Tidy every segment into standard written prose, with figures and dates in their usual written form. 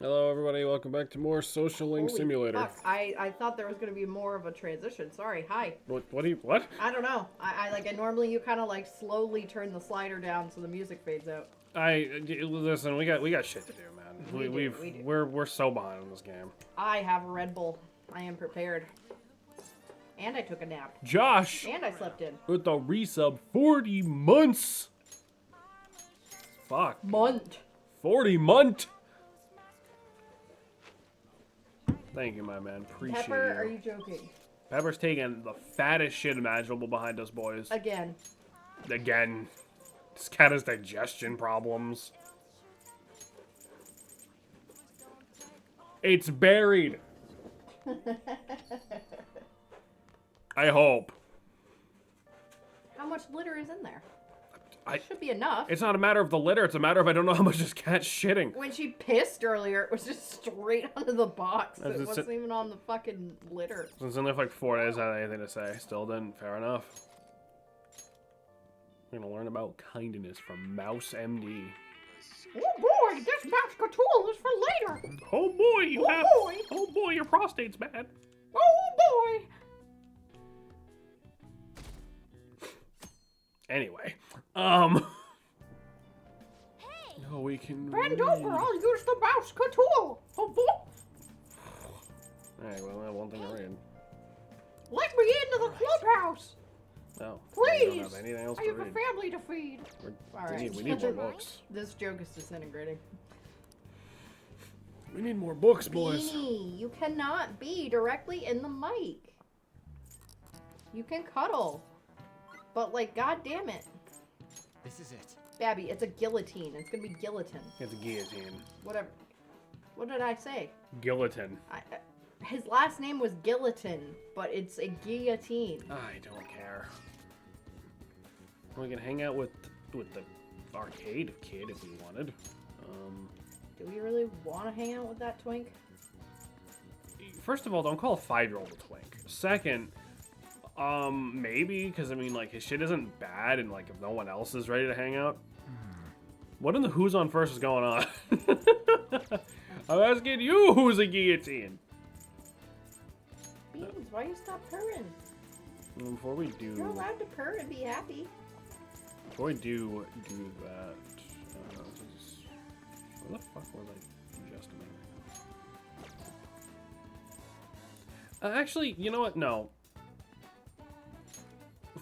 Hello, everybody. Welcome back to more Social Link Holy Simulator. fuck. I thought there was going to be more of a transition. Sorry. Hi. What? I don't know. I normally you kind of like slowly turn the slider down so the music fades out. Listen. We got shit to do, man. We do. We're so behind on this game. I have a Red Bull. I am prepared. And I took a nap. Josh, And I slept in. with the resub 40 months. Fuck. Month. 40 month. Thank you, my man. Appreciate Pepper, you. are you joking? Pepper's taking the fattest shit imaginable behind us, boys. Again. Again. This cat has digestion problems. It's buried. I hope. How much litter is in there? I- Should be enough. It's not a matter of the litter, it's a matter of I don't know how much this cat's shitting. When she pissed earlier, it was just straight onto the box. That's It just wasn't even on the fucking litter. Since in there for like 4 days, I had anything to say. Still didn't. Fair enough. We're gonna learn about kindness from Mouse MD. Oh boy, this magical tool is for later. Oh boy, you Oh have. boy. Oh boy, your prostate's bad. Oh boy. Anyway, no, we can. Bend over, I'll use the mouse tool. Oh boy. Alright, well, I have one thing to read. Let me into the clubhouse. No, we Please. don't have anything else I to have a read. family to feed. All right. We need more books. This joke is disintegrating. We need more books, boys. Beanie, you cannot be directly in the mic. You can cuddle. But, like, god damn it. This is it. Babby, it's a guillotine. It's gonna be guillotine. It's a guillotine. Whatever. What did I say? Guillotine. His last name was Guillotine, but it's a guillotine. I don't care. We can hang out with the arcade kid if we wanted. Do we really want to hang out with that twink? First of all, don't call a 5-year-old a twink. Second, maybe, because I mean, like, his shit isn't bad, and like, if no one else is ready to hang out. What in the Who's on First is going on? I'm asking you who's a guillotine. Beans, why you stop purring? Before we do, You're allowed to purr and be happy. before we do that, where the fuck was I just a minute? Actually, you know what? No.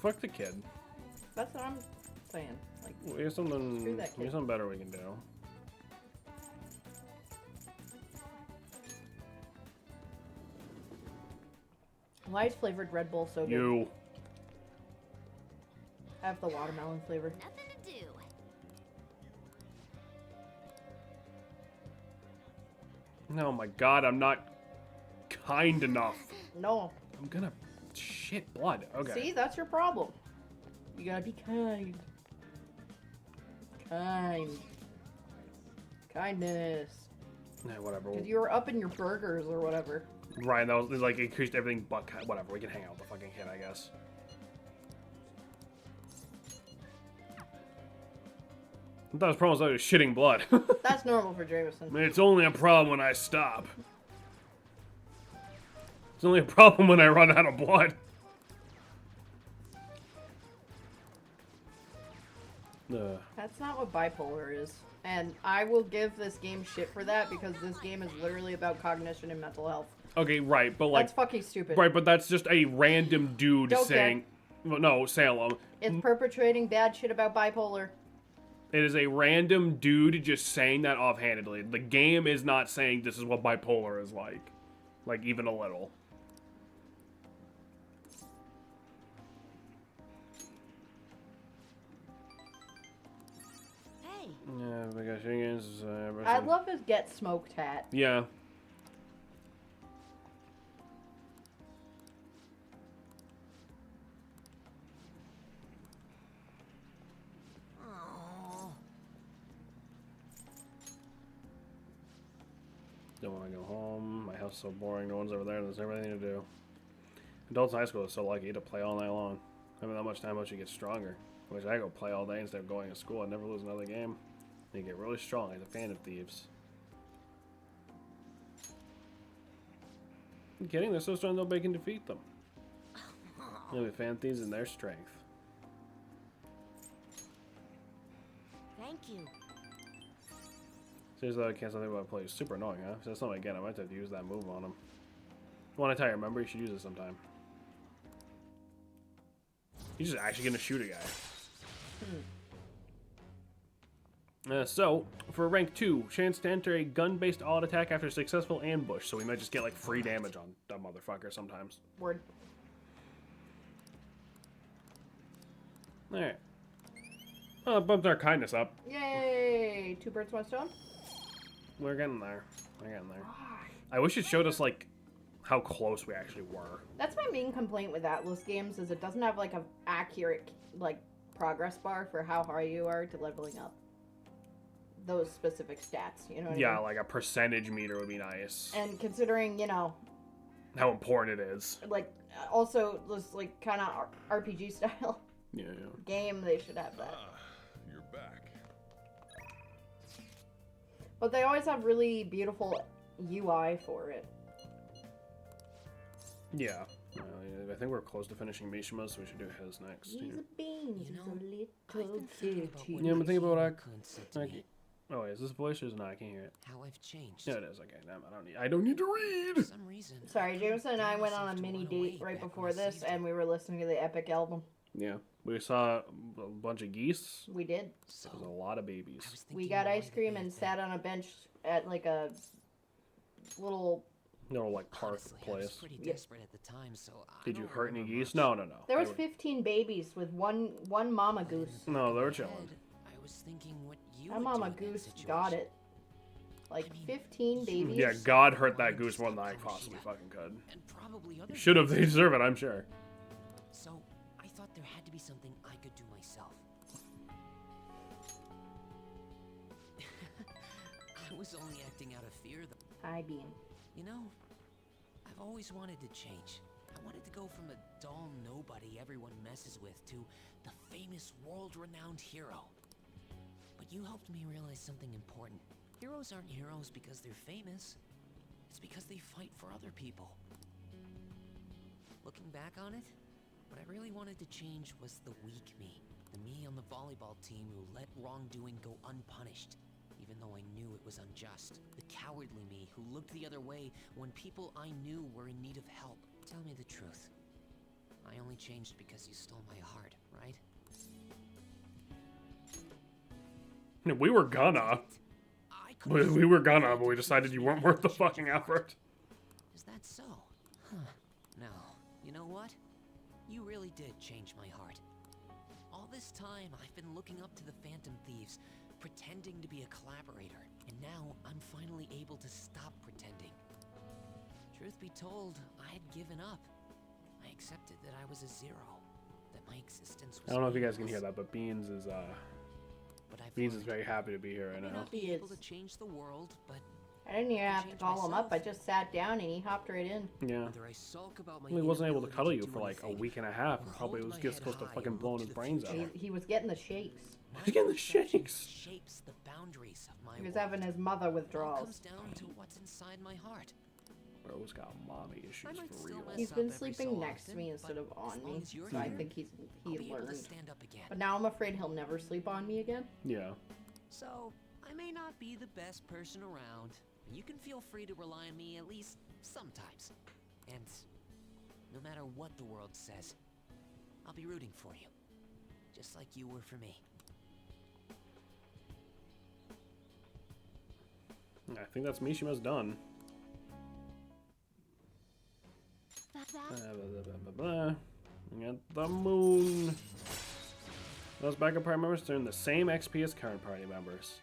Fuck the kid. That's what I'm saying. Like, Here's something. Screw that kid. Here's something better we can do. why is flavored Red Bull so good? You. I have the watermelon flavor. Nothing to do. Oh my god, I'm not kind enough. No. I'm gonna shit blood. Okay. See, that's your problem. You gotta be kind. Kindness. Yeah, whatever. Because you were up in your burgers or whatever. Ryan, that was like increased everything but whatever. We can hang out with the fucking kid, I guess. I thought his problem was I was shitting blood. That's normal for Jameson. I mean, it's only a problem when I stop. It's only a problem when I run out of blood. That's not what bipolar is. And I will give this game shit for that because this game is literally about cognition and mental health. Okay, right, but like, That's fucking stupid. right, but that's just a random dude Okay. saying, well, no, Salem. It's perpetrating bad shit about bipolar. It is a random dude just saying that offhandedly. The game is not saying this is what bipolar is like even a little. Hey, Yeah, we got chickens. I love his get smoked hat. Yeah. oh, Don't want to go home. My house is so boring. No one's ever there. There's everything to do. Adults in high school are so lucky to play all night long. Having that much time helps you get stronger. I wish I could play all day instead of going to school. I'd never lose another game. And you get really strong like the Fan of Thieves. You kidding? They're so strong nobody can defeat them. Look at Phanthees and their strength. Thank you. Seems like I can't something about play. Super annoying, huh? So that's not again. I might have to use that move on him. Want to tell you? Remember, you should use it sometime. He's just actually gonna shoot a guy. So, for rank 2, chance to enter a gun-based auto attack after a successful ambush. So we might just get like free damage on that motherfucker sometimes. Word. Alright. Oh, bumped our kindness up. Yay! 2 birds, 1 stone. We're getting there. We're getting there. I wish it showed us like how close we actually were. That's my main complaint with Atlas games is it doesn't have like an accurate like progress bar for how hard you are to leveling up those specific stats. You know what I Yeah, mean? like a percentage meter would be nice. And considering, you know, How important it is. like also this like kind of RPG style Yeah. game, they should have that. You're back. But they always have really beautiful UI for it. Yeah. I think we're close to finishing Mishima, so we should do his next. He's here. a bean, You know, he's a I've little been thinking about dirty. what Yeah, but think about Mishima what Kun said to Like, me, oh, wait, is this voice or is it not? I can't hear it. how I've changed. Yeah, it is. Okay, damn, I don't need to For read. some reason, Sorry, Jameson and I found went on a myself to mini run date away right back when before I this, saved and you. we were listening to the Epic album. Yeah, we saw a bunch of geese. We did. So, There's a lot of babies. I was We thinking got more ice of cream the and bit sat that- on a bench at like a little. No, like park Honestly, I was place. pretty Yeah. desperate at the time, so I Did you don't hurt any remember geese? much. No, no, no. There They was were- 15 babies with one mama But in the goose. back No, of they were my chilling. head, I was thinking what you That would mama do in that goose situation. got it. Like I mean, 15 babies. Yeah, God hurt that goose more than I possibly fucking could. And probably other Should have. things. They deserve it, I'm sure. So I thought there had to be something I could do myself. I was only acting out of fear, though. Hi, Bean. You know, I've always wanted to change. I wanted to go from a dull nobody everyone messes with to the famous world-renowned hero. But you helped me realize something important. Heroes aren't heroes because they're famous. It's because they fight for other people. Looking back on it, what I really wanted to change was the weak me. The me on the volleyball team who let wrongdoing go unpunished, even though I knew it was unjust. The cowardly me who looked the other way when people I knew were in need of help. Tell me the truth. I only changed because you stole my heart, right? We were gonna. I could've We were gonna, but we decided you weren't worth the fucking effort. Is that so? Huh. No. You know what? You really did change my heart. All this time, I've been looking up to the Phantom Thieves, pretending to be a collaborator, and now I'm finally able to stop pretending. Truth be told, I had given up. I accepted that I was a zero, that my existence was I don't know if you guys can meaningless. hear that, but Beans is But I've Beans is learned very happy to be here I right may now. not He be able is. to change the world, but I didn't even have to change call him up. I myself. just sat down and he hopped right in. Yeah. whether I sulk about my He wasn't able to inability cuddle you do for like a anything, week and a half, or and probably hold was my just head close to high fucking and blowing look his to the brains future, out. He was getting the shakes. my He's getting the perception shakes. shapes the boundaries of my He was world. having his mother It all withdrawals. comes down to what's inside my heart. Bro's got mommy I issues might for still real. mess He's up been every sleeping so next to often, me instead of but on as long me, as you're so I here, think he I'll be able to learned. stand up again. But now I'm afraid he'll never sleep on me again. Yeah. So, I may not be the best person around, but you can feel free to rely on me at least sometimes. And no matter what the world says, I'll be rooting for you. Just like you were for me. I think that's Mishima's done. Blah, blah, blah, blah. We got the moon. Those backup party members earn the same XP as current party members.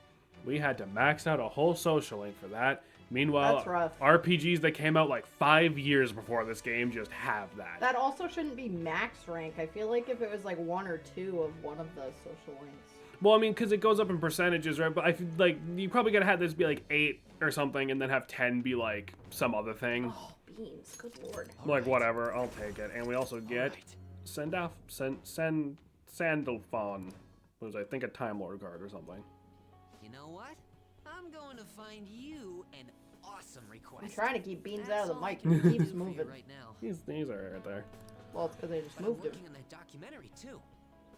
We had to max out a whole social link for that. Meanwhile, That's rough. RPGs that came out like 5 years before this game just have that. That also shouldn't be max rank. I feel like if it was like 1 or 2 of one of the social links. Well, I mean, because it goes up in percentages, right? But I feel like you probably gotta have this be like 8 or something, and then have 10 be like some other thing. Oh, beans. Good lord. Like whatever, I'll take it. And we also get Alright. Sandalphon, was I think a Time Lord card or something. You know what? I'm going to find you an awesome request. I'm trying to keep Beans out of the That's all I mic can and he do keeps for you moving. right now. He's alright right there. Well, it's because I just But I'm moved him. working on that documentary too.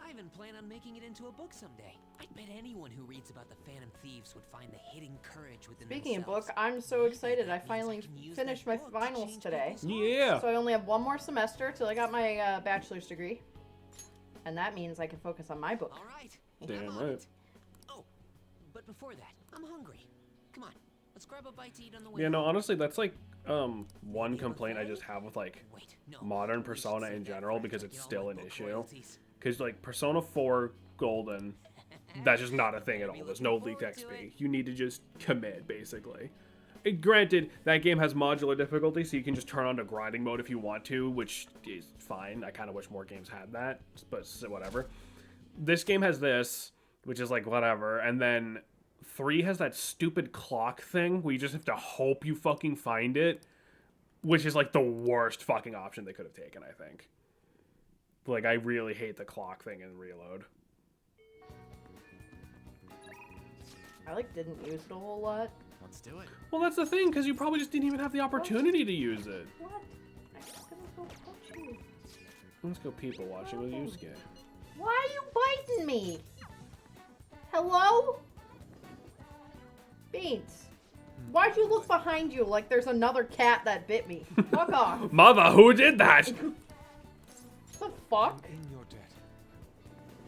I even plan on making it into a book someday. I bet anyone who reads about the Phantom Thieves would find the hidden courage within Speaking of themselves. book, I'm so Maybe excited. that I means finally can use finished that my book to finals change today. people's lives. Yeah. So I only have one more semester till I got my bachelor's degree. And that means I can focus on my book. All right. Damn I'm on right. it. Oh, but before that, I'm hungry. Come on, let's grab a bite to eat on the way. Yeah, no, home. honestly, that's like one complaint I just have with like Wait, no. modern We should Persona save in that general for because after I it's get all still my an book issue. royalties. Because like Persona 4 Golden, that's just not a thing at all. There's no leaked Looking forward to XP. You need to just commit basically. Granted, that game has modular difficulty, so you can just turn on to grinding mode if you want to, which is fine. I kind of wish more games had that, but whatever. This game has this, which is like whatever, and then 3 has that stupid clock thing where you just have to hope you fucking find it, which is like the worst fucking option they could have taken, I think. Like, I really hate the clock thing in Reload. I like didn't use it a whole lot. Let's do it. Well, that's the thing, because you probably just didn't even have the opportunity to use it. What? I'm just gonna go touch you. Let's go people watching with Yusuke. Why are you biting me? Hello? Beans. Why'd you look behind you like there's another cat that bit me? Fuck off. Mother, who did that? The fuck? In your debt.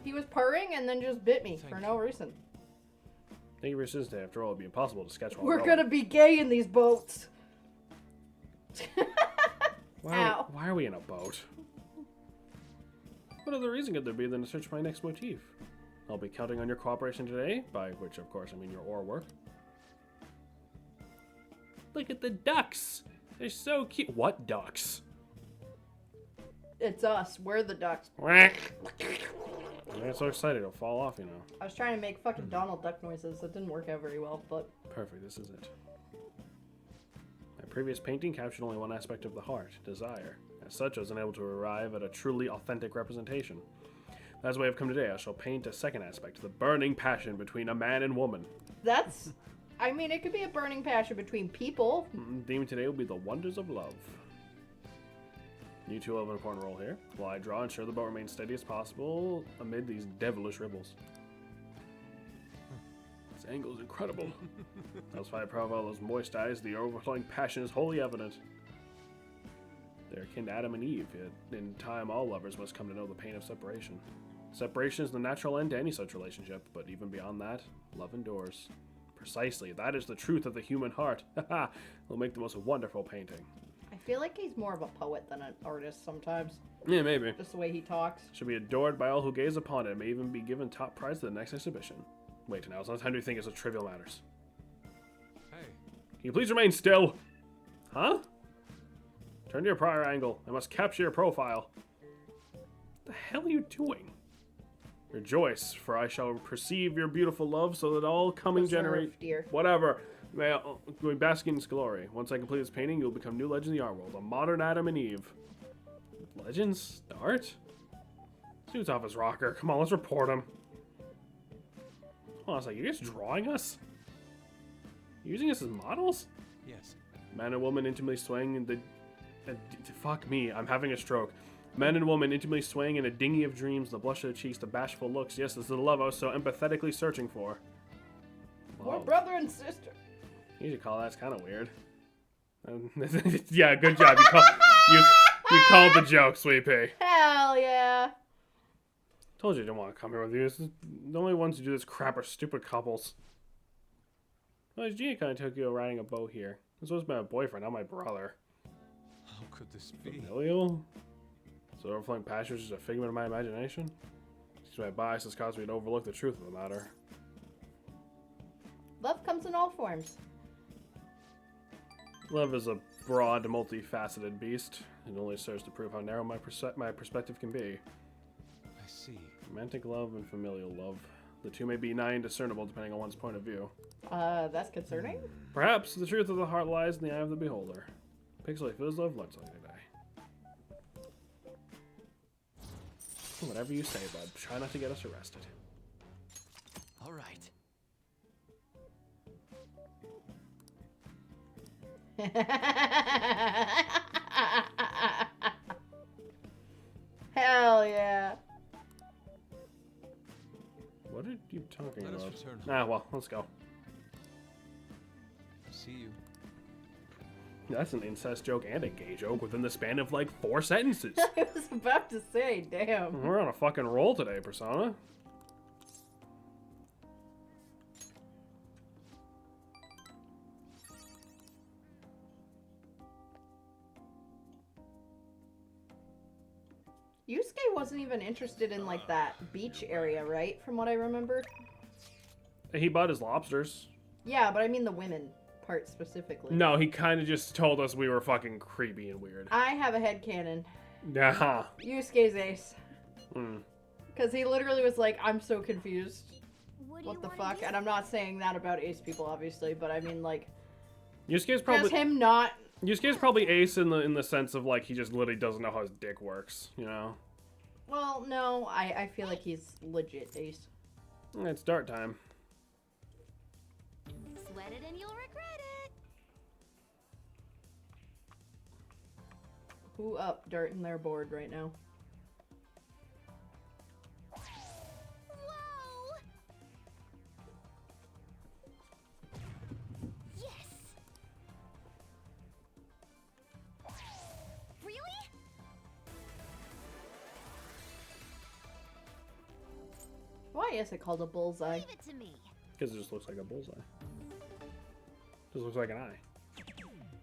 He was purring and then just bit me for no reason. Thank you for your assistance. After all, it'd be impossible to sketch while We're rowing. gonna be gay in these boats. Why, Ow. why are we in a boat? What other reason could there be than to search for my next motif? I'll be counting on your cooperation today, by which, of course, I mean your oar work. Look at the ducks! They're so cute. What ducks? It's us. We're the ducks. I get so excited it'll fall off, you know. I was trying to make fucking Donald Duck noises. That didn't work out very well, but Perfect, this is it. My previous painting captured only one aspect of the heart, desire. As such, I was unable to arrive at a truly authentic representation. That's why I've come today. I shall paint a second aspect, the burning passion between a man and woman. that's... I mean, it could be a burning passion between people. The theme today will be the wonders of love. You two have an important role here. While I draw, ensure the boat remains steady as possible amid these devilish ripples. This angle is incredible. As if I profile those moist eyes, the overflowing passion is wholly evident. They're akin to Adam and Eve, yet in time all lovers must come to know the pain of separation. Separation is the natural end to any such relationship, but even beyond that, love endures. Precisely, that is the truth of the human heart. Haha, it'll make the most wonderful painting. I feel like he's more of a poet than an artist sometimes. Yeah, maybe. Just the way he talks. Should be adored by all who gaze upon it, may even be given top prize to the next exhibition. Wait, now, it's not time to think it's of trivial matters. Hey, Can you please remain still? Huh? Turn to your prior angle. I must capture your profile. What the hell are you doing? Rejoice, for I shall perceive your beautiful love, so that all coming Preserve, generate dear. whatever may bask in its glory. Once I complete this painting, you'll become new legends in the art world, a modern Adam and Eve. Legends start? This dude's off his rocker. Come on, let's report him. Hold on a second, you guys drawing us? Using us as models? yes. Man and woman intimately swaying in the... fuck me, I'm having a stroke. Man and woman intimately swaying in a dinghy of dreams, the blush of the cheeks, the bashful looks. Yes, this is the love I was so empathetically searching for. We're Whoa. brother and sister. You should call that's kind of weird. Yeah, good job. You called the joke, Sweet Pea. Hell yeah. Told you I didn't want to come here with you. The only ones who do this crap are stupid couples. Well, Gina kind of took you riding a boat here. This was my boyfriend, not my brother. How could this be? Familial? So overflowing passion is just a figment of my imagination? Excuse my bias has caused me to overlook the truth of the matter. Love comes in all forms. Love is a broad, multifaceted beast. It only serves to prove how narrow my perspective can be. I see. Romantic love and familial love. The two may be nigh indiscernible depending on one's point of view. That's concerning. Perhaps the truth of the heart lies in the eye of the beholder. Pixelate feels love, looks like today. Whatever you say, bud. Try not to get us arrested. All right. Hell yeah. What are you talking Let us about? return home. Ah, well, let's go. See you. That's an incest joke and a gay joke within the span of like 4 sentences. I was about to say, damn. We're on a fucking roll today, Persona. Yusuke wasn't even interested in like that beach area, right? From what I remember. He bought his lobsters. Yeah, but I mean the women part specifically. No, he kind of just told us we were fucking creepy and weird. I have a headcanon. Yeah. Yusuke's ace. Hmm. Because he literally was like, I'm so confused. What, What the fuck? And I'm not saying that about ace people, obviously, but I mean, like, Yusuke's just him not... Yusuke's probably ace in the sense of like he just literally doesn't know how his dick works, you know? Well, no, I feel like he's legit ace. It's dart time. Sweat it and you'll regret it. Who up darting their board right now? Whoa! Yes. Really? Why is it called a bullseye? Leave it to me. Because it just looks like a bullseye. Just looks like an eye.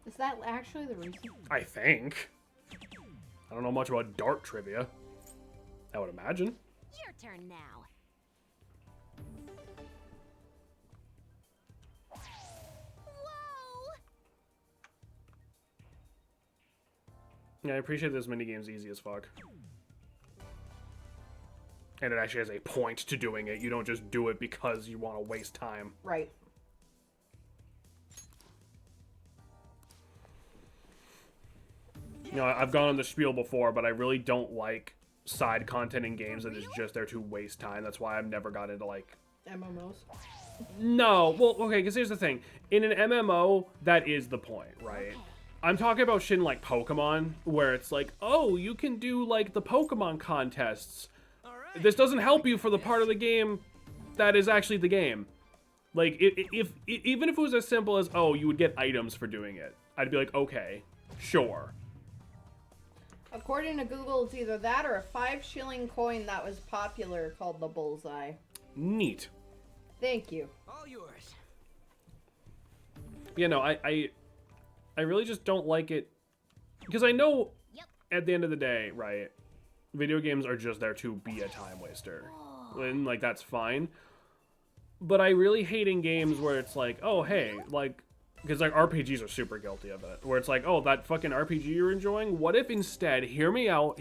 Is that actually the reason? I think. I don't know much about dart trivia. I would imagine. Your turn now. Whoa! Yeah, I appreciate this minigame's easy as fuck. And it actually has a point to doing it. You don't just do it because you want to waste time. Right. You know, I've gone on the spiel before, but I really don't like side content in games that is just there to waste time. That's why I've never got into, like... MMOs. No, well, okay, because here's the thing. In an MMO, that is the point, right? I'm talking about shit in, like, Pokemon, where it's like, oh, you can do, like, the Pokemon contests. This doesn't help you for the part of the game that is actually the game. Like, if even if it was as simple as, oh, you would get items for doing it, I'd be like, okay, sure. According to Google, it's either that or a 5-shilling coin that was popular called the bullseye. Neat. Thank you. All yours. You know, I really just don't like it. Because I know Yep. at the end of the day, right, video games are just there to be a time waster. And, like, that's fine. But I really hate in games where it's like, oh, hey, like, because, like, RPGs are super guilty of it. Where it's like, oh, that fucking RPG you're enjoying? What if instead, hear me out,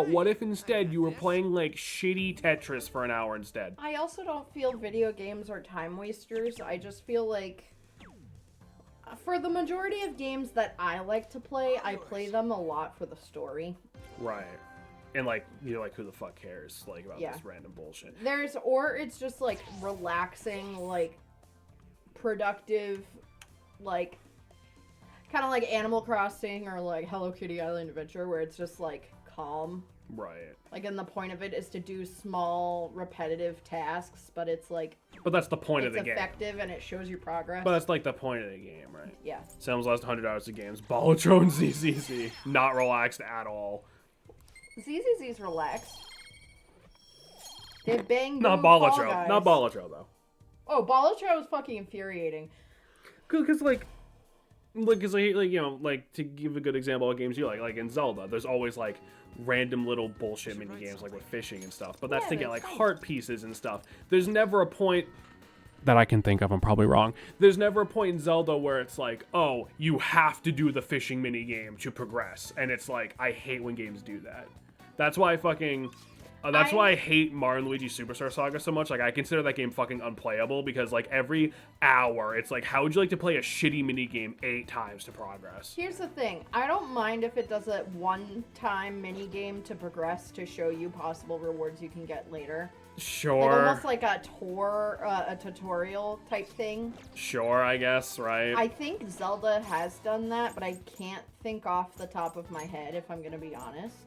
what if instead you were playing, like, shitty Tetris for an hour instead? I also don't feel video games are time wasters. I just feel like for the majority of games that I like to play, I play them a lot for the story. Right. And, like, you're like, who the fuck cares, like, about Yeah. this random bullshit? Or it's just like relaxing, like productive, like kind of like Animal Crossing or like Hello Kitty Island Adventure, where it's just like calm. Right. Like, and the point of it is to do small, repetitive tasks, but it's like But that's the point it's of the game. effective and it shows your progress. But that's like the point of the game, right? Yeah. Sam's last 100 hours of games. Balatron ZZZ. Not relaxed at all. ZZZ's relaxed. They bang Not Fall Balatro. Guys. Not Balatro, though. Oh, Balatro was fucking infuriating. Because, like, you know, like, to give a good example of games you like in Zelda, there's always, like, random little bullshit mini games, like with fishing and stuff. But that's Yeah, to get, that's like, fine. heart pieces and stuff. There's never a point that I can think of, I'm probably wrong. There's never a point in Zelda where it's like, oh, you have to do the fishing mini game to progress. And it's like, I hate when games do that. That's why fucking That's why I hate Mario and Luigi Superstar Saga so much. Like, I consider that game fucking unplayable because, like, every hour, it's like, how would you like to play a shitty minigame 8 times to progress? Here's the thing. I don't mind if it does a one-time minigame to progress to show you possible rewards you can get later. Sure. Like almost like a tutorial type thing. Sure, I guess, right? I think Zelda has done that, but I can't think off the top of my head, if I'm gonna be honest.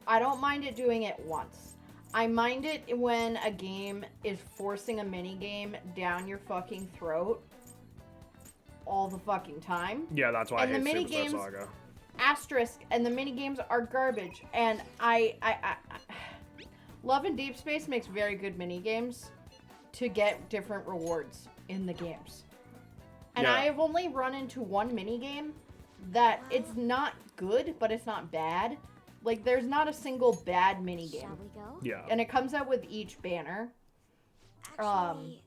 I don't mind it doing it once. I mind it when a game is forcing a minigame down your fucking throat all the fucking time. Yeah, that's why And I the hate Superstar minigames- Saga. Asterisk, and the minigames are garbage. And I Love and Deep Space makes very good minigames to get different rewards in the games. And Yeah. I have only run into one minigame that it's not good, but it's not bad. Like, there's not a single bad minigame. Shall we go? Yeah. And it comes out with each banner. Actually,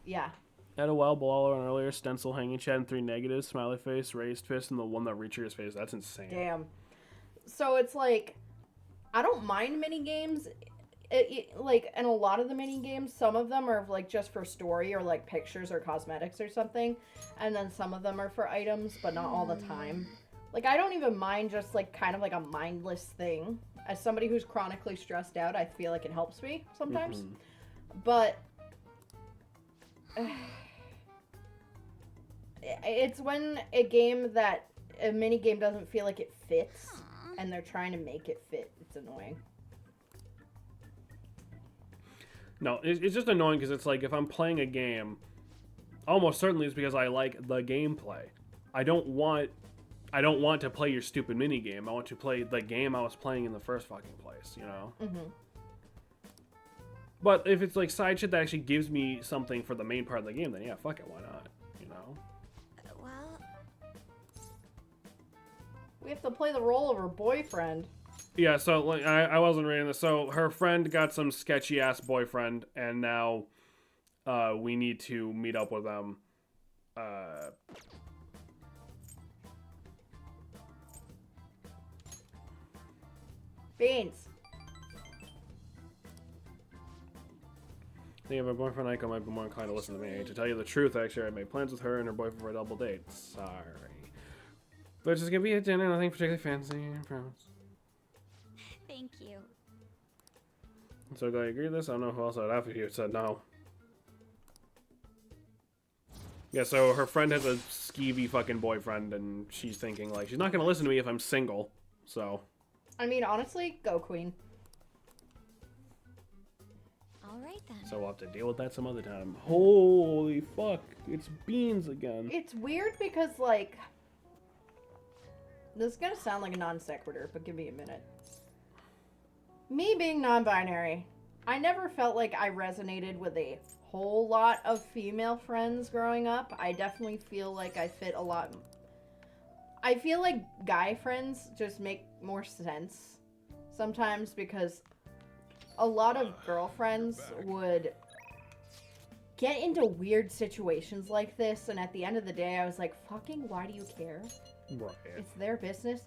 Yeah. Had a wild ball on earlier, stencil, hanging chat, and 3 negatives, smiley face, raised fist, and the one that reaches his face. That's insane. Damn. So it's like, I don't mind minigames. Like, and a lot of the minigames, some of them are like just for story or like pictures or cosmetics or something. And then some of them are for items, but not all the time. Like, I don't even mind just like kind of like a mindless thing. As somebody who's chronically stressed out, I feel like it helps me sometimes. Mhm. But it's when a mini game doesn't feel like it fits and they're trying to make it fit. It's annoying. No, it's just annoying because it's like if I'm playing a game, almost certainly it's because I like the gameplay. I don't want to play your stupid mini game. I want to play the game I was playing in the first fucking place, you know? Mm-hmm. But if it's like side shit that actually gives me something for the main part of the game, then yeah, fuck it, why not? You know? well, We have to play the role of her boyfriend. Yeah, so like I wasn't reading this. So her friend got some sketchy ass boyfriend, and now we need to meet up with them. Beans. Think of her boyfriend Aiko might be more inclined to listen to me. To tell you the truth, actually, I made plans with her and her boyfriend for a double date. Sorry. But it's just gonna be a dinner, nothing particularly fancy, I promise. thank you. So do I agree with this? I don't know who else I'd have if you said no. Yeah, so her friend has a skeevy fucking boyfriend, and she's thinking, like, she's not gonna listen to me if I'm single, so... I mean, honestly, go queen. All right then. So we'll have to deal with that some other time. Holy fuck, it's Beans again. It's weird because, like... This is gonna sound like a non sequitur, but give me a minute. Me being non-binary, I never felt like I resonated with a whole lot of female friends growing up. I definitely feel like I fit a lot. I feel like guy friends just make more sense sometimes because a lot of girlfriends would get into weird situations like this, and at the end of the day, I was like, fucking, why do you care? Right. It's their business.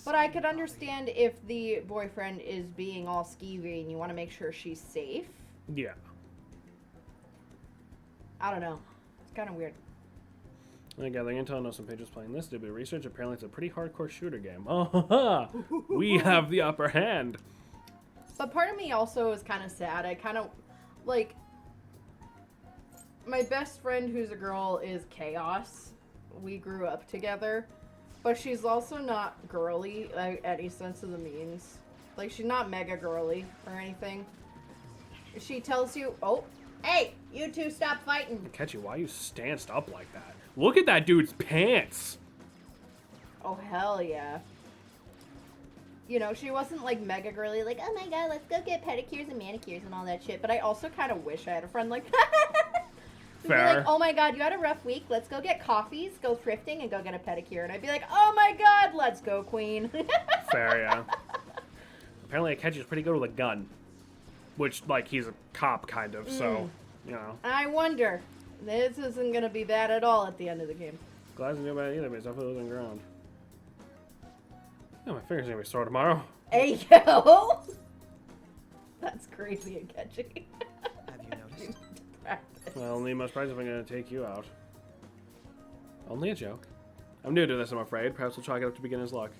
But I could understand if the boyfriend is being all skeevy and you want to make sure she's safe. Yeah. I don't know. It's kind of weird. I gather intel, know some pages playing this. Did a bit of research. Apparently, it's a pretty hardcore shooter game. Oh, ha, we have the upper hand. But part of me also is kind of sad. I kind of, like, my best friend who's a girl is Chaos. We grew up together. But she's also not girly, like, any sense of the means. Like, she's not mega girly or anything. She tells you, oh, hey, you two stop fighting. Catchy, why are you stanced up like that? Look at that dude's pants. Oh, hell yeah. You know, she wasn't, like, mega girly, like, oh my god, let's go get pedicures and manicures and all that shit. But I also kind of wish I had a friend like that. She'd be Fair. like, oh my god, you had a rough week. Let's go get coffees, go thrifting, and go get a pedicure. And I'd be like, oh my god, let's go, queen. Fair, yeah. Apparently, Akechi's pretty good with a gun. Which, like, he's a cop, kind of, so, you know. I wonder. This isn't going to be bad at all at the end of the game. Glad to know about it either, but it's definitely losing ground. Yeah, my finger's gonna be sore tomorrow. Hey, yo! That's crazy and catchy. Have you noticed? Practice. Well, Nemo's probably gonna take you out. Only a joke. I'm new to this, I'm afraid. Perhaps we'll chalk it up to beginner's luck.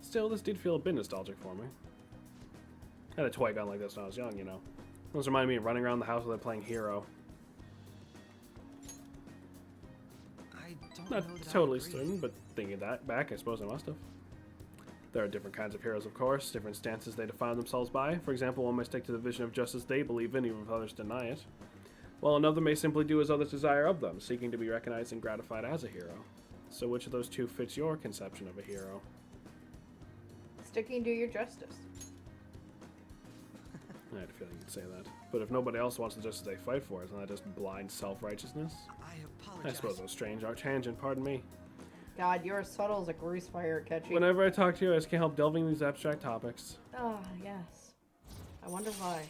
Still, this did feel a bit nostalgic for me. I had a toy gun like this when I was young, you know. Those remind me of running around the house while playing Hero. I don't Not know that I totally agree. certain, but thinking that back, I suppose I must have. There are different kinds of heroes, of course, different stances they define themselves by. For example, one may stick to the vision of justice they believe in, even if others deny it. While another may simply do as others desire of them, seeking to be recognized and gratified as a hero. So which of those two fits your conception of a hero? Sticking to your justice. I had a feeling you'd say that. But if nobody else wants the justice they fight for, isn't that just blind self-righteousness? I I apologize. suppose it was strange tangent, pardon me. God, you're as subtle as a grease fire, catchy. Whenever I talk to you, I just can't help delving in these abstract topics. Ah, yes. I wonder why.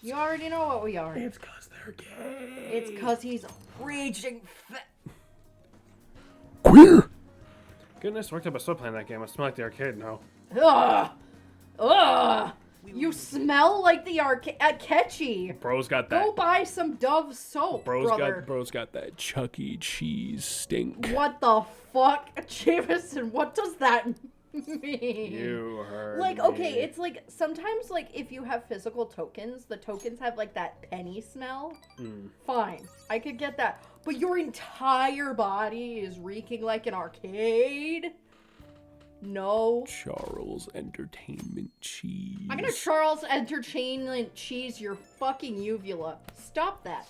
You already know what we are. It's cause they're gay. It's cause he's raging Queer! Goodness, worked up a sweat playing that game. I smell like the arcade now. Ugh! Ugh! We You will- smell like the arcade. Catchy! Bro's got that. Go buy some Dove soap, brother. Bro's got that Chuck E. Cheese stink. What the fuck? Jameson, what does that mean? You heard Like, okay, me. it's like, sometimes, like, if you have physical tokens, the tokens have, like, that penny smell. Fine. I could get that. But your entire body is reeking like an arcade? No. Charles Entertainment Cheese. I'm gonna Charles Entertainment cheese your fucking uvula. Stop that.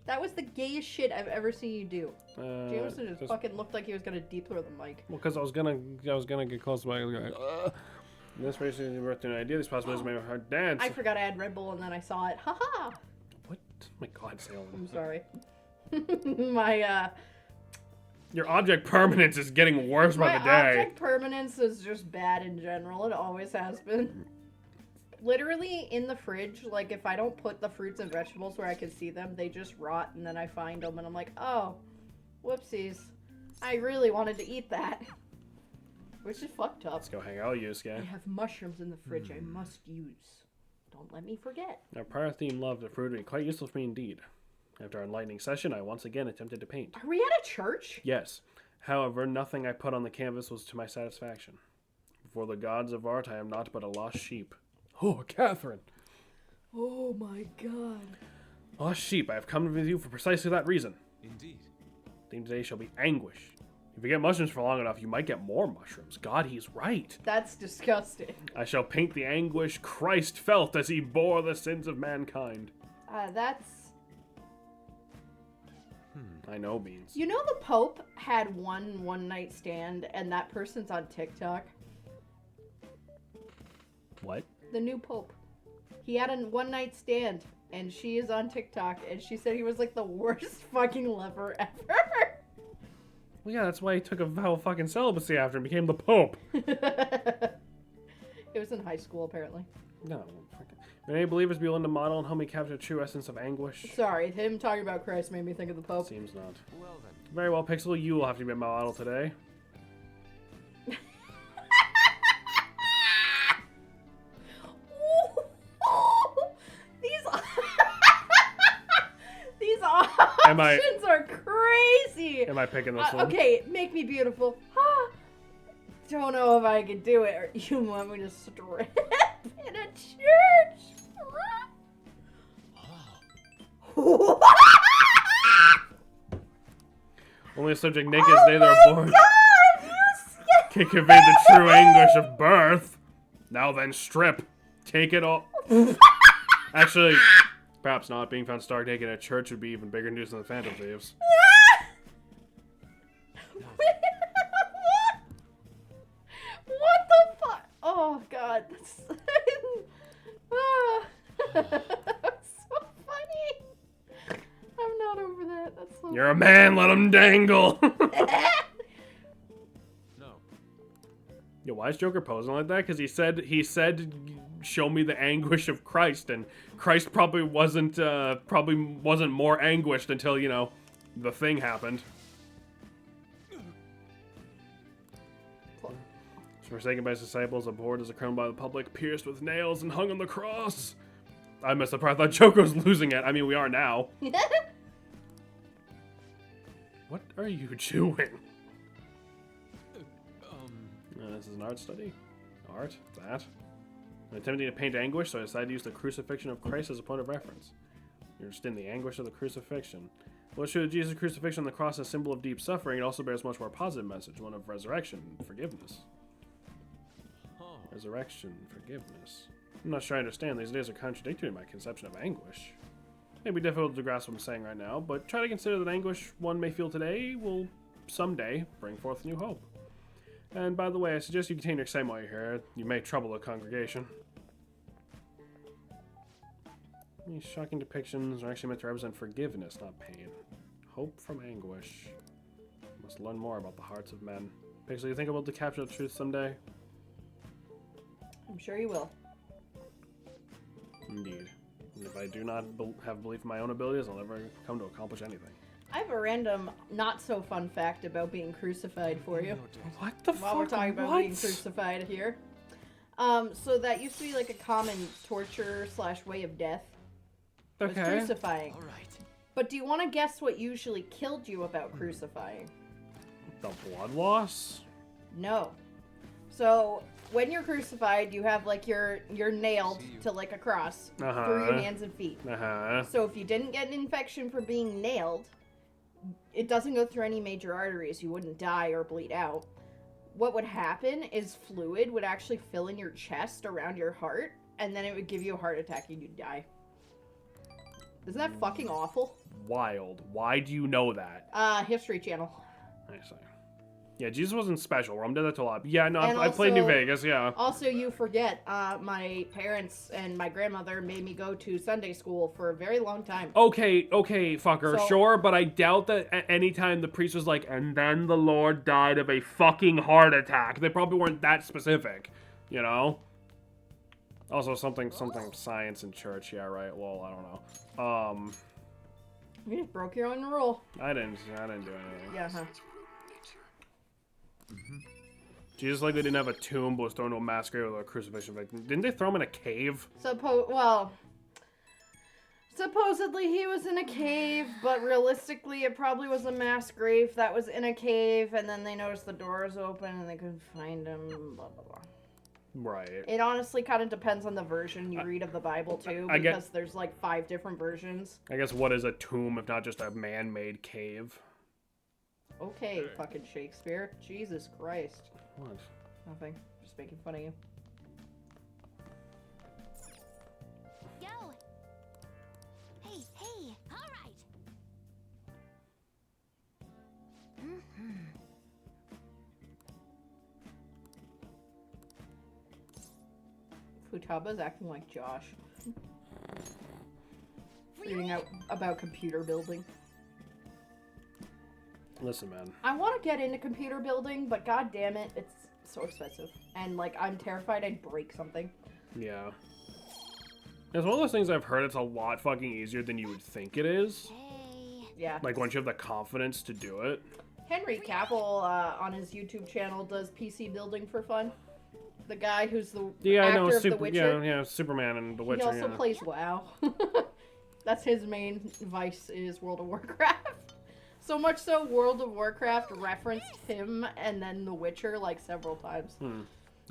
That was the gayest shit I've ever seen you do. Jameson just fucking looked like he was gonna deep throw the mic. Well, because I was gonna get close to my. This basically birthed an idea. These possibilities made my heart dance. I forgot I had Red Bull and then I saw it. Haha! What? My God, Salem. I'm sorry. my Your object permanence is getting worse by my the day. object permanence is just bad in general. It always has been. Literally in the fridge, like if I don't put the fruits and vegetables where I can see them, they just rot and then I find them and I'm like, oh, whoopsies. I really wanted to eat that. Which is fucked up. Let's go hang out, Yusuke. I have mushrooms in the fridge I must use. Don't let me forget. Our prior theme love have proved to be quite useful for me indeed. After our enlightening session, I once again attempted to paint. Are we at a church? Yes. However, nothing I put on the canvas was to my satisfaction. Before the gods of art, I am not but a lost sheep. Oh, Catherine! Oh my god. Lost sheep, I have come with you for precisely that reason. Indeed. The theme today shall be anguish. If you get mushrooms for long enough, you might get more mushrooms. God, he's right. That's disgusting. I shall paint the anguish Christ felt as he bore the sins of mankind. That's... I know, Beans. You know the Pope had one night stand and that person's on TikTok? What? The new Pope. He had a one night stand and she is on TikTok and she said he was like the worst fucking lover ever. Well, yeah, that's why he took a vow of fucking celibacy after and became the Pope. It was in high school apparently. No, fucking. May any believers be willing to model and help me capture the true essence of anguish? Sorry, him talking about Christ made me think of the Pope. Seems not. Well then. Very well, Pixel, you will have to be my model today. These these Am I- options are crazy. Am I picking this one? Okay, make me beautiful. Don't know if I could do it. Or you want me to strip in a church? Only a subject naked is they that are born can convey the true anguish of birth. Now then, strip. Take it all. Actually, perhaps not. Being found stark naked at church would be even bigger news than the Phantom Thieves. What the fuck? Oh god, that's that's so funny. I'm not over that. That's so You're a man, let him dangle. No. Yo, why is Joker posing like that? Because he said, show me the anguish of Christ, and Christ probably wasn't more anguished until, you know, the thing happened. Forsaken by his disciples, abhorred as a criminal by the public, pierced with nails and hung on the cross. I missed the part. I thought Joko's losing it. I mean, we are now. What are you doing? This is an art study. Art? That? I'm attempting to paint anguish, so I decided to use the crucifixion of Christ as a point of reference. You're just in the anguish of the crucifixion. Well, should Jesus' crucifixion on the cross as a symbol of deep suffering, it also bears a much more positive message, one of resurrection and forgiveness. Resurrection, forgiveness. I'm not sure I understand. These days are contradictory in my conception of anguish. It may be difficult to grasp what I'm saying right now, but try to consider that anguish one may feel today will someday bring forth new hope. And by the way, I suggest you contain your excitement while you're here. You may trouble the congregation. These shocking depictions are actually meant to represent forgiveness, not pain. Hope from anguish. Must learn more about the hearts of men. Pixel, you think I'll be able to capture the truth someday? I'm sure you will. Indeed. And if I do not have belief in my own abilities, I'll never come to accomplish anything. I have a random, not so fun fact about being crucified for you. What the fuck? While we're talking about being crucified here. So that used to be like a common torture / way of death. Was Okay. crucifying. All right. But do you want to guess what usually killed you about crucifying? The blood loss? No. So when you're crucified, you have like you're nailed to like a cross through your hands and feet. So if you didn't get an infection for being nailed, it doesn't go through any major arteries. You wouldn't die or bleed out. What would happen is fluid would actually fill in your chest around your heart, and then it would give you a heart attack and you'd die. Isn't that fucking awful? Wild. Why do you know that? History Channel. I see. Yeah, Jesus wasn't special. Rome did that to a lot. Yeah, no, And I played New also- Vegas, yeah. Also, you forget, my parents and my grandmother made me go to Sunday school for a very long time. Okay, fucker, So- sure, but I doubt that at any time the priest was like, and then the Lord died of a fucking heart attack. They probably weren't that specific, you know? Also, something science in church, yeah, right, well, I don't know. You just broke your own rule. I didn't do anything. Yeah, huh? Jesus, like, they didn't have a tomb, but was thrown into a mass grave with a crucifixion. Like, didn't they throw him in a cave? Supposedly he was in a cave, but realistically it probably was a mass grave that was in a cave, and then they noticed the doors open and they couldn't find him, blah, blah, blah. Right. It honestly kind of depends on the version you read of the Bible, too, I get- because there's like 5 different versions. I guess what is a tomb if not just a man-made cave? Okay, fucking Shakespeare. Jesus Christ. What? Nothing. Just making fun of you. Go! Hey, hey! Alright! Futaba's acting like Josh. Reading out about computer building. Listen, man. I want to get into computer building, but god damn it, it's so expensive. And like, I'm terrified I'd break something. Yeah. It's one of those things I've heard it's a lot fucking easier than you would think it is. Hey! Yeah. Like, once you have the confidence to do it. Henry Cavill on his YouTube channel does PC building for fun. The guy who's the Yeah, I actor know. of The Witcher. Yeah, Superman and The He Witcher, also yeah. plays WoW. That's his main vice is World of Warcraft. So much so, World of Warcraft referenced him and then The Witcher like several times.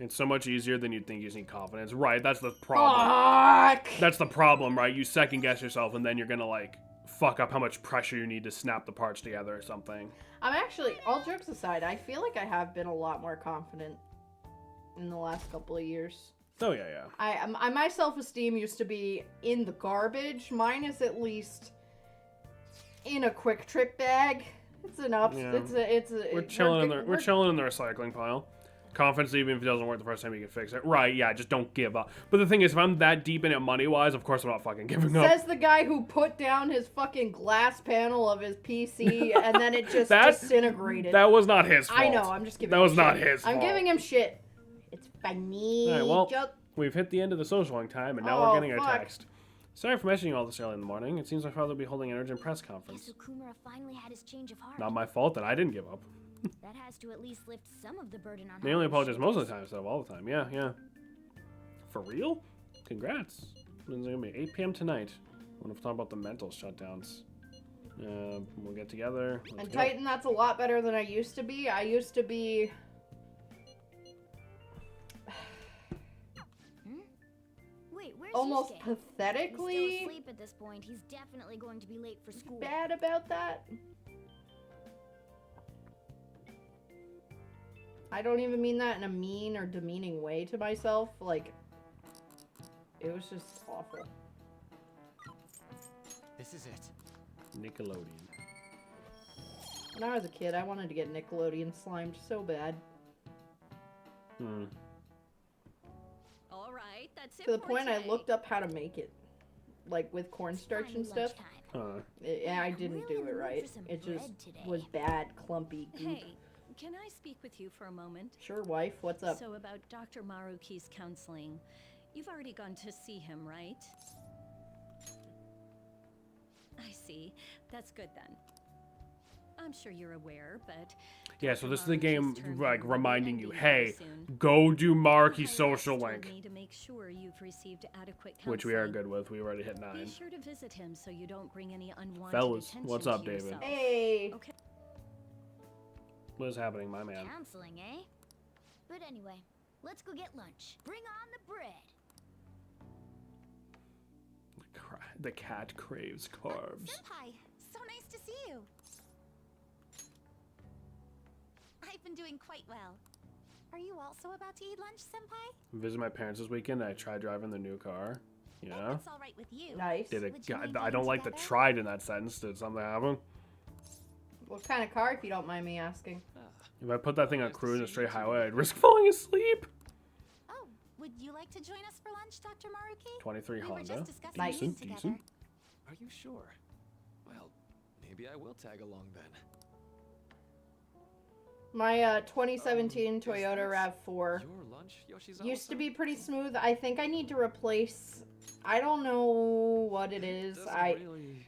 It's so much easier than you'd think. You just need confidence. Right, that's the problem. Fuck! That's the problem, right? You second guess yourself and then you're gonna, like, fuck up how much pressure you need to snap the parts together or something. I'm actually, all jokes aside, I feel like I have been a lot more confident in the last couple of years. Oh, yeah. My self-esteem used to be in the garbage. Mine is at least in a quick trip bag. It's an ups. Yeah. It's a. We're chilling in the recycling pile. Confidence, even if it doesn't work the first time, you can fix it. Right, yeah, just don't give up. But the thing is, if I'm that deep in it money-wise, of course I'm not fucking giving up. Says the guy who put down his fucking glass panel of his PC and then it just disintegrated. That was not his fault. I know, I'm just giving That him was shit. not his fault. I'm giving him shit. It's funny. Alright, well, Joke. we've hit the end of the socialing time, and now Oh, we're getting our fuck. text. Sorry for mentioning all this early in the morning. It seems my father will be holding an urgent press conference. Guess Okumura finally had his change of heart. Not my fault that I didn't give up. That has to at least lift some of the burden on They only Harlow's apologize most of shoulders. the time instead of all the time. Yeah, yeah. For real? Congrats. When's it gonna be? 8 p.m. tonight. What if we talk about the mental shutdowns? We'll get together. Let's And go. Titan, that's a lot better than I used to be. I used to be. Wait, where's Almost Yusuke? He's still pathetically asleep at this point. He's definitely going to be late for school. bad about that. I don't even mean that in a mean or demeaning way to myself. Like, it was just awful. This is it. Nickelodeon. When I was a kid, I wanted to get Nickelodeon slimed so bad. Hmm. All right, that's it To the for point I today. looked up how to make it. Like, with cornstarch and Finally stuff. lunchtime. Yeah, I I'm didn't really do in it the mood right. for some It just bread today. was bad, clumpy goop. Hey, can I speak with you for a moment? Sure, wife, what's up? So about Dr. Maruki's counseling. You've already gone to see him, right? I see. That's good then. I'm sure you're aware, but Yeah, so Dr. this is the Maruki's game, turn like, will be reminding you, ending very hey, soon. go do Marky's Hylas social told link. me to make sure you've received adequate counseling. Which we are good with. We already hit Be 9. sure to visit him so you don't bring any unwanted Fellas, attention what's to up, David? yourself. Hey! Okay. What is happening, my man? Counseling, eh? But anyway, let's go get lunch. Bring on the bread. The cat craves carbs. Senpai, so nice to see you. I've been doing quite well. Are you also about to eat lunch, Senpai? Visit my parents this weekend. I tried driving the new car. You If know? that's all right with you. Nice. Did it? Would you mind I getting don't like the together? tried in that sentence. Did something happen? What kind of car, if you don't mind me asking? If I put that thing on Nice to cruise see a straight you too, highway, I'd David. risk falling asleep. Oh, would you like to join us for lunch, Dr. Maruki? 23 We were Honda. just discussing Nice. these Decent, together. decent. Are you sure? Well, maybe I will tag along then. My 2017 Is Toyota this RAV4 Your lunch, Yoshizawa? used to be pretty smooth. I think I need to replace. I don't know what it is. Doesn't I really...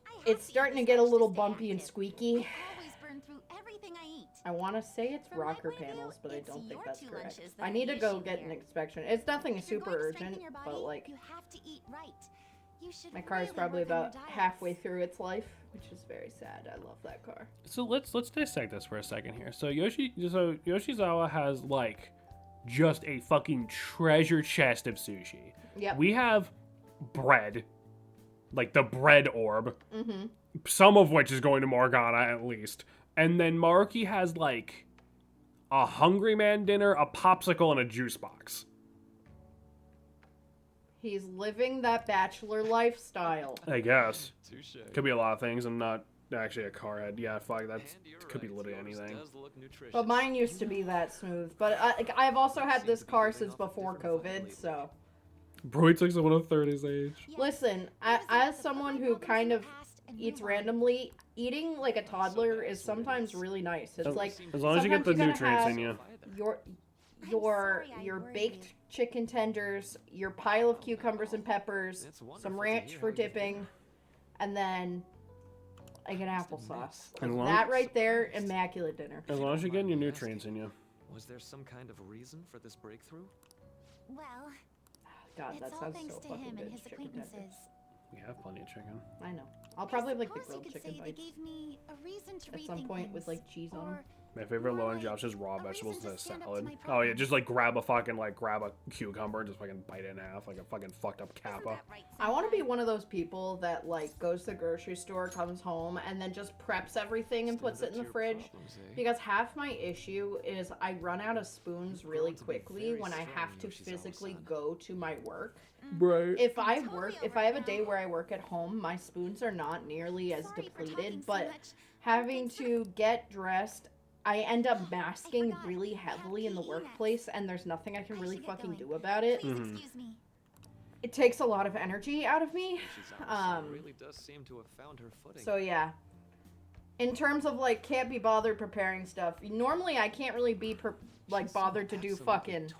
I have It's to eat starting to this get a much little stay bumpy and active. squeaky. I always burn through everything I eat. I want to say it's From my rocker point of view, panels, but I it's don't think your that's two correct. lunches that I are need to the go issue get an here. inspection. It's nothing If you're super going to strengthen urgent, your but body, like you have to eat right. You should my car is really probably work on your about diets. halfway through its life, which is very sad. I love that car. So let's dissect this for a second here. So Yoshizawa has like just a fucking treasure chest of sushi. Yep. We have bread, like the bread orb, Mm-hmm. some of which is going to Morgana at least. And then Maruki has like a Hungry Man dinner, a popsicle, and a juice box. He's living that bachelor lifestyle. I guess. Touche. Could be a lot of things. I'm not actually a car head. Yeah, fuck, that's And you're could be right, literally yours anything. does look nutritious. But mine used to be that smooth. But I've also had this car since before COVID, so. Bro, he took someone a third his age. Yes. Listen, Visit as the someone public who problems kind of of the past and eats move on. randomly, eating like a toddler is sometimes really nice. It's As- like As long as you get the sometimes you gotta nutrients have in you. your I'm your sorry I your worried baked you. chicken tenders, your pile of cucumbers and peppers, It's wonderful some to ranch hear for how you've been. dipping, and then like an Must applesauce. admit, Like, as that long- right there, immaculate dinner. As long as you're getting your nutrients in you. Was there some kind of reason for this breakthrough? Well, God, it's that all sounds thanks so to fucking him good. and his Chicken tender. acquaintances. We have plenty of chicken. I know. I'll probably have like the Suppose grilled you could chicken say they bites gave me a reason to at some rethink point with things, like cheese on them. or My favorite More low and like Josh is raw a vegetables reason in a to stand up to salad. my Oh yeah, problems. just like grab a cucumber and just fucking bite it in half like a fucking fucked up Isn't kappa. that right, I want to be Senpai? one of those people that like goes to the grocery store, comes home, and then just preps everything and puts it Stand in up the to your fridge. problems, eh? Because half my issue is I run out of spoons You've really grown to be quickly very when I strong, have to Yoshizawa-san. physically go to my work. Right. If I totally work, over if I it have a now. day where I work at home, my spoons are not nearly as Sorry for talking depleted, so but much. having Thanks for to get dressed, I end up masking forgot. really I have heavily in the PE next. workplace, and there's nothing I can I really should get fucking going. do about it. Please Mhm. excuse me. It takes a lot of energy out of me. Yoshizawa-san Um, really does seem to have found her footing. So yeah. in terms of like can't be bothered preparing stuff. Normally, I can't really be bothered to do fucking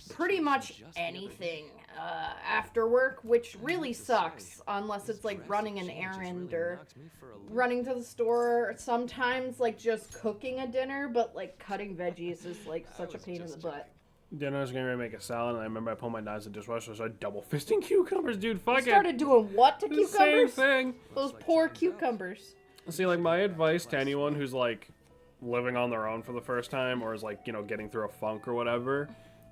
pretty much anything after work, which really sucks unless it's like running an errand or running to the store. Sometimes like just cooking a dinner, but like cutting veggies is like such a pain in the butt. Dinner was gonna make a salad, and I remember I pulled my knives in the dishwasher, so I started double fisting cucumbers, dude. Fuck You started doing what to The cucumbers? same thing. Those poor cucumbers. See, like, my advice to anyone who's, like, living on their own for the first time or is, like, you know, getting through a funk or whatever,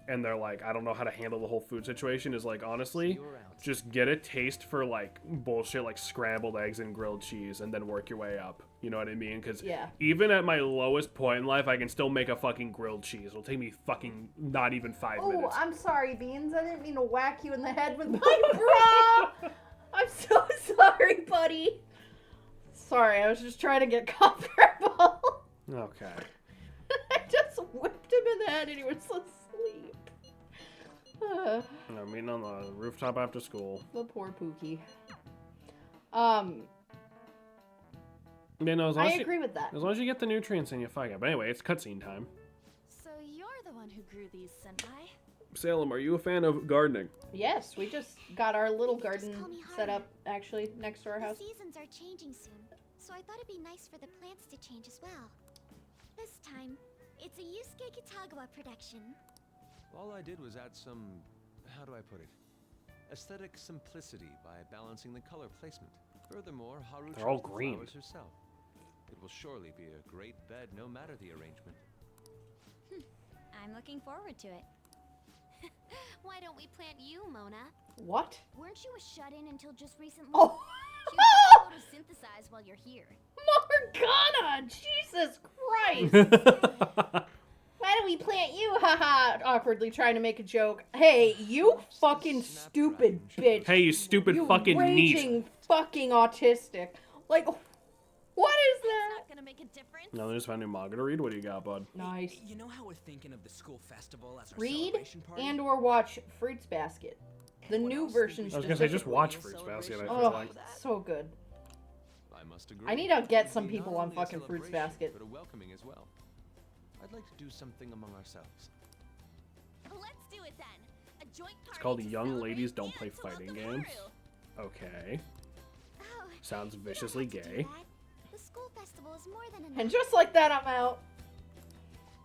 and they're like, I don't know how to handle the whole food situation, is, like, honestly, just get a taste for, like, bullshit like scrambled eggs and grilled cheese and then work your way up. You know what I mean? Because Yeah. even at my lowest point in life, I can still make a fucking grilled cheese. It'll take me fucking not even 5 Oh, minutes. I'm sorry, Beans. I didn't mean to whack you in the head with my bra. I'm so sorry, buddy. Sorry, I was just trying to get comfortable. Okay. I just whipped him in the head and he was asleep. I'm meeting on the rooftop after school. The poor Pookie. Yeah, no, as long I as you- agree with that. As long as you get the nutrients in, you fuck it. But anyway, it's cutscene time. So you're the one who grew these, Senpai? Salem, are you a fan of gardening? Yes, we just got our little You can just garden call me set Haru. up, actually, next to our The house. seasons are changing soon, so I thought it'd be nice for the plants to change as well. This time, it's a Yusuke Kitagawa production. All I did was add some, how do I put it? Aesthetic simplicity by balancing the color placement. Furthermore, Haru They're all chose the green. flowers herself. It will surely be a great bed no matter the arrangement. I'm looking forward to it. Why don't we plant you, Mona? What? Weren't you a shut-in until just recently? Oh! You can photosynthesize while you're here. Morgana! Jesus Christ! Why don't we plant you? Haha! Awkwardly trying to make a joke. Hey, you fucking stupid bitch. Hey, you stupid You fucking neat. raging fucking autistic. Like, what is that? Not gonna make a difference. No, they just found a new manga to read. What do you got, bud? Nice. You know how we're thinking of the school festival as our Read celebration party? and or watch Fruits Basket. The What new else version did I we was gonna say, just specifically. watch Fruits Basket, I feel Oh, like. so good. I must agree. I need to get It some will be people not on only a fucking Fruits celebration, Basket. but a welcoming as well. I'd like to do something among ourselves. Let's do it then. A joint party It's called to Young celebrate Ladies Don't and Play to Fighting welcome Games. Haru. Okay. Oh, Sounds you don't viciously have to do gay. that. The school festival is more than enough. And just like that, I'm out.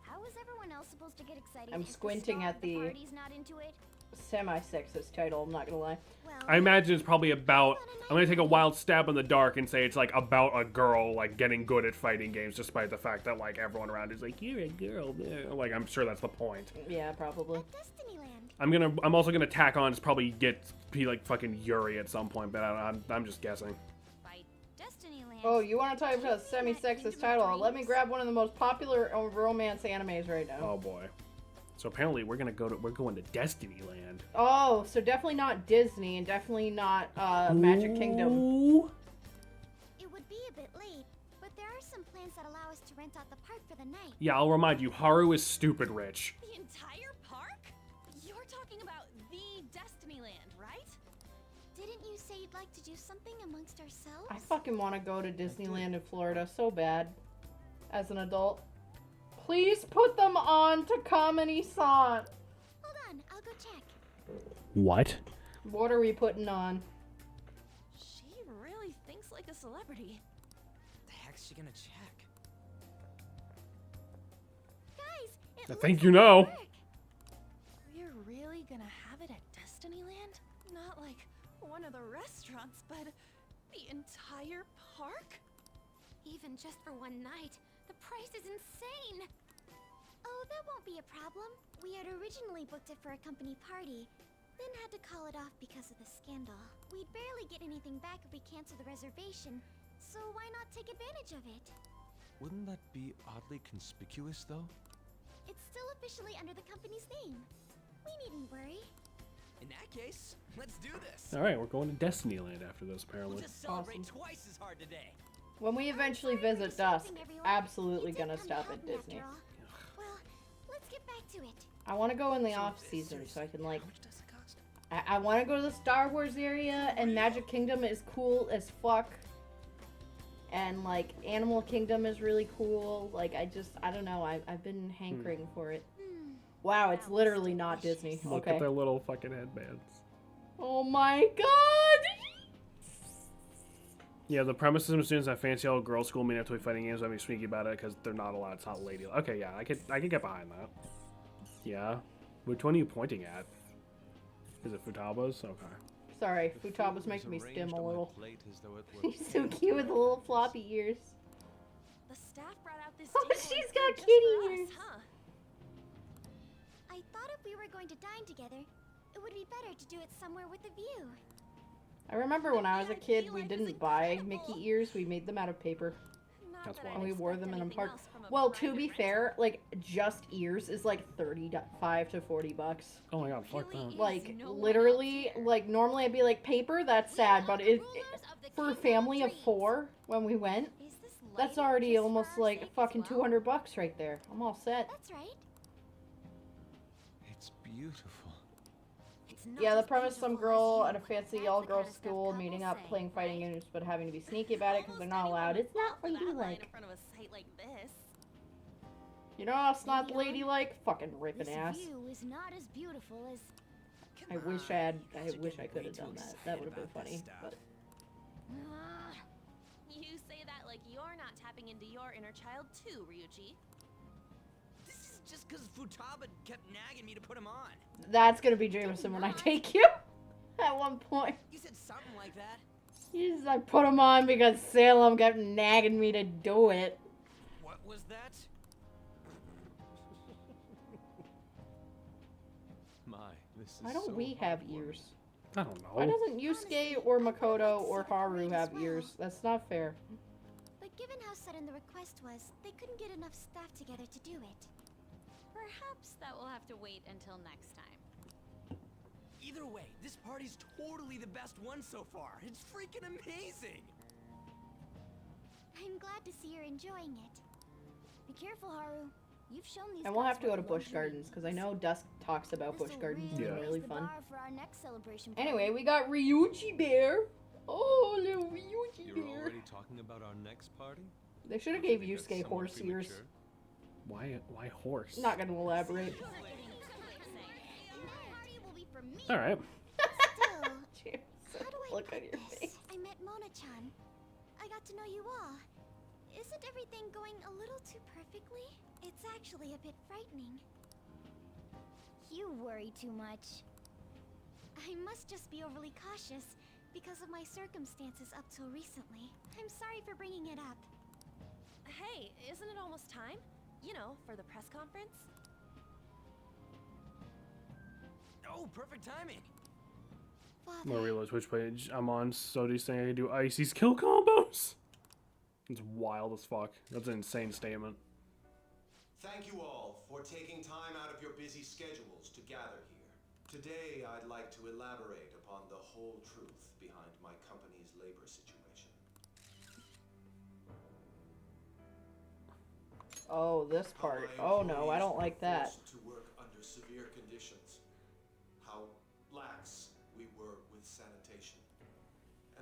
How is everyone else supposed to get excited? I'm if the squinting star at of the- party's not into it? Semi-sexist title, I'm not gonna lie. Well, I imagine it's probably about. I'm gonna take a wild stab in the dark and say it's like about a girl like getting good at fighting games, despite the fact that like everyone around is like, you're a girl. Like I'm sure that's the point. Yeah, probably. Destinyland. I'm also gonna tack on. It's probably be like fucking Yuri at some point, but I'm just guessing. By Destinyland. Oh, you want to talk about a semi-sexist title? Let me grab one of the most popular romance animes right now. Oh boy. So apparently we're going to Destiny Land. Oh, so definitely not Disney and definitely not Magic Kingdom. Ooh. It would be a bit late, but there are some plans that allow us to rent out the park for the night. Yeah, I'll remind you, Haru is stupid rich. The entire park? You're talking about the Destinyland, right? Didn't you say you'd like to do something amongst ourselves? I fucking want to go to Disneyland in Florida so bad as an adult. Please put them on to Kamini-san. Hold on, I'll go check. What? What are we putting on? She really thinks like a celebrity. The heck's she gonna check? Guys, it I looks think like you it'll know. work. We're really gonna have it at Destinyland? Not like one of the restaurants, but the entire park? Even just for one night, the price is insane. Oh, that won't be a problem. We had originally booked it for a company party, then had to call it off because of the scandal. We'd barely get anything back if we cancel the reservation, so why not take advantage of it? Wouldn't that be oddly conspicuous, though? It's still officially under the company's name. We needn't worry. In that case, let's do this. All right, we're going to Destiny Land after this, We'll apparently. just celebrate Awesome. twice as hard today. When we eventually Sorry for visit Dusk, distracting everyone. absolutely You did gonna come to stop help at me after Disney. all. Well, let's get back to it. I want to go in the off season so I can like. How much does it cost? I want to go to the Star Wars area, and Magic Kingdom is cool as fuck. and like Animal Kingdom is really cool. Like I don't know. I've been hankering for it. Wow, it's literally not Disney. Look Okay. at their little fucking headbands. Oh my god! Yeah, the premise is students at fancy old girls' school mandatory fighting games. I'm sneaky about it because they're not allowed. It's not lady. Okay, yeah, I could get behind that. Yeah, which one are you pointing at? Is it Futaba's? Okay. Sorry, The Futaba's food was making me arranged stim a on my little. plate as though it were He's so cute with the little floppy ears. The staff brought out this Oh, table she's and got food just kitty for us, ears. huh? I thought if we were going to dine together, it would be better to do it somewhere with a view. I remember when I was a Yeah, I kid, feel we like it's didn't buy incredible. Mickey ears. We made them out of paper. Not That's that I'd wild. And we wore expect them in a anything park. else from a Well, to private be rental. fair, like just ears is like 35 to 40 bucks. Oh my god, fuck Really? that. Like no one literally, else here. like normally I'd be like paper. That's sad, but for a family of 4 when we went, Is this that's lighting already just for almost our like sake as fucking well? $200 right there. I'm all set. That's right. It's beautiful. It's not Yeah, the as premise: some beautiful girl as at you. a fancy That's the all-girls kind of stuff school couples meeting up, say, playing fighting right? games, but having to be sneaky about it because they're not allowed. It's not For that line ladylike. in front of a site like this. You know how it's not Maybe on. ladylike? Fucking ripping This ass. view is not as beautiful as. I wish I had. I wish I could have done that. That would have been funny. But Ah, you say that like you're not tapping into your inner child too, Ryuji. This is just because Futaba kept nagging me to put him on. that's gonna be Jameson when I take you. At one point, You said something like that. I put him on because Salem kept nagging me to do it. What was that? My, this is Why don't so we have heartwarming. ears? I don't Why know. doesn't Yusuke or Makoto or Haru have ears? That's not fair. But given how sudden the request was, they couldn't get enough staff together to do it. Perhaps that will have to wait until next time. Either way, this party's totally the best one so far. It's freaking amazing. I'm glad to see you're enjoying it. Be careful, Haru. You've shown these. And we'll guys have to go what to Busch luxury Gardens because I means. know Dusk talks about Busch This'll Gardens really being Yeah. really raise the fun. bar for our next celebration party. Anyway, we got Ryuji Bear. Oh, little Ryuji You're Bear. already talking about our next party? They should have Don't you gave think that's Yusuke somewhat horse ears. premature? Why horse? Not gonna elaborate. And that party will be for me. All right. Still, Jameson, how do I look put on your this? face. I met Mona-chan. I got to know you all. Isn't everything going a little too perfectly? It's actually a bit frightening. You worry too much. I must just be overly cautious because of my circumstances up till recently. I'm sorry for bringing it up. Hey, isn't it almost time? You know, for the press conference? Oh, perfect timing. Hmm. More Father, realize which page I'm on. Sodi's saying I can do icy skill combos. It's wild as fuck. That's an insane statement. Thank you all for taking time out of your busy schedules to gather here. Today, I'd like to elaborate upon the whole truth behind my company's labor situation. Oh, this How part. my Oh no, I employees don't were like that. forced to work under severe conditions. How lax we were with sanitation.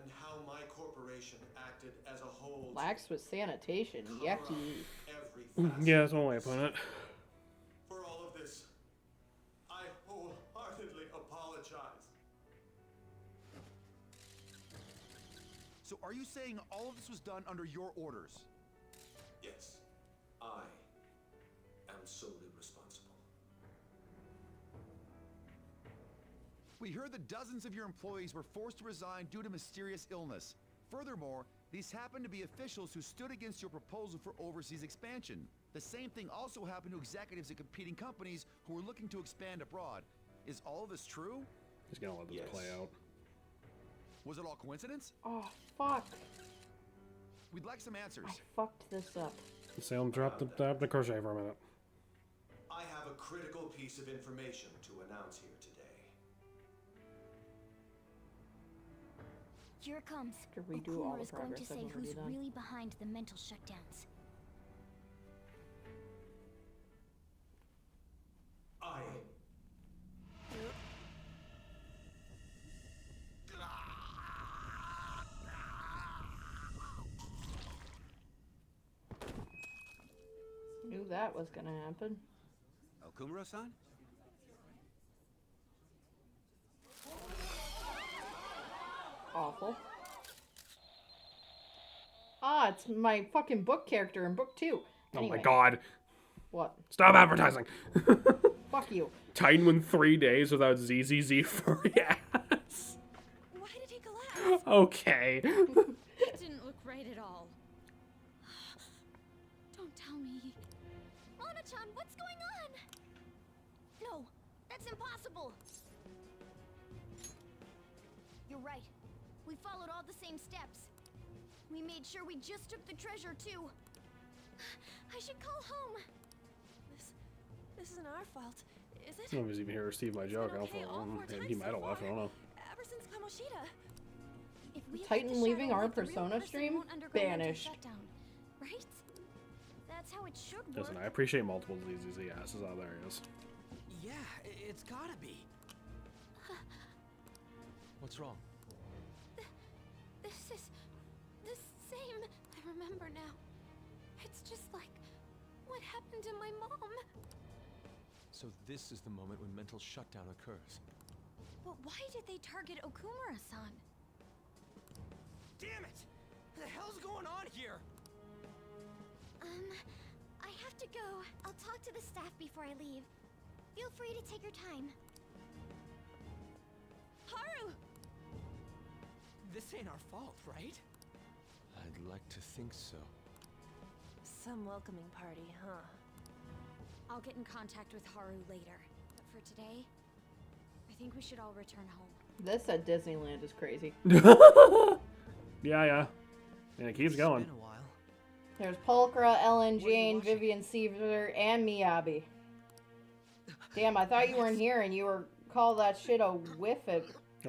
And how my corporation acted as a whole to Lax with sanitation. cover up Yucky. every facet Yeah, that's one way of putting it. For all of this, I wholeheartedly apologize. So are you saying all of this was done under your orders? Yes, I am solely responsible. We heard that dozens of your employees were forced to resign due to mysterious illness. Furthermore, these happened to be officials who stood against your proposal for overseas expansion. The same thing also happened to executives at competing companies who were looking to expand abroad. Is all of this true? He's gonna let this Yes. play out. Was it all coincidence? Oh fuck. We'd like some answers. I fucked this up. Salem dropped the crochet for a minute. I have a critical piece of information to announce here today. here it comes. To redo all Okuma the is going to progress I've say already who's done. really behind the mental shutdowns. I was gonna happen. Okumura-san? Awful. Ah, it's my fucking book character in book 2. Oh Anyway. my god. What? Stop advertising. Fuck you. Titan went 3 days without ZZZ furry ass. Why did he collapse? Okay. It didn't look right at all. Don't tell me. Mona-chan, what's going on? No, that's impossible. You're right. We followed all the same steps. We made sure we just took the treasure, too. I should call home. This isn't our fault, is it? Nobody's even here to receive my joke. I don't okay all know. 4 times He might have so left. I don't know. Ever since Kamoshida. If we Titan let the leaving shadow our lead, the real Persona person stream? won't undergo mental Banished. shutdown, right? That's how it should work. Listen, I appreciate multiple ZZZ asses out there. Yes. Yeah, it's gotta be. What's wrong? This is the same. I remember now. It's just like what happened to my mom. So this is the moment when mental shutdown occurs. But why did they target Okumura-san? Damn it! What the hell's going on here? I have to go. I'll talk to the staff before I leave. Feel free to take your time. Haru! This ain't our fault, right? I'd like to think so. Some welcoming party, huh? I'll get in contact with Haru later. But for today, I think we should all return home. This at Disneyland is crazy. Yeah. And it keeps going. Been a while. There's Pulchra, Ellen, What are you Jane, watching? Vivian Caesar, and Miyabi. Damn, I thought you weren't here and you were called that shit a whiff. A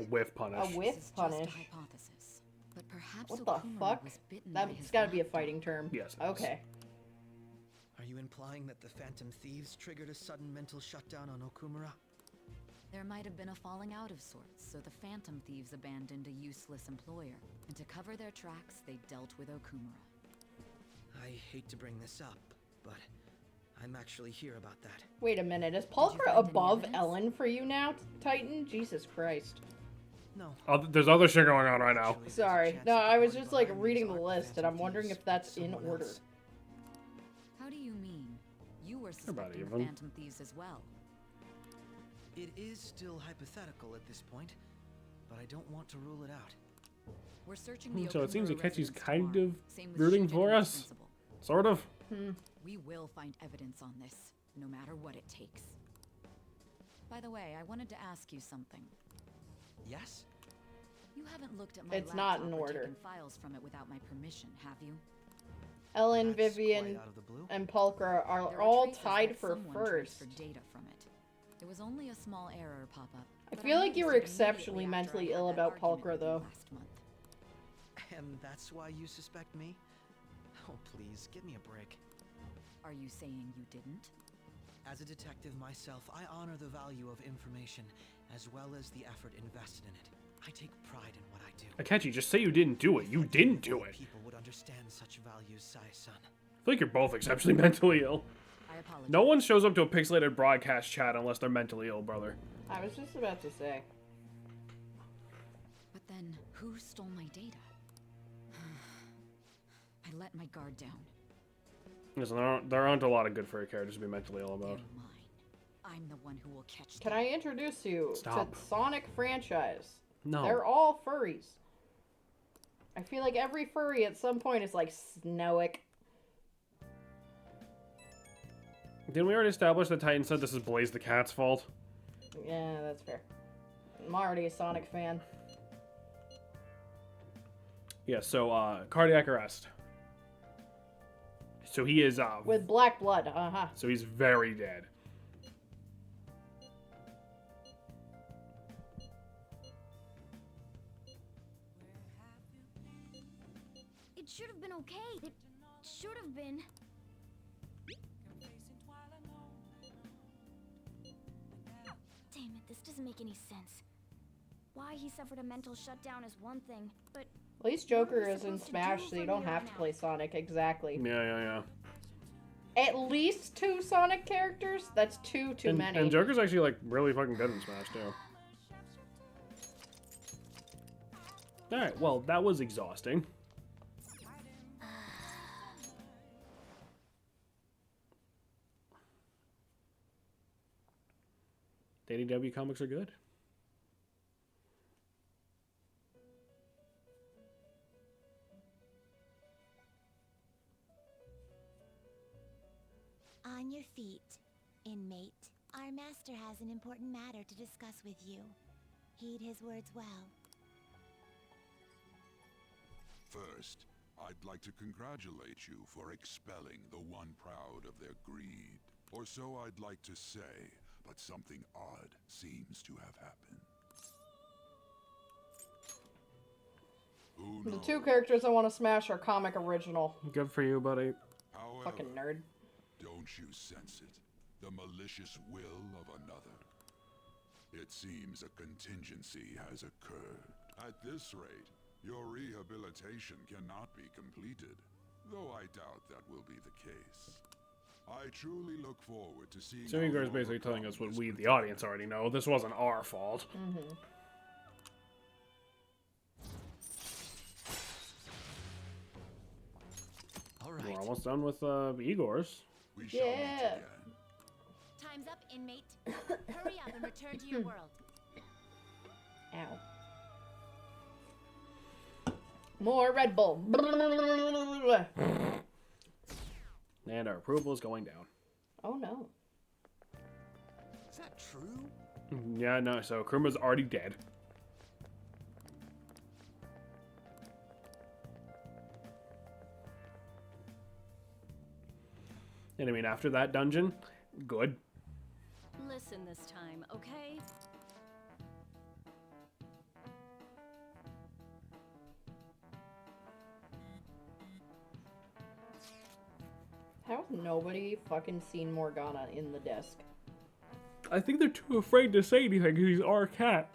whiff punish. A whiff This is punish. just a hypothesis, but perhaps What the Okumura fuck? was bitten by his That's gotta be a lapdog. fighting term. Yes, it is. Okay. Are you implying that the Phantom Thieves triggered a sudden mental shutdown on Okumura? There might have been a falling out of sorts, so the Phantom Thieves abandoned a useless employer, and to cover their tracks, they dealt with Okumura. I hate to bring this up, but I'm actually here about that. Wait a minute. Is you Pulchra find any above evidence? Ellen for you now, Titan? Jesus Christ. No. There's other shit going on right now. Actually, there's a Sorry. chance No, that the I was party just like behind reading these the aren't list and Phantom I'm wondering Thieves, if that's but in someone order. else. How do you mean? You were about suspecting even. Phantom Thieves as well. It is still hypothetical at this point, but I don't want to rule it out. We're searching the So it seems Okumura Akechi's residence kind tomorrow. of Same with rooting Shingen for and the us. principal. Sort of. We will find evidence on this, no matter what it takes. By the way, I wanted to ask you something. Yes? You haven't looked at my It's not laptop in or order. taken files from it without my permission, have you? Ellen, That's Vivian, quite out of the blue. and Pulchra are There all traces tied that for someone first. transferred data from it. It was only a small error pop-up. I but feel like you were noticed it exceptionally immediately after I mentally had ill that about argument Pulchra, with you though. last month. And that's why you suspect me? Oh, please, give me a break. Are you saying you didn't? As a detective myself, I honor the value of information, as well as the effort invested in it. I take pride in what I do. Akechi, just say you didn't do it. You didn't do it. People would understand such values, Sai-san. I feel like you're both exceptionally mentally ill. I apologize. No one shows up to a pixelated broadcast chat unless they're mentally ill, brother. I was just about to say. But then, who stole my data? I let my guard down. Listen, there aren't a lot of good furry characters to be mentally ill about. They're mine. I'm the one who will catch Can them. I introduce you Stop. to Sonic franchise? No. They're all furries. I feel like every furry at some point is like Snowick. Didn't we already establish that Titan said this is Blaze the Cat's fault? Yeah, that's fair. I'm already a Sonic fan. Yeah, so, cardiac arrest. So he is, With black blood, uh-huh. so he's very dead. It should have been okay. It should have been. Damn it, this doesn't make any sense. Why he suffered a mental shutdown is one thing, but At least What are Joker we is in supposed to Smash, do so you from don't here have on to out? play Sonic, exactly. Yeah. at least 2 Sonic characters. That's too many. And Joker's actually like really fucking good in Smash too. Alright, well, that was exhausting. The ADW comics are good. On your feet, inmate. Our master has an important matter to discuss with you. Heed his words well. First, I'd like to congratulate you for expelling the one proud of their greed. Or so I'd like to say, but something odd seems to have happened. Who The knows? 2 characters I want to smash are comic original. Good for you, buddy. However, Fucking nerd. don't you sense it? The malicious will of another? It seems a contingency has occurred. At this rate, your rehabilitation cannot be completed, though I doubt that will be the case. I truly look forward to seeing. So you guys basically telling us what we, the audience, already know. This wasn't our fault. Mm-hmm. All We're right. almost done with Igor's. We shall meet Yeah. again. Time's up, inmate. Hurry up and return to your world. Ow. More Red Bull. And our approval is going down. Oh no. Is that true? Yeah, no, so Kruma's already dead. And I mean, after that dungeon, good. Listen this time, okay? How has nobody fucking seen Morgana in the desk? I think they're too afraid to say anything because he's our cat.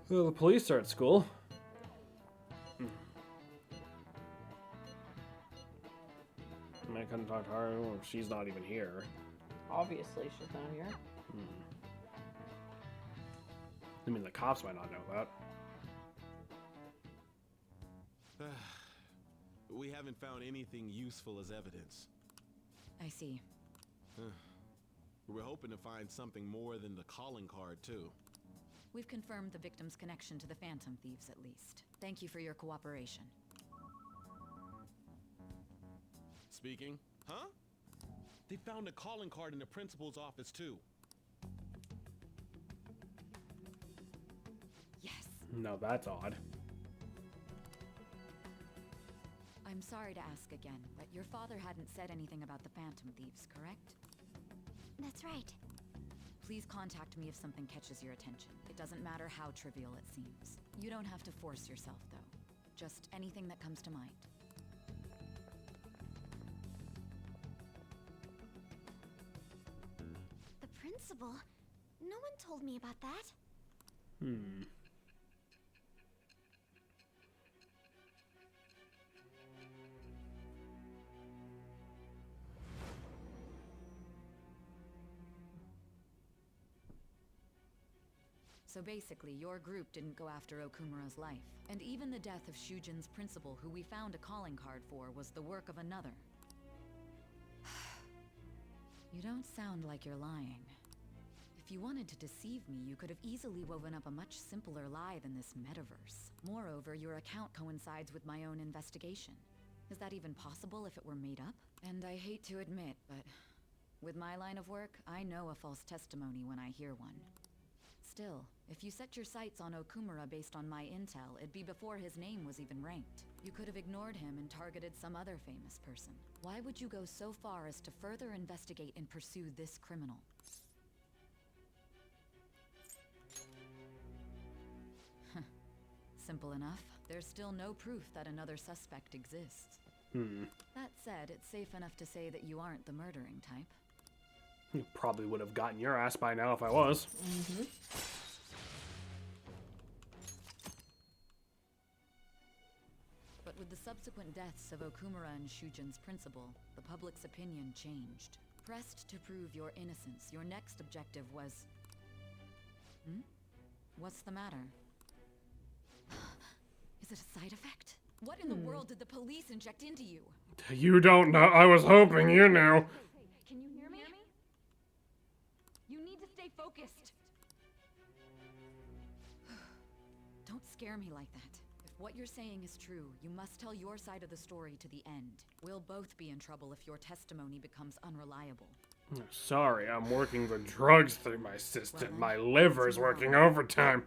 So the police are at school. I couldn't talk to her. Well, she's not even here. Obviously, she's not here. I mean, the cops might not know that. We haven't found anything useful as evidence. I see. We're hoping to find something more than the calling card, too. We've confirmed the victim's connection to the Phantom Thieves, at least. Thank you for your cooperation. Speaking? Huh? They found a calling card in the principal's office, too. Yes. No, that's odd. I'm sorry to ask again, but your father hadn't said anything about the Phantom Thieves, correct? That's right. Please contact me if something catches your attention. It doesn't matter how trivial it seems. You don't have to force yourself, though. Just anything that comes to mind. The principal? No one told me about that. So basically, your group didn't go after Okumura's life. And even the death of Shujin's principal, who we found a calling card for, was the work of another. You don't sound like you're lying. If you wanted to deceive me, you could have easily woven up a much simpler lie than this metaverse. Moreover, your account coincides with my own investigation. Is that even possible if it were made up? And I hate to admit, but with my line of work, I know a false testimony when I hear one. Still, if you set your sights on Okumura based on my intel, it'd be before his name was even ranked. You could have ignored him and targeted some other famous person. Why would you go so far as to further investigate and pursue this criminal? Simple enough. There's still no proof that another suspect exists. That said, it's safe enough to say that you aren't the murdering type. You probably would have gotten your ass by now if I was. But with the subsequent deaths of Okumura and Shujin's principal, the public's opinion changed. Pressed to prove your innocence, your next objective was... What's the matter? Is it a side effect? What in the world did the police inject into you? You don't know. I was hoping you knew. Can you hear me? You need to stay focused. Don't scare me like that. If what you're saying is true, you must tell your side of the story to the end. We'll both be in trouble if your testimony becomes unreliable. Sorry, I'm working the drugs through my system. My liver's working overtime.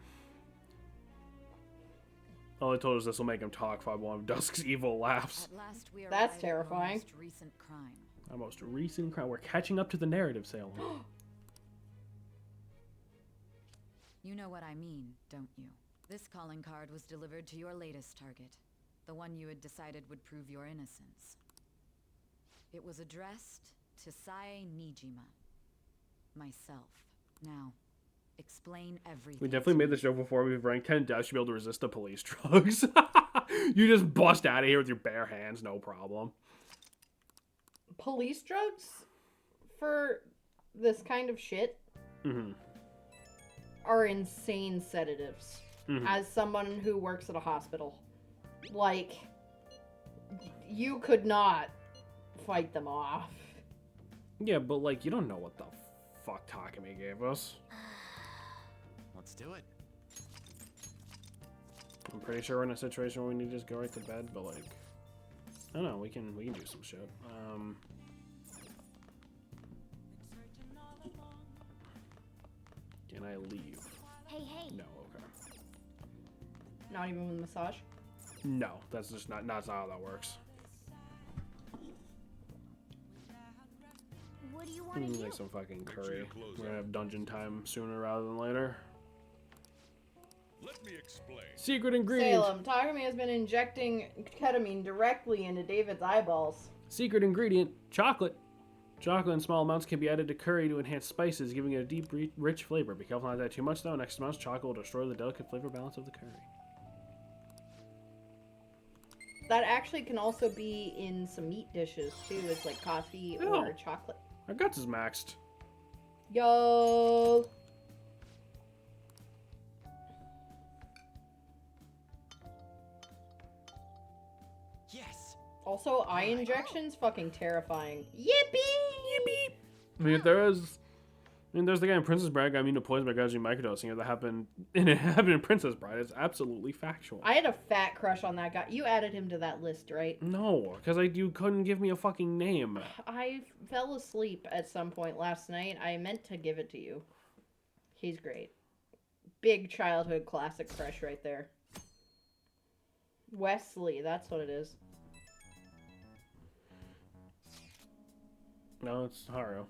All I told us this will make him talk by one of Dusk's evil laughs. At last we That's terrifying. Most recent crime. Our most recent crime. We're catching up to the narrative, Salem. You know what I mean, don't you? This calling card was delivered to your latest target, the one you had decided would prove your innocence. It was addressed to Sae Nijima, myself. Now, explain everything. We definitely made this joke before. We've ranked 10 deaths to be able to resist the police drugs. You just bust out of here with your bare hands, no problem. Police drugs for this kind of shit are insane sedatives. As someone who works at a hospital, like, you could not fight them off. Yeah, but like, you don't know what the fuck Takumi gave us. Let's do it. I'm pretty sure we're in a situation where we need to just go right to bed, but like, I don't know, we can do some shit. Can I leave? Hey. No, okay. Not even with massage? No, that's just not how that works. What do you want to do? Like some fucking curry. We're gonna have dungeon time sooner rather than later. Let me explain. Secret ingredient. Salem, Takumi has been injecting ketamine directly into David's eyeballs. Secret ingredient: chocolate. Chocolate in small amounts can be added to curry to enhance spices, giving it a deep, rich flavor. Be careful not to add too much, though. Next amounts, chocolate will destroy the delicate flavor balance of the curry. That actually can also be in some meat dishes, too. It's like coffee or chocolate. Our guts is maxed. Yo! Yes! Also, eye injections, fucking terrifying. Yippee! There's the guy in Princess Bride got immune to poison by gradually microdosing. That happened in Princess Bride. It's absolutely factual. I had a fat crush on that guy. You added him to that list, right? No, because you couldn't give me a fucking name. I fell asleep at some point last night. I meant to give it to you. He's great. Big childhood classic crush right there. Wesley, that's what it is. No, it's Haru.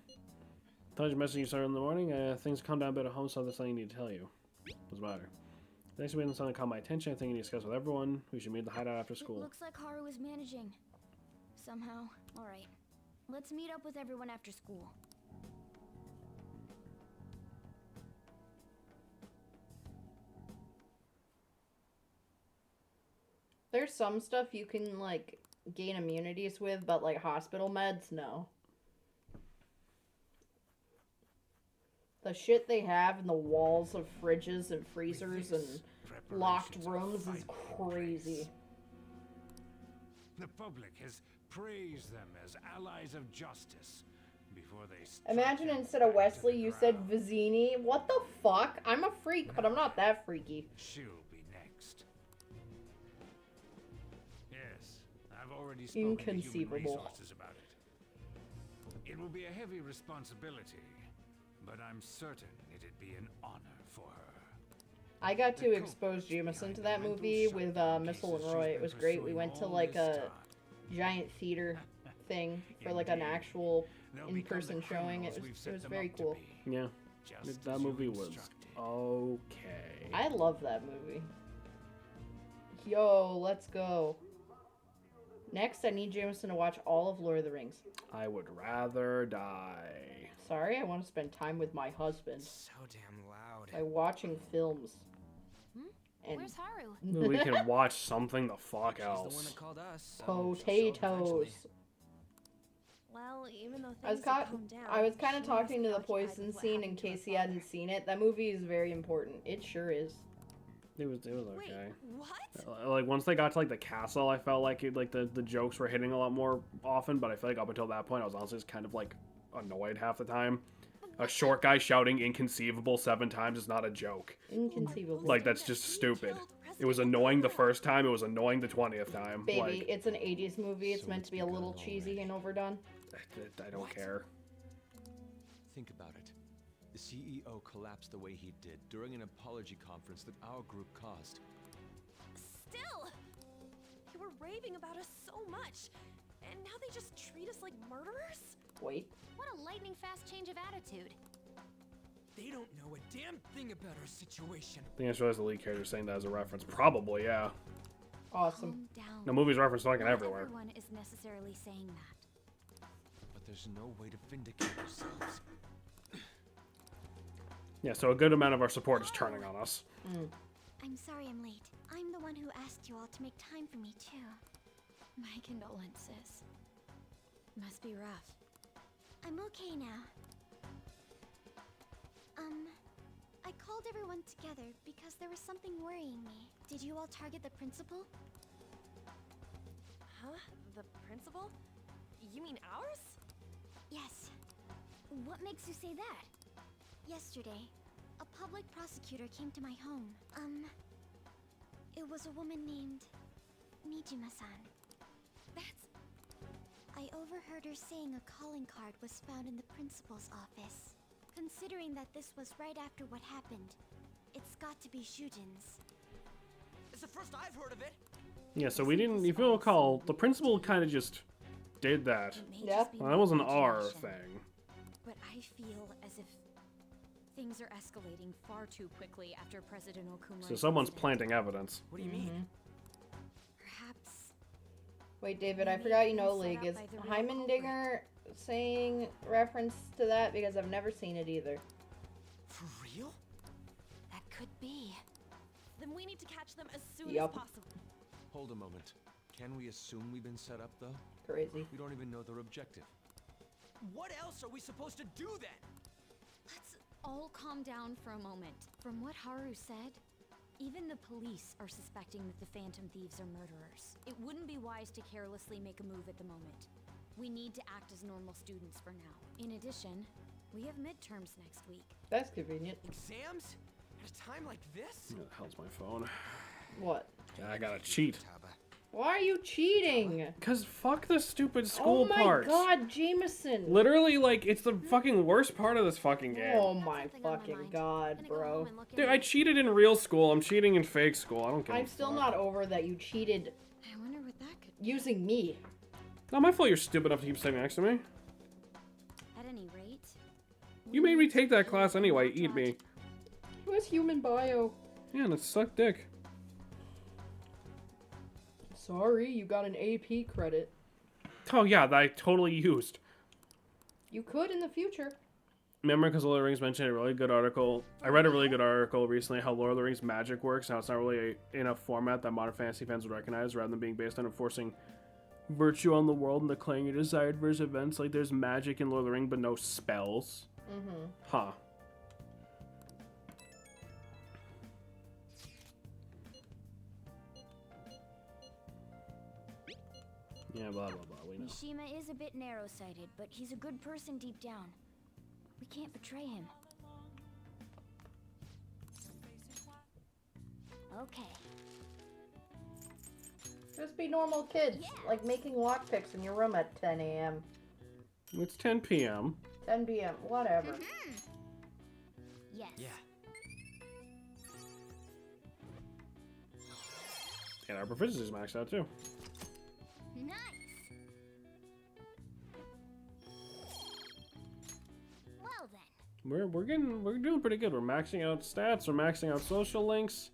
Thought your message you started in the morning. Things calmed down a bit at home, so there's something I need to tell you. What's the matter? Thanks for being something that caught my attention. I think you need to discuss with everyone. We should meet at the hideout after school. It looks like Haru is managing. Somehow. Alright. Let's meet up with everyone after school. There's some stuff you can, like, gain immunities with, but, like, hospital meds, no. The shit they have in the walls of fridges and freezers and locked rooms is crazy. The public has praised them as allies of justice before they Imagine instead of Wesley you said Vizzini. What the fuck? I'm a freak, but I'm not that freaky. She'll be next. Yes, I've already spoken to human resources about it. It will be a heavy responsibility, but I'm certain it'd be an honor for her. I got to expose Jameson to that movie with Missile and Roy. It was great. We went to like a giant theater thing for like an actual in-person showing. It was very cool. Yeah, that movie was okay. I love that movie. Yo, let's go. Next, I need Jameson to watch all of Lord of the Rings. I would rather die. Sorry, I want to spend time with my husband. So damn loud. By watching films. And Where's Haru? We can watch something the fuck else. She's the one that called us. So she'll show up eventually. potatoes. Well, even though I was things have calmed down, I was kind of she must talking be to the occupied poison with what scene in happened to her case he hadn't seen it. That movie is very important. It sure is. It was okay. What? Like once they got to like the castle, I felt like the jokes were hitting a lot more often. But I feel like up until that point, I was honestly just kind of like annoyed half the time. A short guy shouting "inconceivable" 7 times is not a joke. Inconceivable. Like that's just stupid. It was annoying the first time. It was annoying the 20th time. Baby, Like, it's an 80s movie. It's meant to be a little cheesy and overdone. I don't care. Think about it. The CEO collapsed the way he did during an apology conference that our group caused. Still, they were raving about us so much, and now they just treat us like murderers? Wait. What a lightning fast change of attitude. They don't know a damn thing about our situation. I think I just realized the lead character saying that as a reference. Probably, yeah. Awesome. Calm down. The movie's referenced fucking Not everywhere. everyone is necessarily saying that. But there's no way to vindicate ourselves. Yeah, so a good amount of our support is turning on us. I'm sorry I'm late. I'm the one who asked you all to make time for me, too. My condolences. Must be rough. I'm okay now. I called everyone together because there was something worrying me. Did you all target the principal? Huh? The principal? You mean ours? Yes. What makes you say that? Yesterday, a public prosecutor came to my home. It was a woman named Nijima-san. That's... I overheard her saying a calling card was found in the principal's office. Considering that this was right after what happened, it's got to be Shujin's. It's the first I've heard of it. Yeah, so we didn't, if you'll recall, the principal kind of just did that. Yeah. Well, that wasn't our thing. But I feel as if things are escalating far too quickly after President Okumura. So someone's planting evidence. What do you mean? Perhaps. Wait, David, I forgot you know Set League. up Is by the real Heimendinger saying reference to that? Because I've never seen it either. For real? That could be. Then we need to catch them as soon Yup. as possible. Hold a moment. Can we assume we've been set up, though? Crazy. We don't even know their objective. What else are we supposed to do then? Let's all calm down for a moment. From what Haru said, even the police are suspecting that the Phantom Thieves are murderers. It wouldn't be wise to carelessly make a move at the moment. We need to act as normal students for now. In addition, we have midterms next week. That's convenient. Exams? At a time like this? Where the hell's my phone? What? I gotta cheat. Why are you cheating? Cause fuck the stupid school oh my part. god, Jameson! Literally, like, it's the fucking worst part of this fucking game. Oh my fucking god, bro. Dude, I cheated in real school. I'm cheating in fake school. I don't give a I'm still fuck. not over that you cheated I wonder what that could using me. Not my fault you're stupid enough to keep sitting next to me. At any rate, You made me take that class anyway. Eat me. It was human bio. Yeah, and it sucked dick. Sorry, you got an AP credit. Oh yeah, that I totally used. You could in the future. Remember, because Lord of the Rings mentioned a really good article. I read a really good article recently how Lord of the Rings magic works. How it's not really in a format that modern fantasy fans would recognize, rather than being based on enforcing virtue on the world and declaring your desired verse events. Like there's magic in Lord of the Rings, but no spells. Mm-hmm. Huh. Yeah, blah blah blah. We know. Mishima is a bit narrow-sighted, but he's a good person deep down. We can't betray him. Okay. Just be normal kids, like making lockpicks in your room at 10 a.m. It's 10 p.m. 10 p.m. Whatever. Yes. Yeah. And our proficiency is maxed out too. Nice. Well then. We're doing pretty good. We're maxing out stats. We're maxing out social links.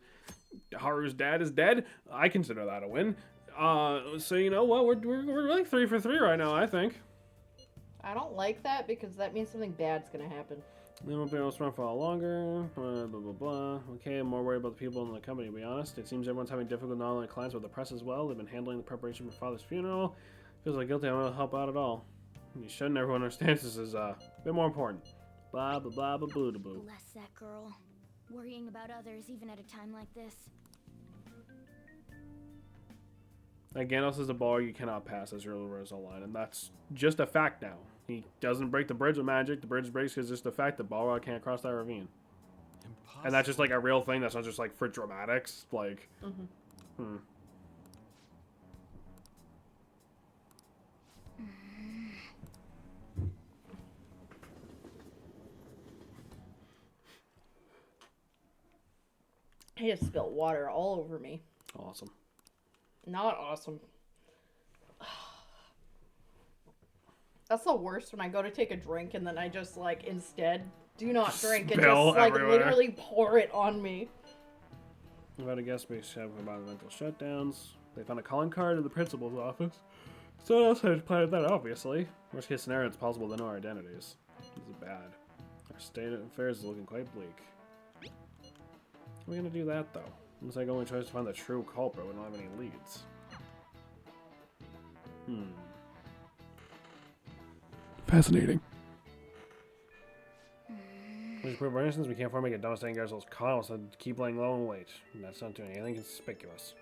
Haru's dad is dead. I consider that a win. So you know what? We're like 3 for 3 right now. I think. I don't like that because that means something bad's gonna happen. They won't be able to smart for a while longer. Blah, blah, blah, blah. Okay, I'm more worried about the people in the company, to be honest. It seems everyone's having difficulty not only clients but the press as well. They've been handling the preparation for Father's funeral. Feels like guilty. I want to help out at all. You shouldn't. Everyone understands this is a bit more important. Blah, blah, blah, blah, blah, blah. Bless that girl. Worrying about others even at a time like this. Ganos is a bar you cannot pass as your original line, and that's just a fact now. He doesn't break the bridge with magic. The bridge breaks because it's just a fact that Balrog can't cross that ravine. Impossible. And that's just like a real thing. That's not just like for dramatics. Like, I just spilled water all over me. Awesome. Not awesome. That's the worst when I go to take a drink and then I just like instead do not drink and just like everywhere. literally pour it on me. About a guest space having environmental shutdowns. They found a calling card in the principal's office. Someone else had planted that, obviously. Worst case scenario, it's possible they know our identities. This is bad. Our state of affairs is looking quite bleak. How are we gonna do that though? Looks like only choice to find the true culprit. We don't have any leads. Fascinating. Please prove our innocence. We can't afford to make a devastating ourselves caught, so keep laying low and wait. And that's not doing anything conspicuous.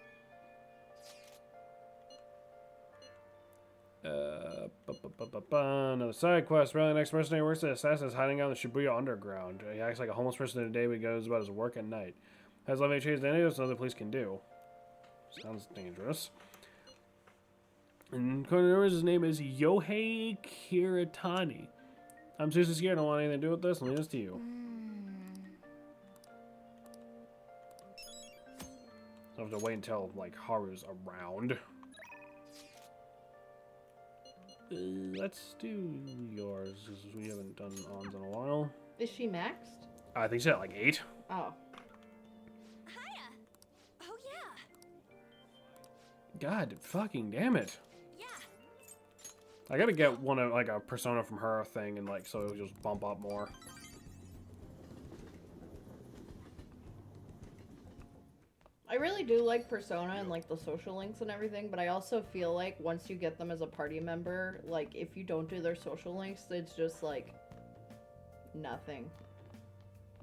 Another side quest. Really, next mercenary works at assassins hiding out in the Shibuya underground. He acts like a homeless person in the day, but he goes about his work at night. Has love changed any of the police can do. Sounds dangerous. And according to numbers, his name is Yohei Kiritani. I'm seriously scared. I don't want anything to do with this. I'll leave this to you. I'll have to wait until, like, Haru's around. Let's do yours, because we haven't done ons in a while. Is she maxed? I think she's at, like, 8. Oh. Hiya! Oh, yeah. God fucking damn it. Yeah. I gotta get one of, like, a persona from her thing, and, like, so it'll just bump up more. I really do like Persona and like the social links and everything, but I also feel like once you get them as a party member, like if you don't do their social links, it's just like nothing.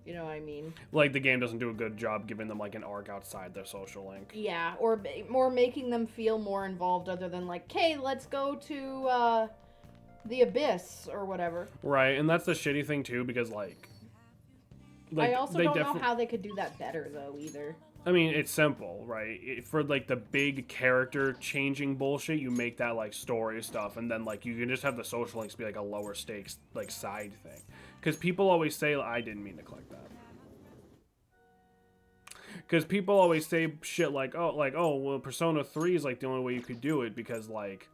You know what I mean? Like the game doesn't do a good job giving them like an arc outside their social link. Yeah, or more making them feel more involved other than like, "Hey, let's go to the Abyss or whatever." Right, and that's the shitty thing too, because like I also don't know how they could do that better though either. I mean, it's simple, right? For, like, the big character-changing bullshit, you make that, like, story stuff, and then, like, you can just have the social links be, like, a lower stakes, like, side thing. Because people always say... I didn't mean to click that. Because people always say shit like, oh, well, Persona 3 is, like, the only way you could do it, because, like,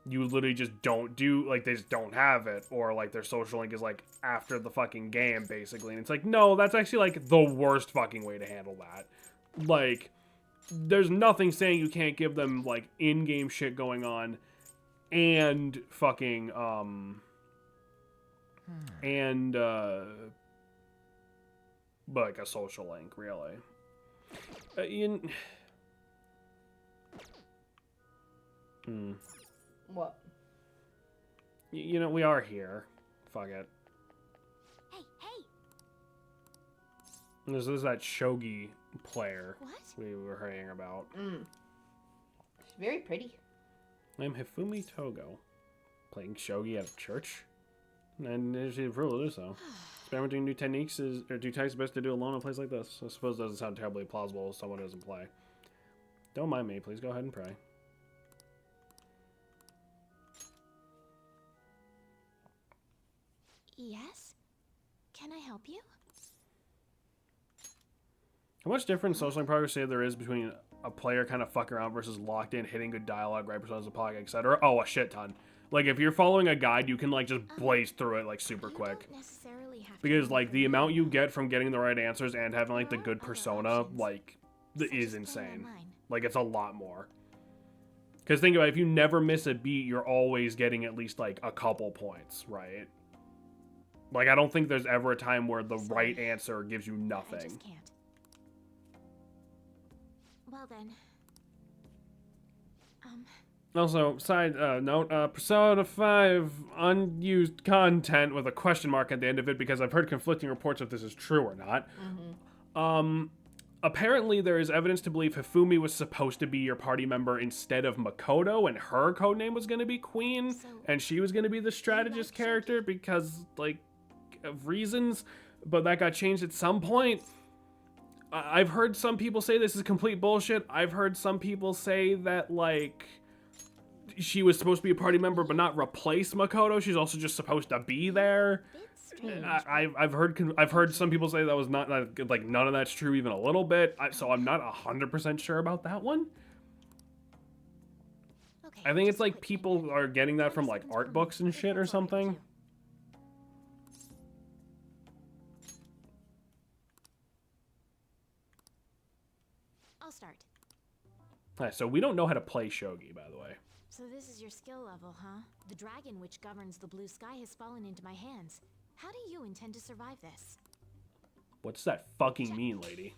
you literally just don't do... Like, they just don't have it, or, like, their social link is, like, after the fucking game, basically. And it's like, no, that's actually, like, the worst fucking way to handle that. Like, there's nothing saying you can't give them, like, in-game shit going on and fucking, like, a social link, really. What? You know, we are here. Fuck it. Hey, hey! This is that shogi player What? we were hearing about. She's very pretty. I'm Hifumi Togo, playing shogi at a church, and there's the approval to do so. Experimenting new techniques is best to do alone in a place like this. I suppose it doesn't sound terribly plausible if someone doesn't play. Don't mind me, please go ahead and pray. Yes? Can I help you? How much different socially progress say there is between a player kind of fucking around versus locked in, hitting good dialogue, right personas, pocket, etc.? Oh, a shit ton. Like, if you're following a guide, you can, like, just blaze through it, like, super quick. Because, like, the amount you get from getting the right answers and having, like, the good persona, like, is insane. Like, it's a lot more. Because think about it, if you never miss a beat, you're always getting at least, like, a couple points, right? Like, I don't think there's ever a time where the right answer gives you I nothing. just can't. Well then. Also, side note, Persona 5 unused content with a question mark at the end of it because I've heard conflicting reports if this is true or not. Apparently there is evidence to believe Hifumi was supposed to be your party member instead of Makoto, and her codename was going to be Queen, and she was going to be the strategist character because, like, of reasons, but that got changed at some point. I've heard some people say this is complete bullshit. I've heard some people say that, like, she was supposed to be a party member but not replace Makoto. She's also just supposed to be there. I've heard some people say that was not like none of that's true even a little bit. So I'm not 100% sure about that one. I think it's like people are getting that from like art books and shit or something. I'll start. Alright, so we don't know how to play shogi, by the way. So this is your skill level, huh? The dragon which governs the blue sky has fallen into my hands. How do you intend to survive this? What's that fucking mean, lady?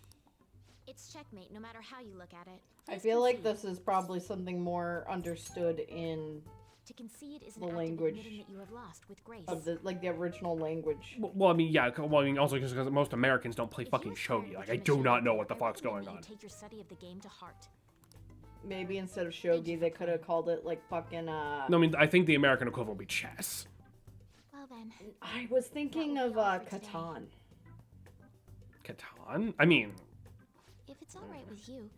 It's checkmate, no matter how you look at it. I feel like this is probably something more understood in To concede is the an act of language admitting that you have lost with grace. of the like the original language. Well, I mean, yeah. Well, I mean, also because most Americans don't play fucking shogi. Like, I do not know what the fuck's going on. Take your study of the game to heart. Maybe instead of shogi, they could have called it like fucking. No, I mean, I think the American equivalent would be chess. Well then. I was thinking of Catan. Catan? I mean. If it's all right with you,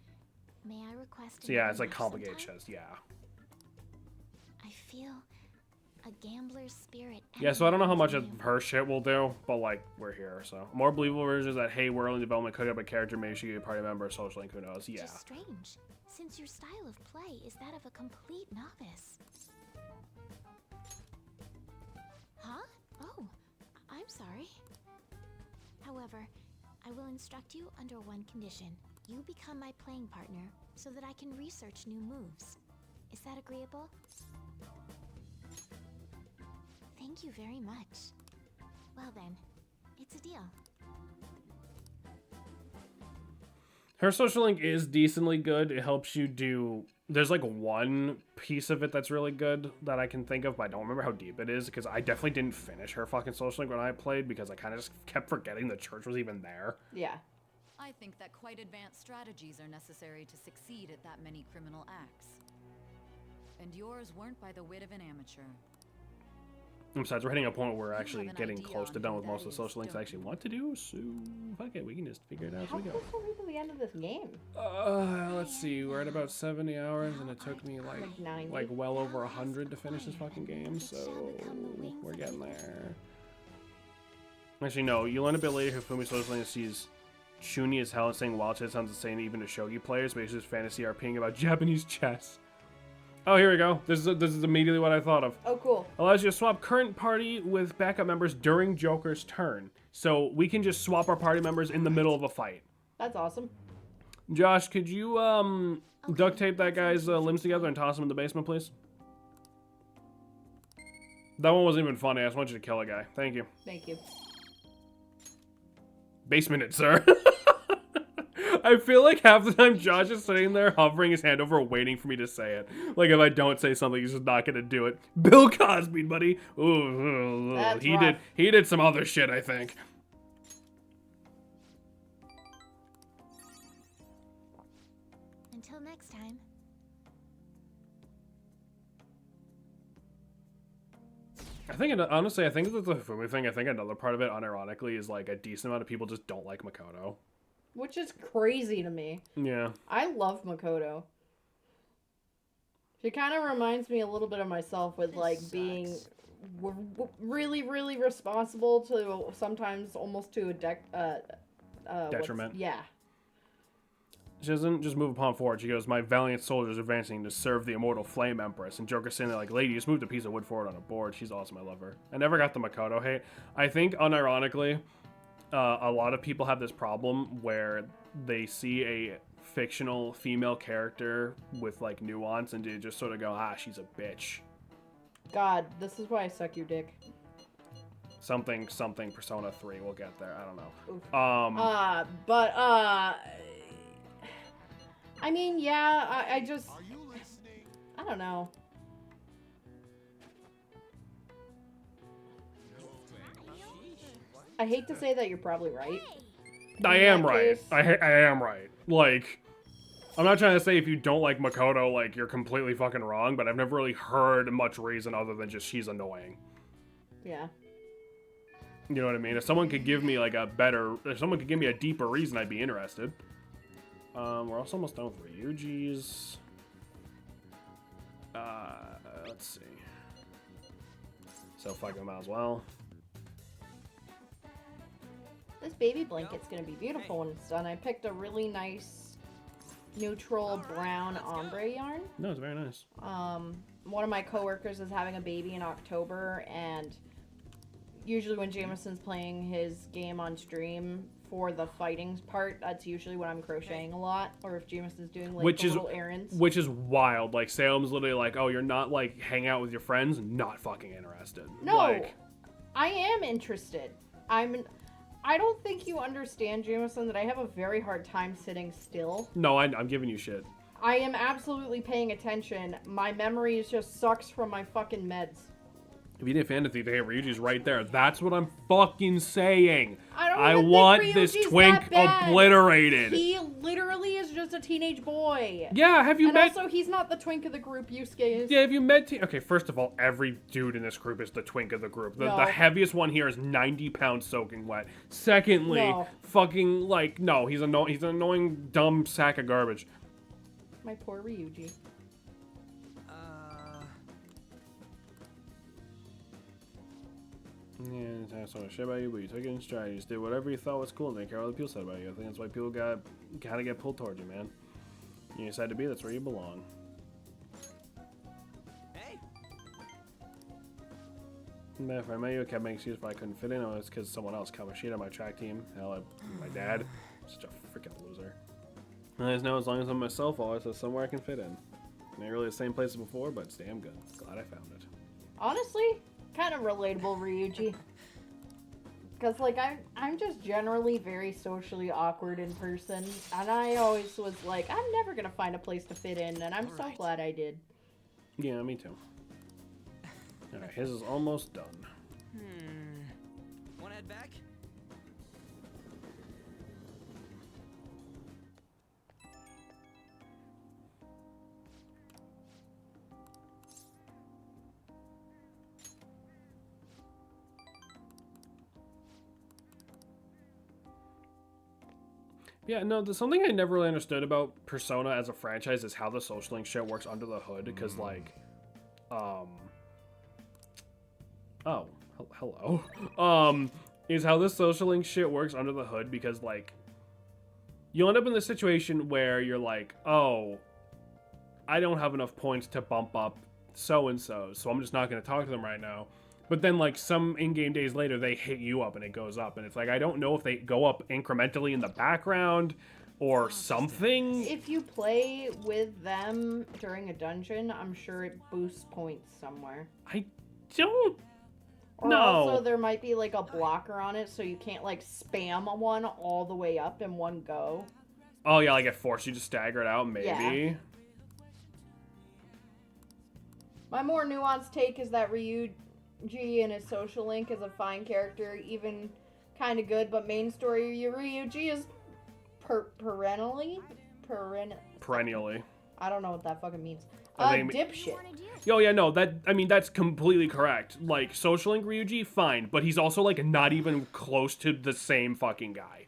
may I request? So yeah, another it's like match complicated sometime? chess. Yeah. I feel a gambler's spirit. Yeah, so I don't know how much of her shit will do, but like, we're here, so. More believable version is that, hey, we're early development, cook up a character, maybe she could be a party member, social link, who knows, yeah. Which is strange, since your style of play is that of a complete novice. Huh? Oh, I'm sorry. However, I will instruct you under one condition. You become my playing partner, so that I can research new moves. Is that agreeable? Thank you very much. Well then, it's a deal. Her social link is decently good. It helps you do... There's like one piece of it that's really good that I can think of, but I don't remember how deep it is, because I definitely didn't finish her fucking social link when I played, because I kind of just kept forgetting the church was even there. Yeah. I think that quite advanced strategies are necessary to succeed at that many criminal acts. And yours weren't by the wit of an amateur. And besides, we're hitting a point where we're actually have an getting idea close on to done who with that most of the is, social links I don't actually want to do, so fuck it, we can just figure it out as How we go. close are we to the end of this game? Let's see, we're at about 70 hours, and it took me Like 90? like well over 100 to finish this fucking game, so we're getting there. Actually, no, you learn a bit later Hifumi socially sees Shuni as hell and saying wild shit sounds insane even to shogi players, but it's just fantasy RPing about Japanese chess. Oh, here we go. This is immediately what I thought of. Oh, cool. Allows you to swap current party with backup members during Joker's turn. So we can just swap our party members in the middle of a fight. That's awesome. Josh, could you duct tape that guy's limbs together and toss him in the basement, please? That one wasn't even funny. I just want you to kill a guy. Thank you. Thank you. Basement it, sir. I feel like half the time Josh is sitting there hovering his hand over waiting for me to say it. Like if I don't say something, he's just not gonna do it. Bill Cosby, buddy. Ooh, That's he rough. did some other shit, I think. Until next time. I think, honestly, I think that's the Hifumi thing. I think another part of it, unironically, is like a decent amount of people just don't like Makoto. Which is crazy to me. Yeah. I love Makoto. She kind of reminds me a little bit of myself with like being really, really responsible to sometimes almost to a Detriment. Yeah. She doesn't just move upon forward. She goes, my valiant soldiers advancing to serve the immortal Flame Empress. And Joker's saying that, like, lady, just moved a piece of wood forward on a board. She's awesome. I love her. I never got the Makoto hate. I think, unironically, a lot of people have this problem where they see a fictional female character with, like, nuance and they just sort of go, ah, she's a bitch. God, this is why I suck your dick. Something Persona 3. We'll get there. I don't know. Oof. But I mean, yeah, I just... I don't know. I hate to say that you're probably right. I am right. I am right. Like, I'm not trying to say if you don't like Makoto, like, you're completely fucking wrong, but I've never really heard much reason other than just she's annoying. Yeah. You know what I mean? If someone could give me, like, if someone could give me a deeper reason, I'd be interested. We're also almost done with Ryuji's. Let's see. So, fuck them out as well. This baby blanket's gonna be beautiful when it's done. I picked a really nice neutral brown ombre yarn. No, it's very nice. One of my coworkers is having a baby in October, and usually when Jameson's playing his game on stream for the fighting part, that's usually when I'm crocheting a lot, or if Jameson's doing like little errands. Which is wild. Like, Salem's literally like, oh, you're not like hang out with your friends? Not fucking interested. No, like, I am interested. I don't think you understand, Jameson, that I have a very hard time sitting still. No, I'm giving you shit. I am absolutely paying attention. My memory just sucks from my fucking meds. If you did fantasy, hey, Ryuji's right there. That's what I'm fucking saying. I want think this Ryuji's twink that bad. obliterated. He literally is just a teenage boy. Yeah, have you and met... And also, he's not the twink of the group, Yusuke is. Yeah, have you met... Okay, first of all, every dude in this group is the twink of the group. The heaviest one here is 90 pounds soaking wet. Secondly, fucking, like, no, he's an annoying, dumb sack of garbage. My poor Ryuji. Yeah, I saw shit about you, but you took it in stride. You just did whatever you thought was cool and didn't care what other people said about you. I think that's why people kind of get pulled towards you, man. You decide to be, that's where you belong. Hey. Man, if I met you, I kept making excuses why I couldn't fit in. It was because someone else cut my shit on my track team. Hell, my dad. Such a freaking loser. And I just know as long as I'm myself, always there's somewhere I can fit in. Not really the same place as before, but it's damn good. Glad I found it. Honestly, kind of relatable, Ryuji. Because, like, I'm just generally very socially awkward in person. And I always was like, I'm never going to find a place to fit in. And I'm so glad I did. Yeah, me too. Alright, his is almost done. Wanna head back? Yeah, no, something I never really understood about Persona as a franchise is how the social link shit works under the hood, because, like, oh, hello, is how the social link shit works under the hood, because, like, you'll end up in the situation where you're like, oh, I don't have enough points to bump up so-and-so, so I'm just not going to talk to them right now. But then, like, some in-game days later, they hit you up and it goes up. And it's like, I don't know if they go up incrementally in the background or something. If you play with them during a dungeon, I'm sure it boosts points somewhere. I don't know. No. Also, there might be, like, a blocker on it, so you can't, like, spam one all the way up in one go. Oh, yeah, like, it forced you to stagger it out, maybe. Yeah. My more nuanced take is that Ryuji and his social link is a fine character, even kind of good, but main story Ryuji is perennially. I don't know what that fucking means. Dipshit. Oh yeah, no, that's completely correct. Like, social link Ryuji, fine, but he's also like not even close to the same fucking guy.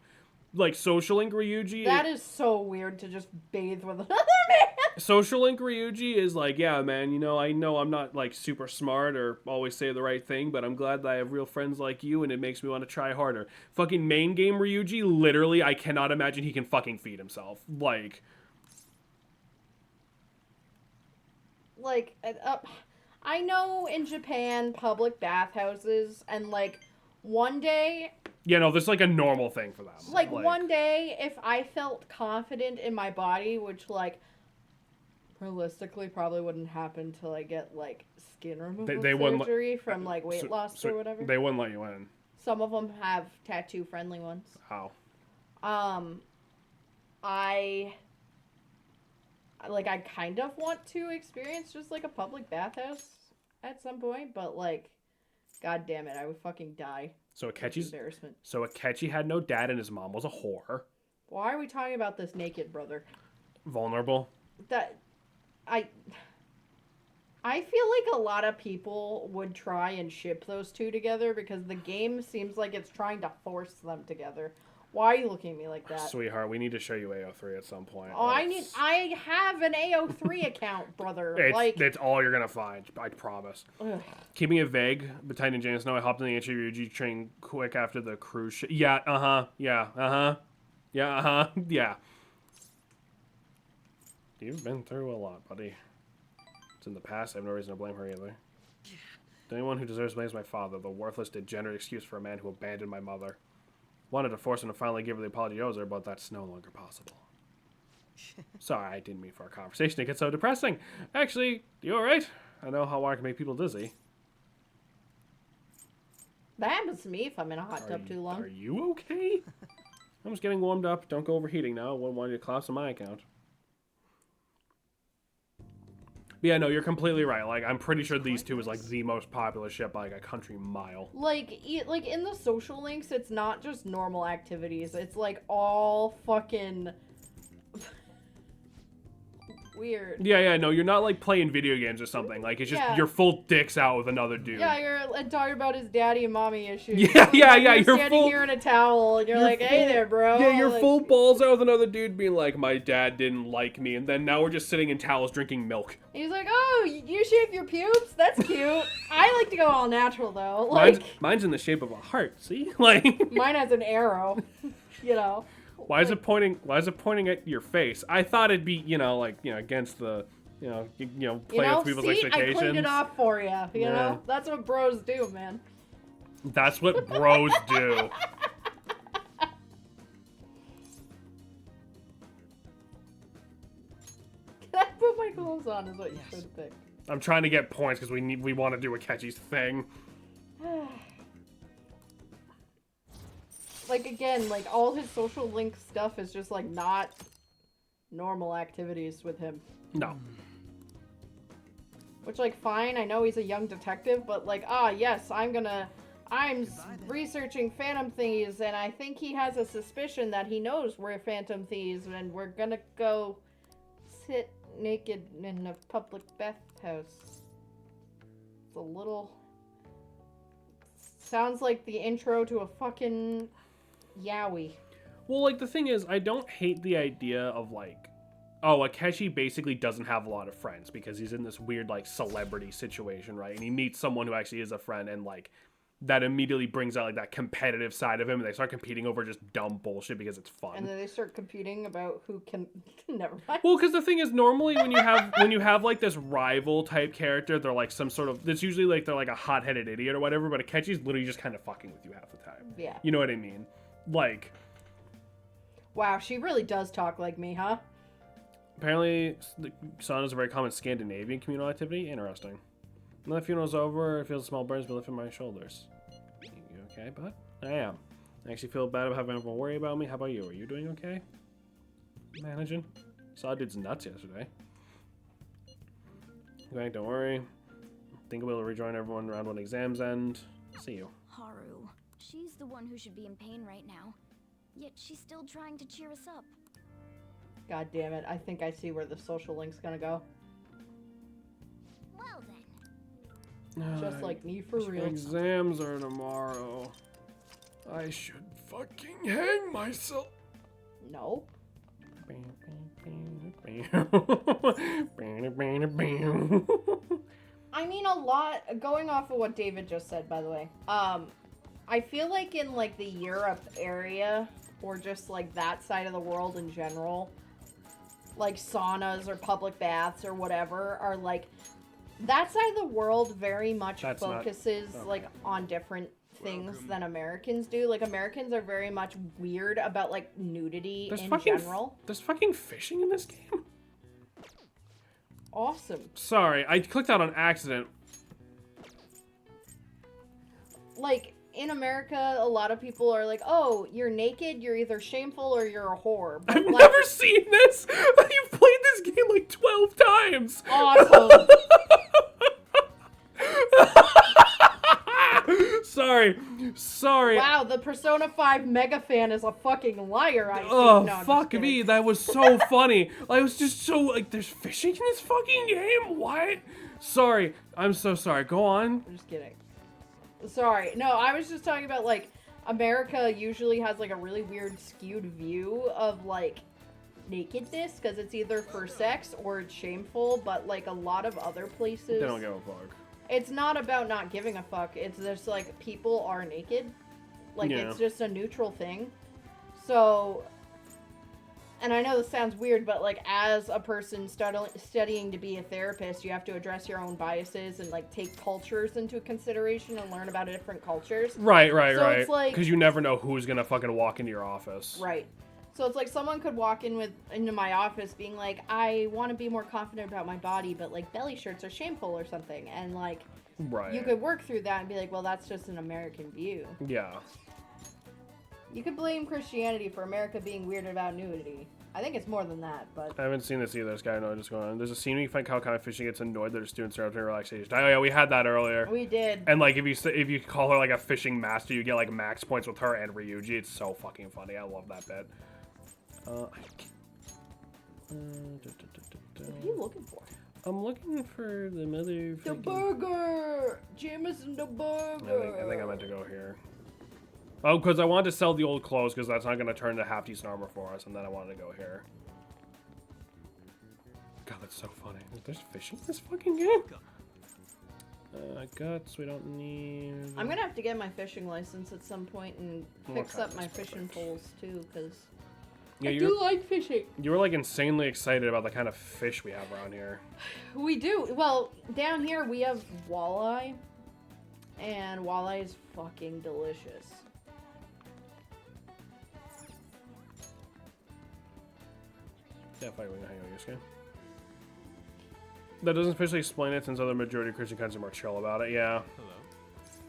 Like, social link Ryuji. That is so weird to just bathe with another man. Social link Ryuji is like, yeah, man, you know, I know I'm not, like, super smart or always say the right thing, but I'm glad that I have real friends like you, and it makes me want to try harder. Fucking main game Ryuji, literally, I cannot imagine he can fucking feed himself. Like, I know in Japan, public bathhouses, and, like, one day... Yeah, no, this is, like, a normal thing for them. Like, one day, if I felt confident in my body, which, like... realistically probably wouldn't happen till I get like skin removal They wouldn't surgery from like weight loss or whatever. They wouldn't let you in. Some of them have tattoo friendly ones. How? I kind of want to experience just like a public bathhouse at some point, but like, god damn it, I would fucking die. So Akechi's embarrassment. So Akechi had no dad and his mom was a whore. Why are we talking about this naked brother? Vulnerable. That I feel like a lot of people would try and ship those two together because the game seems like it's trying to force them together. Why are you looking at me like that? Sweetheart, we need to show you AO3 at some point. Oh, I have an AO3 account, brother. It's all you're gonna find, I promise. Ugh. Keeping it vague, Titan and Jane Snow, I hopped in the HRUG train quick after the cruise ship. Yeah, yeah. You've been through a lot, buddy. It's in the past, I have no reason to blame her either. Anyone who deserves blame is my father, the worthless, degenerate excuse for a man who abandoned my mother. Wanted to force him to finally give her the apology owes her, but that's no longer possible. Sorry, I didn't mean for our conversation to get so depressing. Actually, you alright? I know how water can make people dizzy. That happens to me if I'm in a hot tub too long. Are you okay? I'm just getting warmed up. Don't go overheating now. Wouldn't want you to collapse on my account. But yeah, no, you're completely right. Like, I'm pretty sure these two is like the most popular ship by like a country mile. Like in the social links, it's not just normal activities. It's like all fucking weird. Yeah, no, you're not like playing video games or something. Like, it's just you're full dicks out with another dude. Yeah, you're talking about his daddy and mommy issues. Yeah, You're you're standing full, here in a towel, and you're like, hey there, bro. Yeah, you're like, full balls out with another dude being like, my dad didn't like me, and then now we're just sitting in towels drinking milk. He's like, oh, you shave your pubes? That's cute. I like to go all natural, though. Like, mine's in the shape of a heart, see? Like, mine has an arrow, you know. Why is it pointing at your face? I thought it'd be, against the, play with people's expectations. I cleaned it off for you. You know, that's what bros do, man. That's what bros do. Can I put my clothes on? Is what you should pick. I'm trying to get points because we want to do Akechi's thing. Like, again, like, all his social link stuff is just, like, not normal activities with him. No. Which, like, fine, I know he's a young detective, but, like, yes, I'm researching Phantom Thieves, and I think he has a suspicion that he knows we're Phantom Thieves, and we're gonna go sit naked in a public bathhouse. It's a little... Sounds like the intro to a fucking... Yowie. Well, like, the thing is, I don't hate the idea of, like, Akechi basically doesn't have a lot of friends because he's in this weird, like, celebrity situation, right? And he meets someone who actually is a friend, and, like, that immediately brings out, like, that competitive side of him, and they start competing over just dumb bullshit because it's fun. And then they start competing about who can... Never mind. Well, because the thing is, normally when you have, like, this rival-type character, they're, like, some sort of... It's usually, like, they're, like, a hot-headed idiot or whatever, but Akechi's literally just kind of fucking with you half the time. Yeah. You know what I mean? Like... Wow, she really does talk like me, huh? Apparently, the sauna is a very common Scandinavian communal activity. Interesting. When the funeral's over, I feel the small burns be lifting my shoulders. You okay, bud? I am. I actually feel bad about having everyone worry about me. How about you? Are you doing okay? Managing. Saw a dude's nuts yesterday. Okay, don't worry. Think we'll rejoin everyone around when exams end. See you. Haru. She's the one who should be in pain right now. Yet she's still trying to cheer us up. God damn it, I think I see where the social link's gonna go. Well then. Just like me for real. Exams are tomorrow. I should fucking hang myself. No. I mean, a lot, going off of what David just said, by the way, I feel like in, like, the Europe area, or just, like, that side of the world in general, like, saunas or public baths or whatever, are, like, that side of the world very much focuses, like, on different things than Americans do. Like, Americans are very much weird about, like, nudity in general. There's fucking fishing in this game? awesome. Sorry, I clicked out on accident. Like, in America, a lot of people are like, oh, you're naked, you're either shameful or you're a whore. But I've never seen this! You've played this game like 12 times! Awesome! Sorry. Wow, the Persona 5 mega fan is a fucking liar, I think. Oh, No, I'm fuck just me. kidding. That was so funny. I was just so, like, there's fishing in this fucking game? What? Sorry. I'm so sorry. Go on. I'm just kidding. Sorry. No, I was just talking about, like, America usually has, like, a really weird skewed view of, like, nakedness, because it's either for sex or it's shameful, but, like, a lot of other places... They don't give a fuck. It's not about not giving a fuck. It's just, like, people are naked. Like, Yeah. it's just a neutral thing. So... And I know this sounds weird, but, like, as a person studying to be a therapist, you have to address your own biases and, like, take cultures into consideration and learn about different cultures. Right. So it's like... Because you never know who's gonna fucking walk into your office. Right. So it's like someone could walk into my office being like, I want to be more confident about my body, but, like, belly shirts are shameful or something. And, like, Right. you could work through that and be like, well, that's just an American view. Yeah. You could blame Christianity for America being weird about nudity. I think it's more than that, but... I haven't seen this either. This guy, no, just going on. There's a scene where you find Kyle fishing gets annoyed that her students are up to relaxation. Oh, yeah, we had that earlier. We did. And, like, if you call her, like, a fishing master, you get, like, max points with her and Ryuji. It's so fucking funny. I love that bit. What are you looking for? I'm looking for the mother... The burger! Jameson, the burger! I think I meant to go here. Oh, because I wanted to sell the old clothes, because that's not going to turn to half decent armor for us, and then I wanted to go here. God, that's so funny. There's fishing in this fucking game? Guts, we don't need... I'm gonna have to get my fishing license at some point and fix Okay, up my that's fishing poles, too, because... Yeah, I do like fishing. You were, like, insanely excited about the kind of fish we have around here. We do. Well, down here we have walleye, and walleye is fucking delicious. Yeah, fine, we can hang out your game. That doesn't officially explain it, since other majority of Christian countries are more chill about it, yeah. Hello.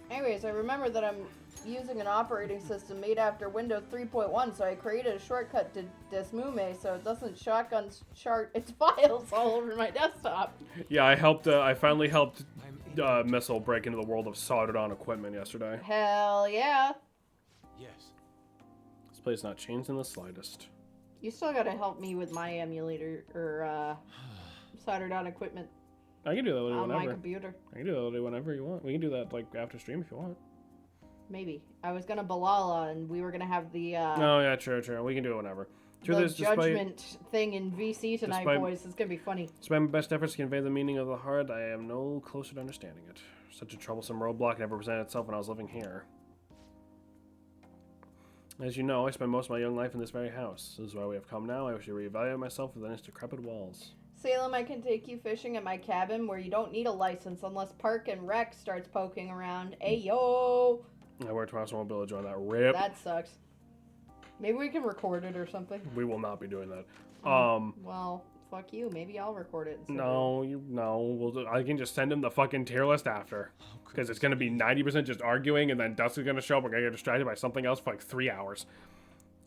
Anyways, I remember that I'm using an operating system made after Windows 3.1, so I created a shortcut to Desmume so it doesn't shotgun chart its files all over my desktop. Yeah, I finally helped Missile break into the world of soldered-on equipment yesterday. Hell yeah. Yes. This place not changed in the slightest. You still gotta help me with my emulator, or, soldered on equipment I can do that on whenever. my computer. I can do that whenever you want. We can do that, like, after stream if you want. Maybe. I was gonna Balala, and we were gonna have the, Oh, yeah, true. We can do it whenever. the judgment thing in VC tonight, despite- boys. It's gonna be funny. Despite my best efforts to convey the meaning of the heart, I am no closer to understanding it. Such a troublesome roadblock never presented itself when I was living here. As you know, I spent most of my young life in this very house. This is why we have come now. I wish to reevaluate myself within its decrepit walls. Salem, I can take you fishing at my cabin where you don't need a license unless Park and Rec starts poking around. Ayo! I worked tomorrow, so I won't be able to join that. RIP. That sucks. Maybe we can record it or something. We will not be doing that. Well, fuck you. Maybe I'll record it. No. I can just send him the fucking tier list after. Because it's going to be 90% just arguing, and then Dusk is going to show up. We're going to get distracted by something else for like 3 hours.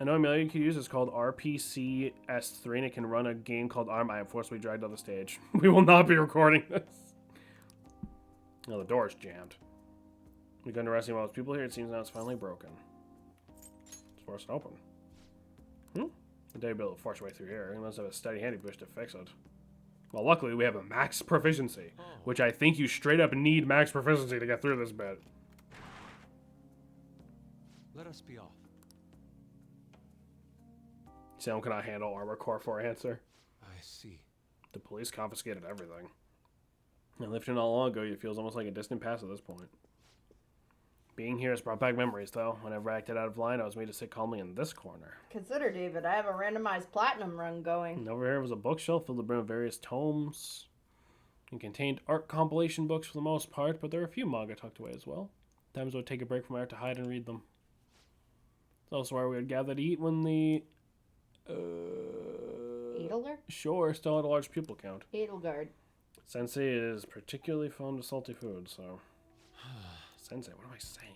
I know Amelia you can use. It's called RPCS3, and it can run a game called ARM. I am forcibly dragged on the stage. We will not be recording this. No, the door is jammed. We've gone to rescue all those people here. It seems now it's finally broken. Let's force it open. The day will be able to force your way through here. You must have a steady handy push to fix it. Well, luckily we have a max proficiency, which I think you straight up need max proficiency to get through this bit. Let us be off. Sam cannot handle armor core for answer. I see. The police confiscated everything. I left here not long ago. It feels almost like a distant past at this point. Being here has brought back memories, though. Whenever I acted out of line, I was made to sit calmly in this corner. Consider, David, I have a randomized platinum run going. And over here was a bookshelf filled to the brim of various tomes. It contained art compilation books for the most part, but there were a few manga tucked away as well. Times I would take a break from art to hide and read them. It's also where we would gather to eat when the... Edelgard? Sure, still had a large pupil count. Edelgard. Sensei is particularly fond of salty food, so... Sensei, what am I saying?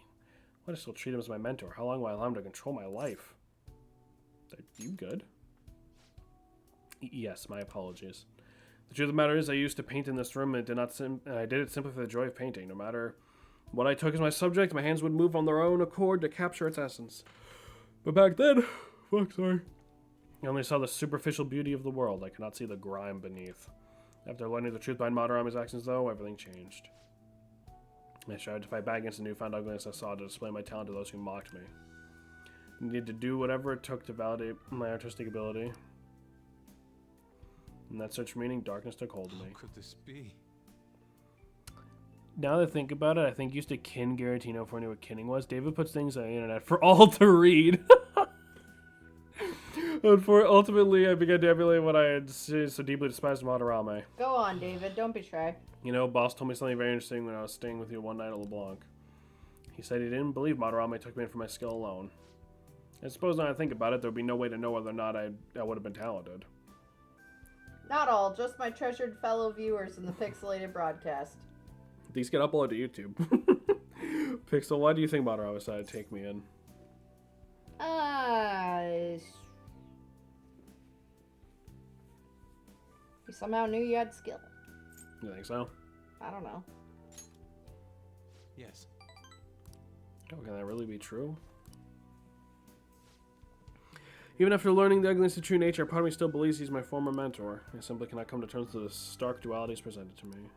Why do I still treat him as my mentor? How long will I allow him to control my life? Are you good? Yes, my apologies. The truth of the matter is I used to paint in this room and I did it simply for the joy of painting. No matter what I took as my subject, my hands would move on their own accord to capture its essence. But back then... Fuck, sorry. I only saw the superficial beauty of the world. I could not see the grime beneath. After learning the truth behind Madarami's actions, though, everything changed. I strived to fight back against the newfound ugliness I saw, to display my talent to those who mocked me. I needed to do whatever it took to validate my artistic ability. In that search for meaning, darkness took hold of me. How could this be? Now that I think about it, I think used to kin Garatino before I knew what kinning was. David puts things on the internet for all to read. Ultimately, I began to emulate what I had so deeply despised Madarame. Go on, David. Don't be shy. You know, boss told me something very interesting when I was staying with you one night at LeBlanc. He said he didn't believe Madarame took me in for my skill alone. I suppose now I think about it, there would be no way to know whether or not I would have been talented. Not all, just my treasured fellow viewers in the pixelated broadcast. These get uploaded to YouTube. Pixel, why do you think Madarame decided to take me in? He somehow knew you had skill. You think so? I don't know. Yes. Oh, can that really be true? Even after learning the ugliness of true nature, part of me still believes he's my former mentor. I simply cannot come to terms with the stark dualities presented to me.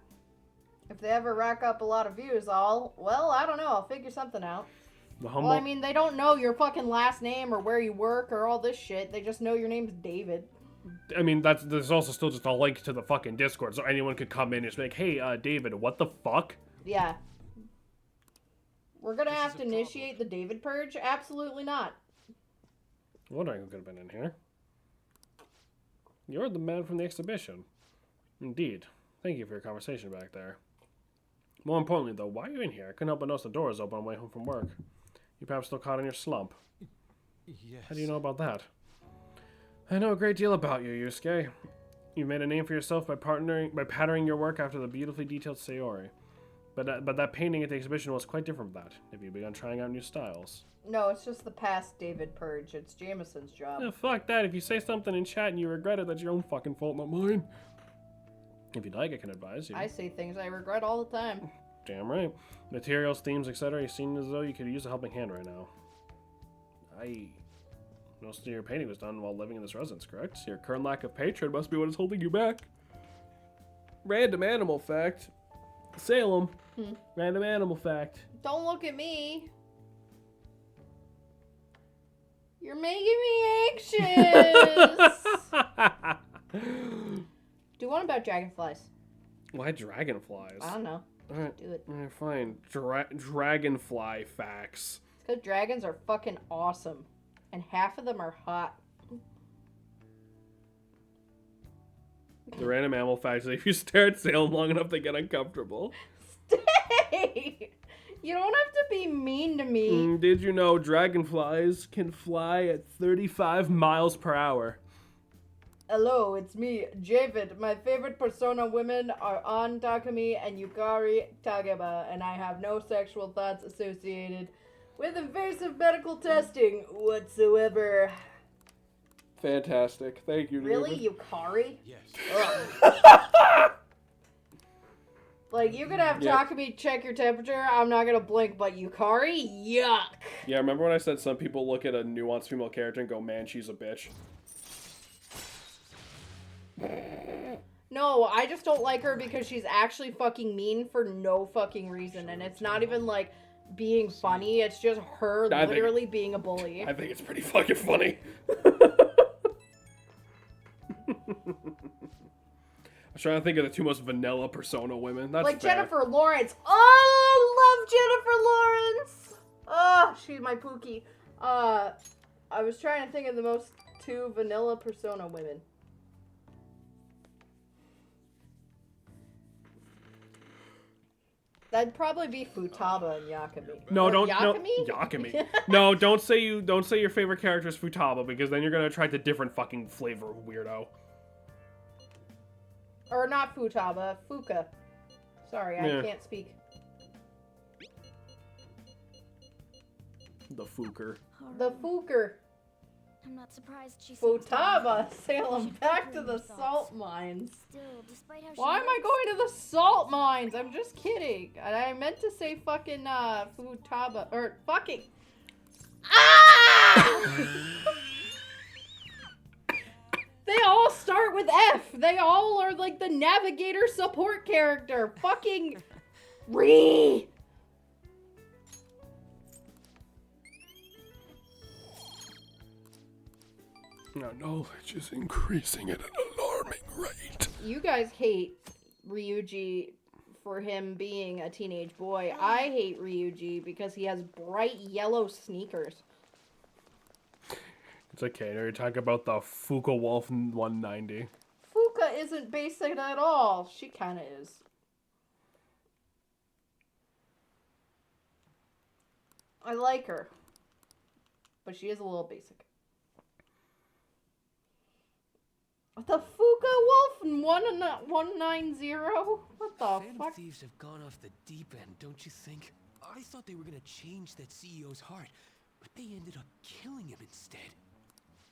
If they ever rack up a lot of views, well, I don't know. I'll figure something out. Well, I mean, they don't know your fucking last name or where you work or all this shit. They just know your name's David. I mean, there's also still just a link to the fucking Discord, so anyone could come in and just be like, hey, David, what the fuck? Yeah. We're gonna have to initiate the David Purge? Absolutely not. I wonder who could have been in here. You're the man from the exhibition. Indeed. Thank you for your conversation back there. More importantly, though, why are you in here? I couldn't help but notice the door is open on the way home from work. You perhaps still caught in your slump. Yes. How do you know about that? I know a great deal about you, Yusuke. You made a name for yourself by patterning your work after the beautifully detailed Sayori. But that painting at the exhibition was quite different from that. Have you begun trying out new styles? No, it's just the past David Purge. It's Jameson's job. Yeah, fuck that. If you say something in chat and you regret it, that's your own fucking fault, not mine. If you'd like, I can advise you. I say things I regret all the time. Damn right. Materials, themes, etc. You seem as though you could use a helping hand right now. Most of your painting was done while living in this residence, correct? Your current lack of patron must be what is holding you back. Random animal fact. Salem. Random animal fact. Don't look at me. You're making me anxious. Do one about dragonflies. Why dragonflies? I don't know. Alright. Do it. Alright, fine. Dragonfly facts. It's because dragons are fucking awesome. And half of them are hot. The random animal facts: if you stare at Salem long enough, they get uncomfortable. Stay! You don't have to be mean to me. Did you know dragonflies can fly at 35 miles per hour? Hello, it's me, Javid. My favorite Persona women are An Takumi and Yukari Takeba, and I have no sexual thoughts associated with invasive medical testing whatsoever. Fantastic. Thank you, Really, David. Yukari? Yes. Like, you could have Takumi check your temperature, I'm not gonna blink, but Yukari? Yuck! Yeah, remember when I said some people look at a nuanced female character and go, man, she's a bitch? No, I just don't like her because she's actually fucking mean for no fucking reason, and it's not even, like, being funny, it's just her literally being a bully. I think it's pretty fucking funny. I was trying to think of the two most vanilla Persona women. That's like fair. Jennifer Lawrence. Oh, I love Jennifer Lawrence. Oh, she's my Pookie. I was trying to think of the most two vanilla Persona women. That'd probably be Futaba and Yakumi. No, don't Yakumi? No, Yakumi. No, don't say your favorite character is Futaba, because then you're gonna try the different fucking flavor, weirdo. Or not Futaba, Fuka. Sorry, Yeah. I can't speak. The Fuker. The Fuker. I'm not surprised she seems to Futaba, be- sailing Should back put to her the in thoughts. salt mines. Still, despite how Why she am I looks- going to the salt mines? I'm just kidding. I meant to say fucking Futaba or fucking. Ah! They all start with F. They all are like the navigator support character. Fucking Ree. Now knowledge is increasing at an alarming rate. You guys hate Ryuji for him being a teenage boy. I hate Ryuji because he has bright yellow sneakers. It's okay. Now you're talking about the Fuka Wolf 190. Fuka isn't basic at all. She kind of is. I like her. But she is a little basic. The Fuka Wolf 190? What the Phantom fuck? Thieves have gone off the deep end, don't you think? I thought they were gonna change that CEO's heart, but they ended up killing him instead.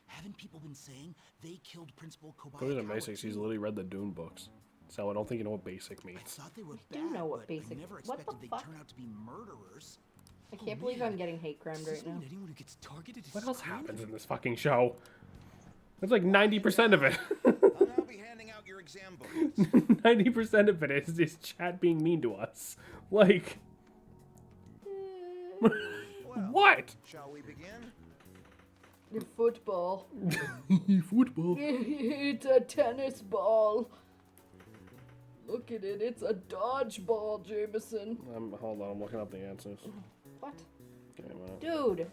Haven't people been saying they killed Principal Put it Kobayakawa in basics. He's too? literally read the Dune books. So I don't think you know what basic means. I thought they were I do bad, know what but basic- I never what the expected they'd fuck? turn out to be murderers. I can't believe I'm getting hate crimed right now. Anyone who gets targeted is What else screwed. happens in this fucking show? That's like 90% of it. I'll be handing out your exam books. 90% of it is chat being mean to us. Like, what? Shall we begin? Football. Football. It's a tennis ball. Look at it. It's a dodgeball, Jameson. Hold on, I'm looking up the answers. What? Give me a minute. Dude,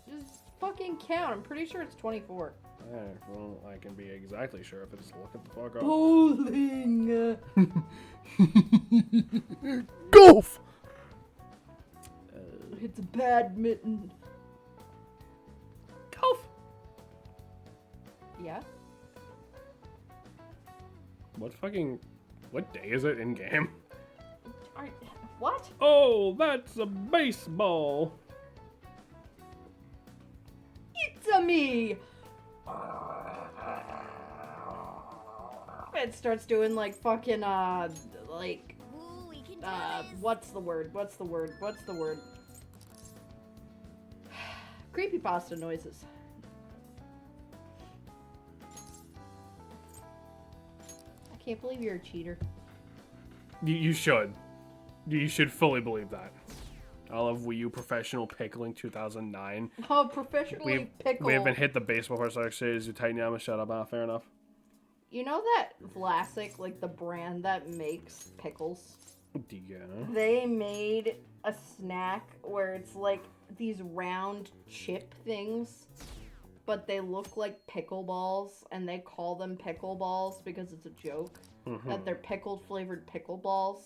just fucking count. I'm pretty sure it's 24. Alright, well, I can be exactly sure if it's look at the fuck up. Bowling. Golf! It's badminton. Golf! Yeah? What day is it in game? What? Oh, that's a baseball! It's a me. It starts doing like fucking like Ooh, we can do this. what's the word? Creepypasta noises. I can't believe you're a cheater. You should. You should fully believe that. I love Wii U Professional Pickling 2009. Oh, professionally pickle. We haven't hit the baseball horse arc series. You Titanyama, shut up. Fair enough. You know that Vlasic, like the brand that makes pickles? Yeah. They made a snack where it's like these round chip things, but they look like pickleballs, and they call them pickleballs because it's a joke. That they're pickled flavored pickleballs.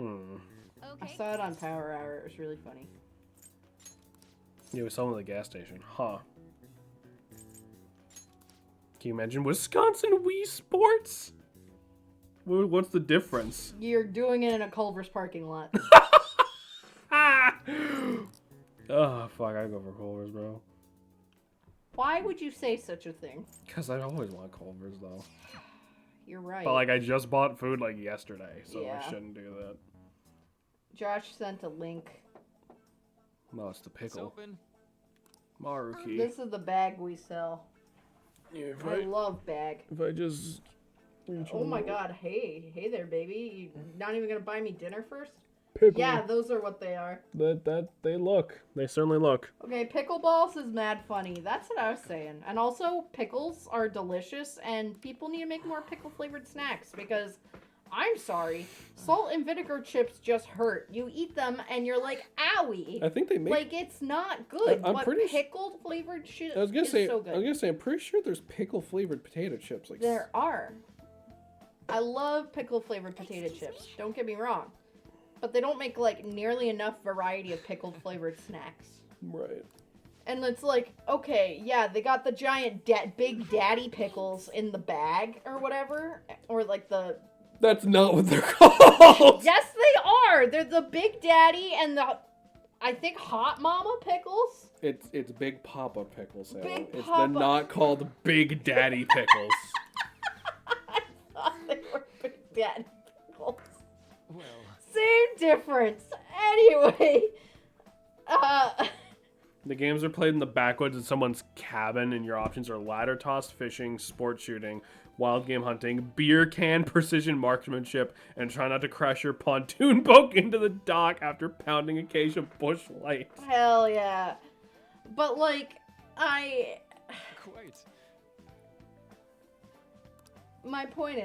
I saw it on Power Hour. It was really funny. Yeah, we saw them at the gas station. Huh. Can you imagine Wisconsin Wii Sports? What's the difference? You're doing it in a Culver's parking lot. Oh, fuck. I go for Culver's, bro. Why would you say such a thing? Because I always want Culver's, though. You're right. But, like, I just bought food, like, yesterday, so Yeah. I shouldn't do that. Josh sent a link. No, it's the It's pickle. open. Maruki. This is the bag we sell. Yeah, if I love bag. If I just... Oh my god, hey there, baby. You not even gonna buy me dinner first? Pickle. Yeah, those are what they are. They look. They certainly look. Okay, pickleballs is mad funny. That's what I was saying. And also, pickles are delicious, and people need to make more pickle-flavored snacks, because, I'm sorry, salt and vinegar chips just hurt. You eat them, and you're like, owie. I think they make... Like, it's not good, I'm but pretty pickled-flavored shit I was gonna is say, so good. I'm pretty sure there's pickle-flavored potato chips. Like, There are. I love pickle-flavored potato chips. Don't get me wrong. But they don't make, like, nearly enough variety of pickled-flavored snacks. Right. And it's like, okay, yeah, they got the giant Big Daddy pickles in the bag or whatever. Or, like, the That's not what they're called. Yes, they are. They're the Big Daddy and the, I think, Hot Mama Pickles. It's Big Papa Pickles. Salem. Big They're Papa. not called Big Daddy Pickles. I thought they were Big Daddy Pickles. Well, Same difference. Anyway, The games are played in the backwoods in someone's cabin, and your options are ladder toss, fishing, sport shooting, wild game hunting, beer can precision marksmanship, and try not to crash your pontoon boat into the dock after pounding a cage of bush light. hell yeah. But like, quite. my point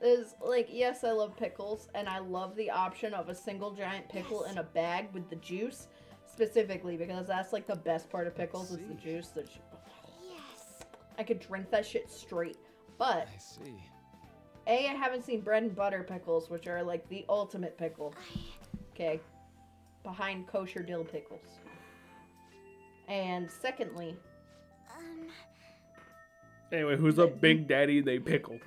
is like, yes, I love pickles, and I love the option of a single giant pickle in a bag with the juice, specifically because that's like the best part of pickles is the juice. Yes. I could drink that shit straight. But I see. I haven't seen bread and butter pickles, which are like the ultimate pickle. Okay, behind kosher dill pickles. And secondly, Anyway, who's a Big Daddy they pickle?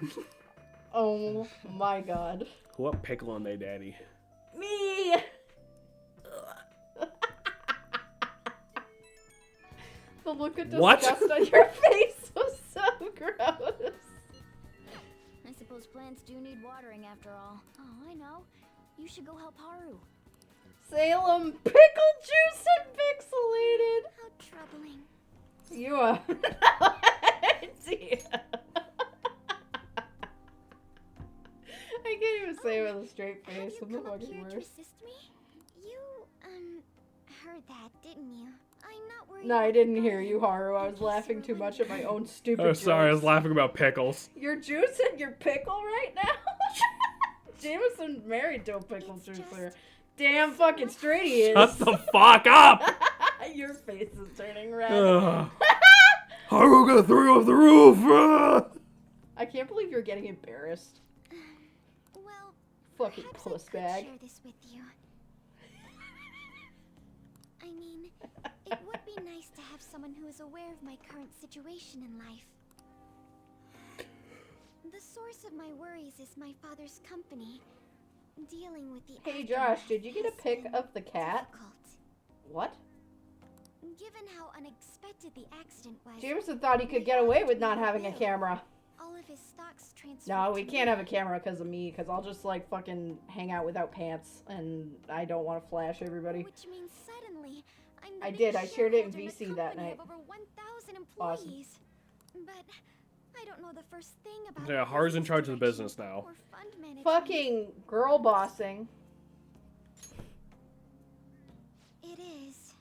oh my god. What pickling they daddy? Me! The look of What? disgust on your face was so gross. I suppose plants do need watering after all. Oh, I know. You should go help Haru. Salem, pickle juice and pixelated. How troubling. You have no idea. I can't even say it with a straight face. I'm the Come up fucking here to worst. assist me? You, heard that, didn't you? I'm not worried. No, I about didn't the hear garden. you, Haru. I was laughing too much at my own stupid Oh, sorry, I was jokes. laughing about pickles. You're juicing your pickle right now? Jameson's married to a pickle juicer. Damn fucking straight he is. Shut the fuck up! Your face is turning red. Ugh. Haru gonna throw you off the roof! Ah! I can't believe you're getting embarrassed. Well, Fucking perhaps puss I could bag. share this with you. I mean, it would be nice to have someone who is aware of my current situation in life. The source of my worries is my father's company. Dealing with the Hey Josh, did you get a has pic been of the cat? difficult. What? Given how unexpected the accident was. Jameson thought he could get away with not having a camera. All of his stocks transferred. No, we to can't me. have a camera because of me, because I'll just like fucking hang out without pants, and I don't want to flash everybody. Which means suddenly, I'm the I big did, I shared it in shareholder VC a that company night. of over 1,000 Awesome. employees. But I don't know the first thing about Yeah, Haru's in charge of the business now. or fund management. Fucking girl bossing. It is.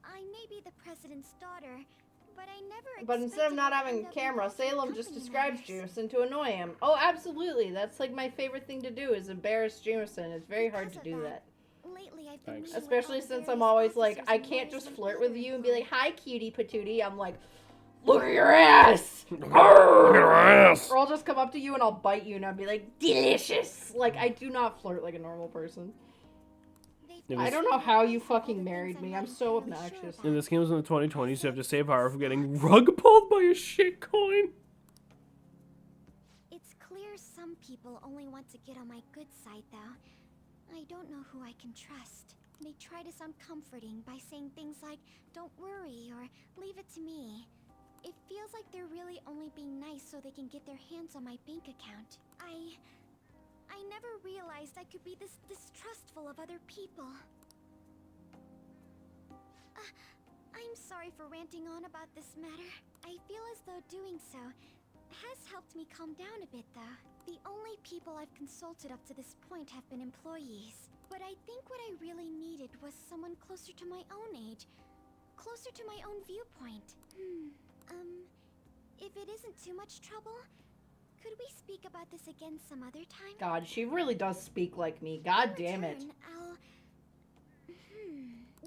I may be the president's daughter, but I never. But instead of expected not to having end a up camera, involved in Salem just company describes matters. Jameson to annoy him. Oh, absolutely. That's like my favorite thing to do is embarrass Jameson. It's very hard to Because of do that, that. Lately, I've been Thanks. meeting with Especially all the since I'm various always like, officers I and can't lawyers just and flirt other with you and be like, employees. hi, cutie patootie. I'm like, look at your ass. Look at her ass! Or I'll just come up to you and I'll bite you and I'll be like, delicious. Like, I do not flirt like a normal person. They've I don't know how you fucking married me. I'm so obnoxious. And this game was in the 2020s, so you have to save Haru from getting rug pulled by a shit coin. It's clear some people only want to get on my good side, though. I don't know who I can trust. They try to sound comforting by saying things like, don't worry, or leave it to me. It feels like they're really only being nice so they can get their hands on my bank account. I never realized I could be this distrustful of other people. I'm sorry for ranting on about this matter. I feel as though doing so has helped me calm down a bit, though. The only people I've consulted up to this point have been employees. But I think what I really needed was someone closer to my own age. Closer to my own viewpoint. If it isn't too much trouble, could we speak about this again some other time? God, she really does speak like me. God damn it. Return, I'll...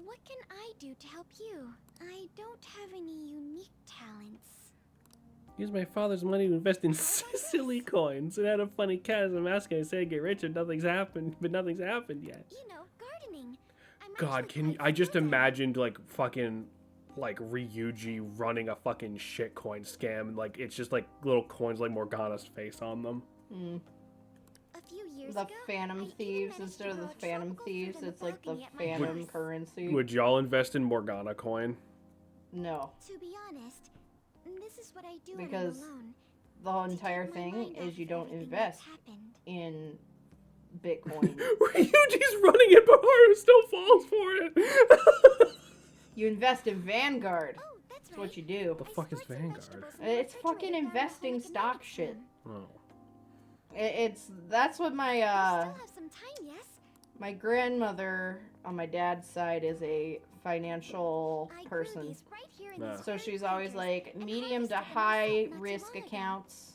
What can I do to help you? I don't have any unique talents. Use my father's money to invest in silly coins. And had a funny cat as a mascot. I say get rich and nothing's happened, but nothing's happened yet. You know, gardening. God, I just imagined like fucking like Ryuji running a fucking shit coin scam, and like it's just like little coins like Morgana's face on them. the ago, Phantom I even Thieves managed instead to of the grow a Phantom tropical Thieves. fruit on It's like the balcony at my Phantom house. currency. Would y'all invest in Morgana coin? No, To be honest, this is what I do because when I'm alone. the whole entire Take my thing mind is off you don't everything that's invest happened. in Bitcoin. Ryuji's running it, but Haru still falls for it. You invest in Vanguard. Oh, that's That's what you do. The fuck is Vanguard? It's fucking investing stock shit. Oh. That's what my Still have some time, yes? my grandmother on my dad's side is a financial I grew person. these right here in Nah. these So very she's always acres like and medium to harvested them high myself not too risk long ago. accounts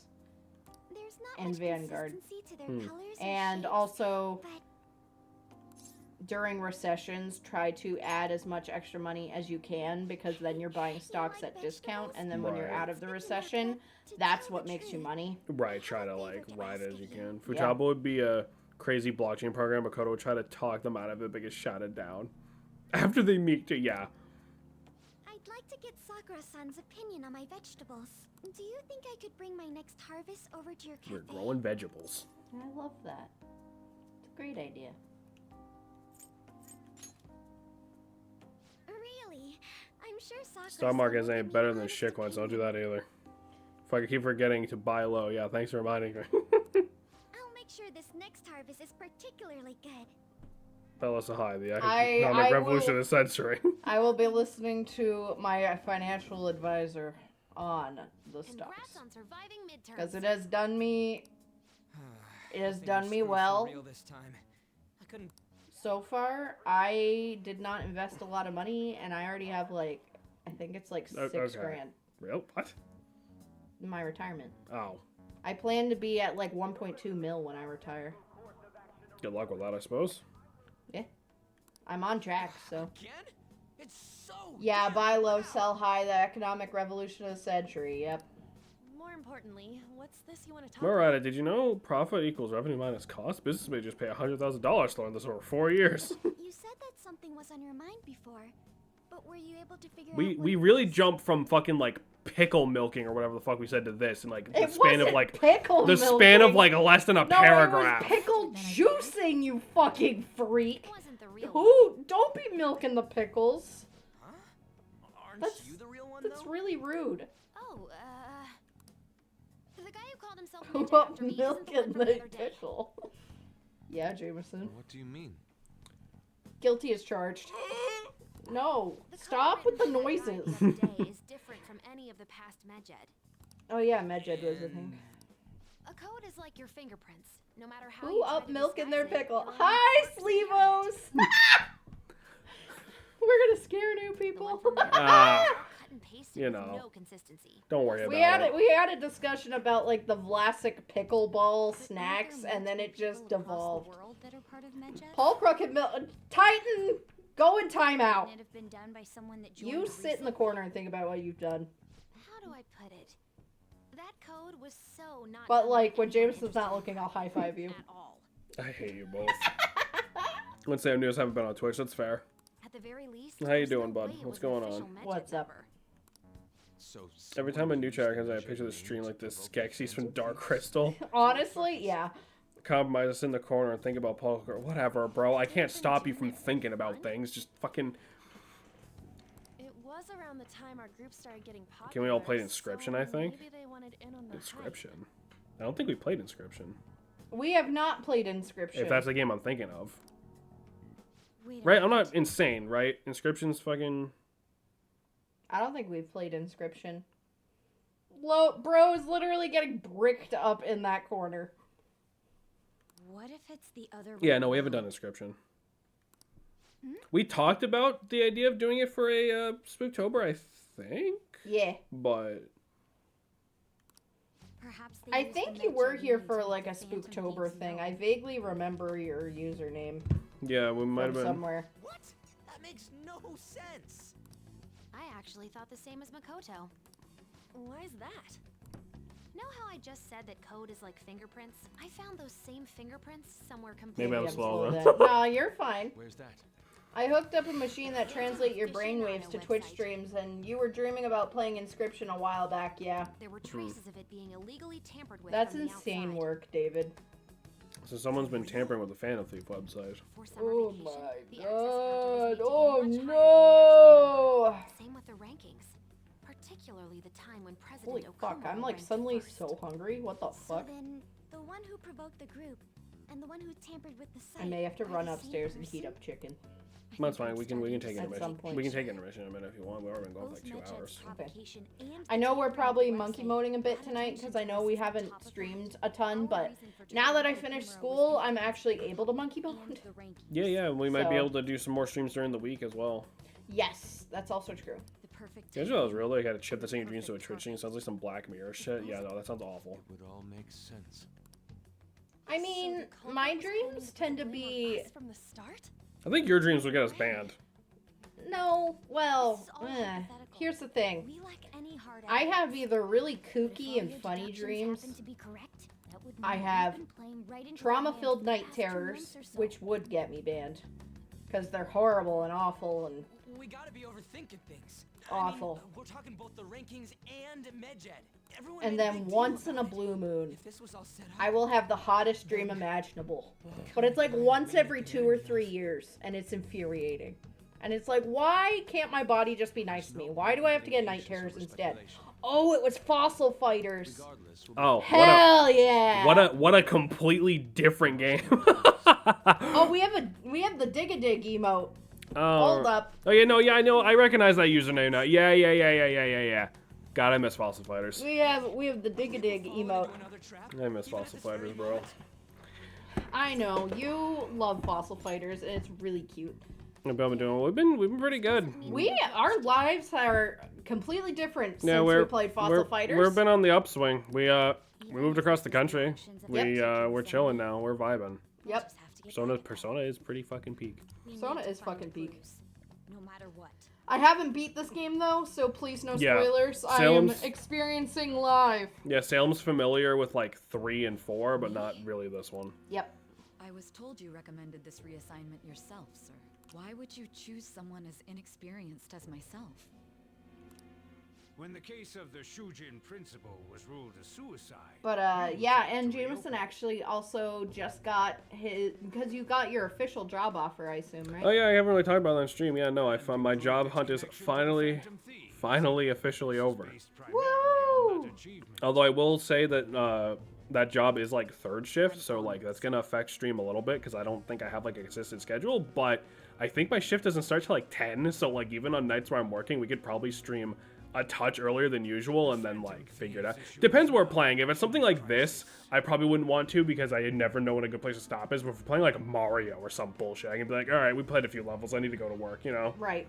There's not and much Vanguard. consistency to their Hmm. colors And shapes, also but during recessions try to add as much extra money as you can because then you're buying stocks at discount and then when you're Right. out of the recession, that's what makes you money. Right, try to like ride it as you can. Futaba would be a crazy blockchain program, but Kodo would try to talk them out of it, but get shouted down. After they meet to, yeah. I'd like to get Sakura-san's opinion on my vegetables. Do you think I could bring my next harvest over to your cafe? We're growing vegetables. I love that. It's a great idea. Really? I'm sure Sakura-san Stock market will ain't give me better an than honest shit coins. Don't do opinion. that either. If I could keep forgetting to buy low, yeah, thanks for reminding me. I'll make sure this next harvest is particularly good. Bella Sahai, the I economic revolution will- of the century. I will be listening to my financial advisor on the stocks Congrats on surviving midterms. because it has done me it has I think done I'm me screwed for well. real this time. I couldn't. So far, I did not invest a lot of money, and I already have like, I think it's like O- 6 okay. grand Real? What? in my retirement. Oh. I plan to be at like 1.2 mil when I retire. Good luck with that, I suppose. Yeah, I'm on track. So Again? It's so. yeah, damn buy low, loud. sell high. The economic revolution of the century. Yep. More importantly, what's this you want to talk about? Alright, did you know profit equals revenue minus cost? Business may just pay $100,000 to learn this over 4 years. You said that something was on your mind before, but were you able to figure out we what we it really was? jumped from fucking like pickle milking or whatever the fuck we said to this in like the It span of wasn't like pickle the span of milking. like less than a No, paragraph. it was pickle juicing, you fucking freak. It wasn't the real Who? Don't be milking the pickles. Huh? Aren't That's- you the real one That's though? really rude. Oh, the guy who called himself Who Ninja up after me isn't milking the one from the the other day. pickle? Yeah, Jameson. What do you mean? Guilty as charged. No, The code stop with the written by Ryan noises. the other day is different from any of the past Medjed. Oh yeah, Medjed was a thing. A code is like your fingerprints. No matter how Who you try up to milking their disguise it, pickle? you'll Hi, 100% have it. Sleevos! We're gonna scare new The people. one from the other day Ah. is cut and pasted You with know. no consistency. Don't worry we about had it. we had a discussion about like the Vlasic pickleball But aren't snacks, there and then it multiple just people across devolved. the world that are part of Medjed? Paul Crooked Titan, go in timeout. Wouldn't it have been done by someone that joined You sit in the recently? corner and think about what you've done. How do I put it? That code was so not. But done like by when anyone Jameson's not interested in looking, I'll high five you. at all. I hate you both. When Sam News haven't been on Twitch, that's fair. At the very least, How you there's doing, no bud? way it What's was an going official on? Medjed What's up? number. So Every time a new chat comes out, I picture the stream like this Skeksis from Dark Crystal. Honestly, yeah. Compromise us in the corner and think about Paul. Whatever, bro. I can't stop you from thinking about things. Just fucking. It was around the time our group started getting popular. Can we all play Inscription, I think? Maybe they wanted in on the hype. Inscription. I don't think we played Inscription. We have not played Inscription. If that's the game I'm thinking of. Wait a Right? I'm minute. not insane, right? Inscription's fucking. I don't think we've played Inscription. Bro is literally getting bricked up in that corner. What if it's the other? Yeah, way no, we haven't done around? Inscription. We talked about the idea of doing it for a Spooktober, I think. Yeah. But Perhaps they I used the think you Medjed were here name for to like a let the Phantom Spooktober Thieves thing. know. I vaguely remember your username yeah, we might from have been. somewhere. What? That makes no sense. I actually thought the same as Makoto. Why is that? Know how I just said that code is like fingerprints? I found those same fingerprints somewhere completely. Maybe I'm slow then. then. No, you're fine. Where's that? I hooked up a machine that translates your Fishing on brainwaves a to Twitch website. streams, and you were dreaming about playing Inscription a while back, yeah. There were traces of it being illegally tampered with. That's from the insane outside. work, David. So someone's been tampering with the Phantom Thief website. Oh my god. Oh no. Same with the rankings, particularly the time when President Holy fuck, I'm like suddenly so hungry. What the fuck? So then, the one who provoked the group and the one who tampered with the site. I may have to are run the upstairs same and heat person? up chicken. That's fine. We can take At intermission. some point. We can take intermission in a minute if you want. We've already been going for like 2 hours. Okay. I know we're probably monkey moaning a bit tonight because I know we haven't streamed a ton, but now that I finished school, I'm actually able to monkey moan. Yeah, we might be So- able to do some more streams during the week as well. Yes, that's also true. You guys realize really I gotta chip this in your dreams to a Twitch stream? Sounds like some Black Mirror shit. Yeah, no, that sounds awful. It would all make sense. I mean, my dreams tend to be... From the start? I think your dreams would get us banned. No, well, here's the thing. I have either really kooky and funny dreams. I have trauma-filled night terrors, which would get me banned. Because they're horrible and awful and We gotta be overthinking things. awful. I mean, we're talking both the rankings and MedJet. Everyone And made a then big deal once in about a blue moon, If this was all set up, I will have the hottest dream imaginable. But it's like once every 2 or 3 years, and it's infuriating. And it's like, why can't my body just be nice to me? Why do I have to get night terrors instead? Oh, it was Fossil Fighters. Oh, Hell yeah! What a completely different game. Oh, we have the Dig-a-Dig emote. Oh. Hold up. Oh yeah, no, yeah, I know. I recognize that username now. Yeah. God, I miss Fossil Fighters. We have the Dig-a-Dig emote. I miss Fossil Fighters, bro. I know you love Fossil Fighters, and it's really cute. We've been pretty good. Our lives are completely different Yeah, since we played Fossil Fighters. We've been on the upswing. We moved across the country. We're chilling now. We're vibing. Yep. Persona is pretty fucking peak. Persona is fucking peak. No matter what. I haven't beat this game though, so please no Yeah. spoilers. I am experiencing live. Yeah, Salem's familiar with like 3 and 4, but not really this one. Yep. I was told you recommended this reassignment yourself, sir. Why would you choose someone as inexperienced as myself? When the case of the Shujin principal was ruled a suicide. But yeah, and Jameson actually also just got his, because you got your official job offer, I assume, right? Oh yeah, I haven't really talked about that on stream. Yeah, no, I found my job hunt is finally officially over. Woo! Although I will say that that job is like 3rd shift, so like that's gonna affect stream a little bit because I don't think I have like a consistent schedule. But I think my shift doesn't start till like 10, so like even on nights where I'm working, we could probably stream a touch earlier than usual and then like figure it out. Depends what we're playing. If it's something like this, I probably wouldn't want to because I never know what a good place to stop is. But if we're playing like Mario or some bullshit, I can be like, all right, we played a few levels. I need to go to work, you know? Right.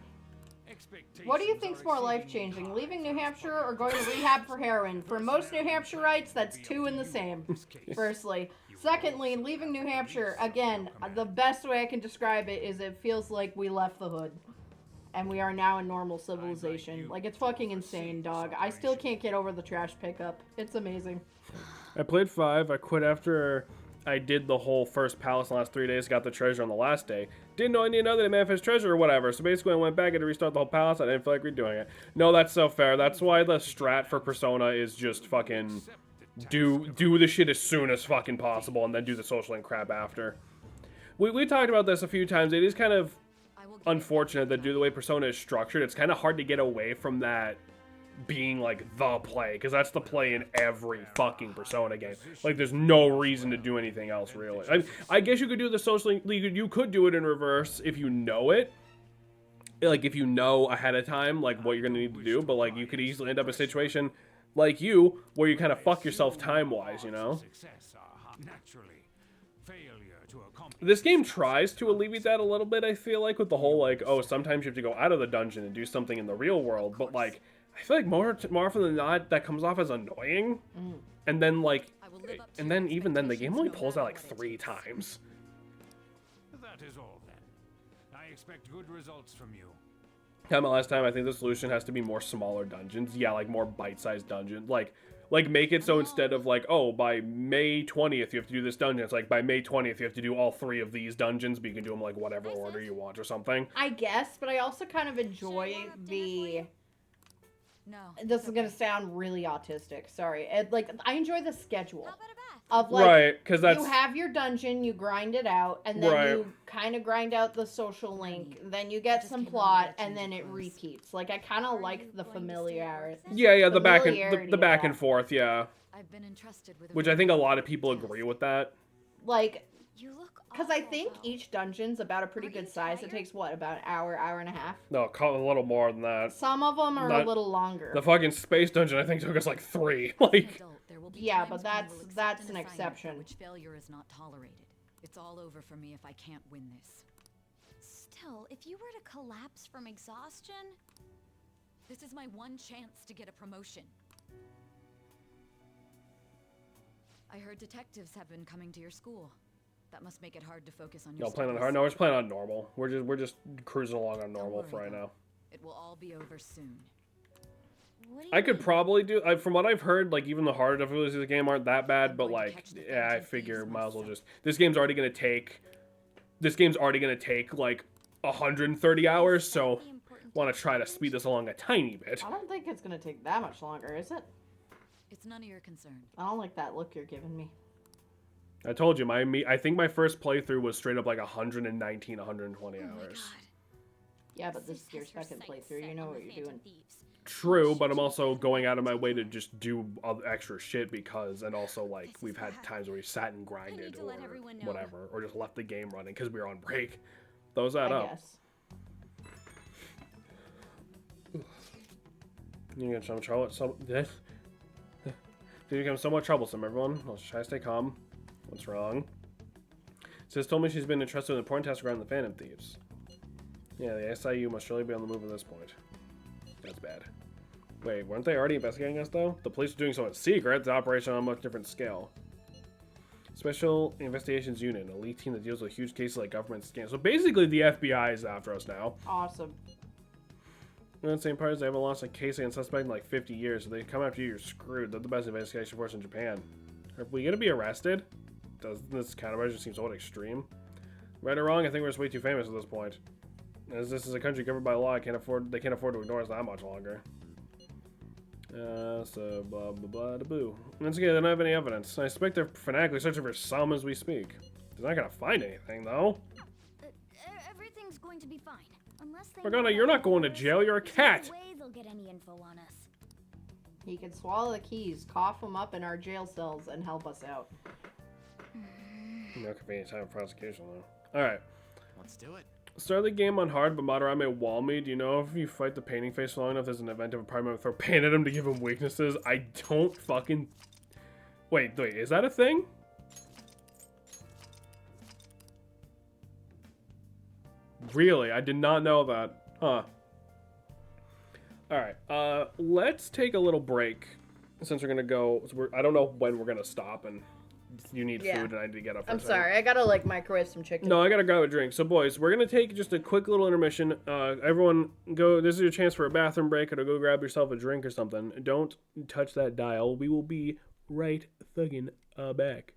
What do you think's more life-changing, leaving New Hampshire or going to rehab for heroin? For most New Hampshireites, that's 2 in the same, firstly. Secondly, leaving New Hampshire, again, the best way I can describe it is it feels like we left the hood. And we are now in normal civilization. Like, it's fucking insane, dog. I still can't get over the trash pickup. It's amazing. I played 5. I quit after I did the whole first palace in the last 3 days, got the treasure on the last day. Didn't know I needed another to manifest treasure or whatever, so basically I went back and to restart the whole palace. I didn't feel like redoing it. No, that's so fair. That's why the strat for Persona is just fucking do the shit as soon as fucking possible and then do the social link crap after. We talked about this a few times. It is kind of unfortunate that due to the way Persona is structured, it's kind of hard to get away from that being like the play, because that's the play in every fucking Persona game. Like there's no reason to do anything else really. I guess you could do the social link, you could do it in reverse if you know it, like if you know ahead of time like what you're gonna need to do, but like you could easily end up in a situation like you where you kind of fuck yourself time wise, you know. This game tries to alleviate that a little bit, I feel like, with the whole, like, oh, sometimes you have to go out of the dungeon and do something in the real world, but, like, I feel like more often than not, that comes off as annoying, and then, like, and then, even then, the game only pulls out, like, 3 times. That is all, then. I expect good results from you. Last time, I think the solution has to be more smaller dungeons. Yeah, like, more bite-sized dungeons. Like, make it so instead of, like, oh, by May 20th you have to do this dungeon, it's like, by May 20th you have to do all 3 of these dungeons, but you can do them, like, whatever order you want or something. I guess, but I also kind of enjoy the No. This is gonna sound really autistic. Sorry. I enjoy the schedule of Right, 'cause that's- you have your dungeon, you grind it out, and then Right. you kind of grind out the social link. Then you get some plot, and then it repeats. Like I kind of like the familiarity. Yeah, the back and familiarity the of back that. and forth, yeah. I've been entrusted with Which I think a lot of people agree with that. Like, because I think each dungeon's about a pretty good size. It takes what, about an hour, hour and a half. No, a little more than that. Some of them are a Not- little longer. The fucking space dungeon I think took us like 3. Like, Yeah, but that's an exception. Which failure is not tolerated. It's all over for me if I can't win this. Still, if you were to collapse from exhaustion... This is my one chance to get a promotion. I heard detectives have been coming to your school. That must make it hard to focus on your y'all playing on studies. hard? No, we're just playing on normal. We're just cruising along on normal worry, for right though. now. It will all be over soon. I could probably do, from what I've heard, like even the harder difficulties of the game aren't that bad, but like, yeah, I figure might as well just, this game's already gonna take like 130 hours, so want to try to speed this along a tiny bit. I don't think it's gonna take that much longer, is it? It's none of your concern. I don't like that look you're giving me. I told you, I think my first playthrough was straight up like 119, 120 hours. Yeah, but this is your second playthrough. You know what you're doing. True, but I'm also going out of my way to just do other extra shit because, and also like we've had times where we sat and grinded or whatever, or just left the game running because we were on break. Those add up. Guess. You get some trouble. You become somewhat troublesome, everyone. Let's try to stay calm. What's wrong? Sis told me she's been entrusted with an important task regarding the Phantom Thieves. Yeah, the SIU must surely be on the move at this point. That's bad. Wait, weren't they already investigating us, though? The police are doing so in secret. The operation on a much different scale. Special Investigations Unit, an elite team that deals with huge cases like government scams. So basically, the FBI is after us now. Awesome. The same part is they haven't lost a case against suspect in like 50 years. So they come after you, you're screwed. They're the best investigation force in Japan. Are we gonna be arrested? Doesn't this countermeasure seem somewhat extreme? Right or wrong, I think we're just way too famous at this point. As this is a country governed by law, they can't afford to ignore us that much longer. So blah blah blah da boo. Once again, they don't have any evidence. I suspect they're fanatically searching for some as we speak. They're not gonna find anything though. Everything's going to be fine. Unless they Morgana, you're not going to jail. You're a cat. No way they'll get any info on us. He can swallow the keys, cough them up in our jail cells, and help us out. No convenient time for prosecution though. All right. Let's do it. Start the game on hard, but Madarame wall me. Do you know if you fight the painting face long enough, there's an event of a party member throw paint at him to give him weaknesses? I don't fucking... Wait, is that a thing? Really? I did not know that. Huh. Alright, let's take a little break. Since we're gonna go... I don't know when we're gonna stop, and you need food, and I need to get up for a second. Sorry, I gotta like microwave some chicken. No, I gotta grab a drink. So, boys, we're gonna take just a quick little intermission. Everyone, go. This is your chance for a bathroom break, or to go grab yourself a drink or something. Don't touch that dial. We will be right thugging back.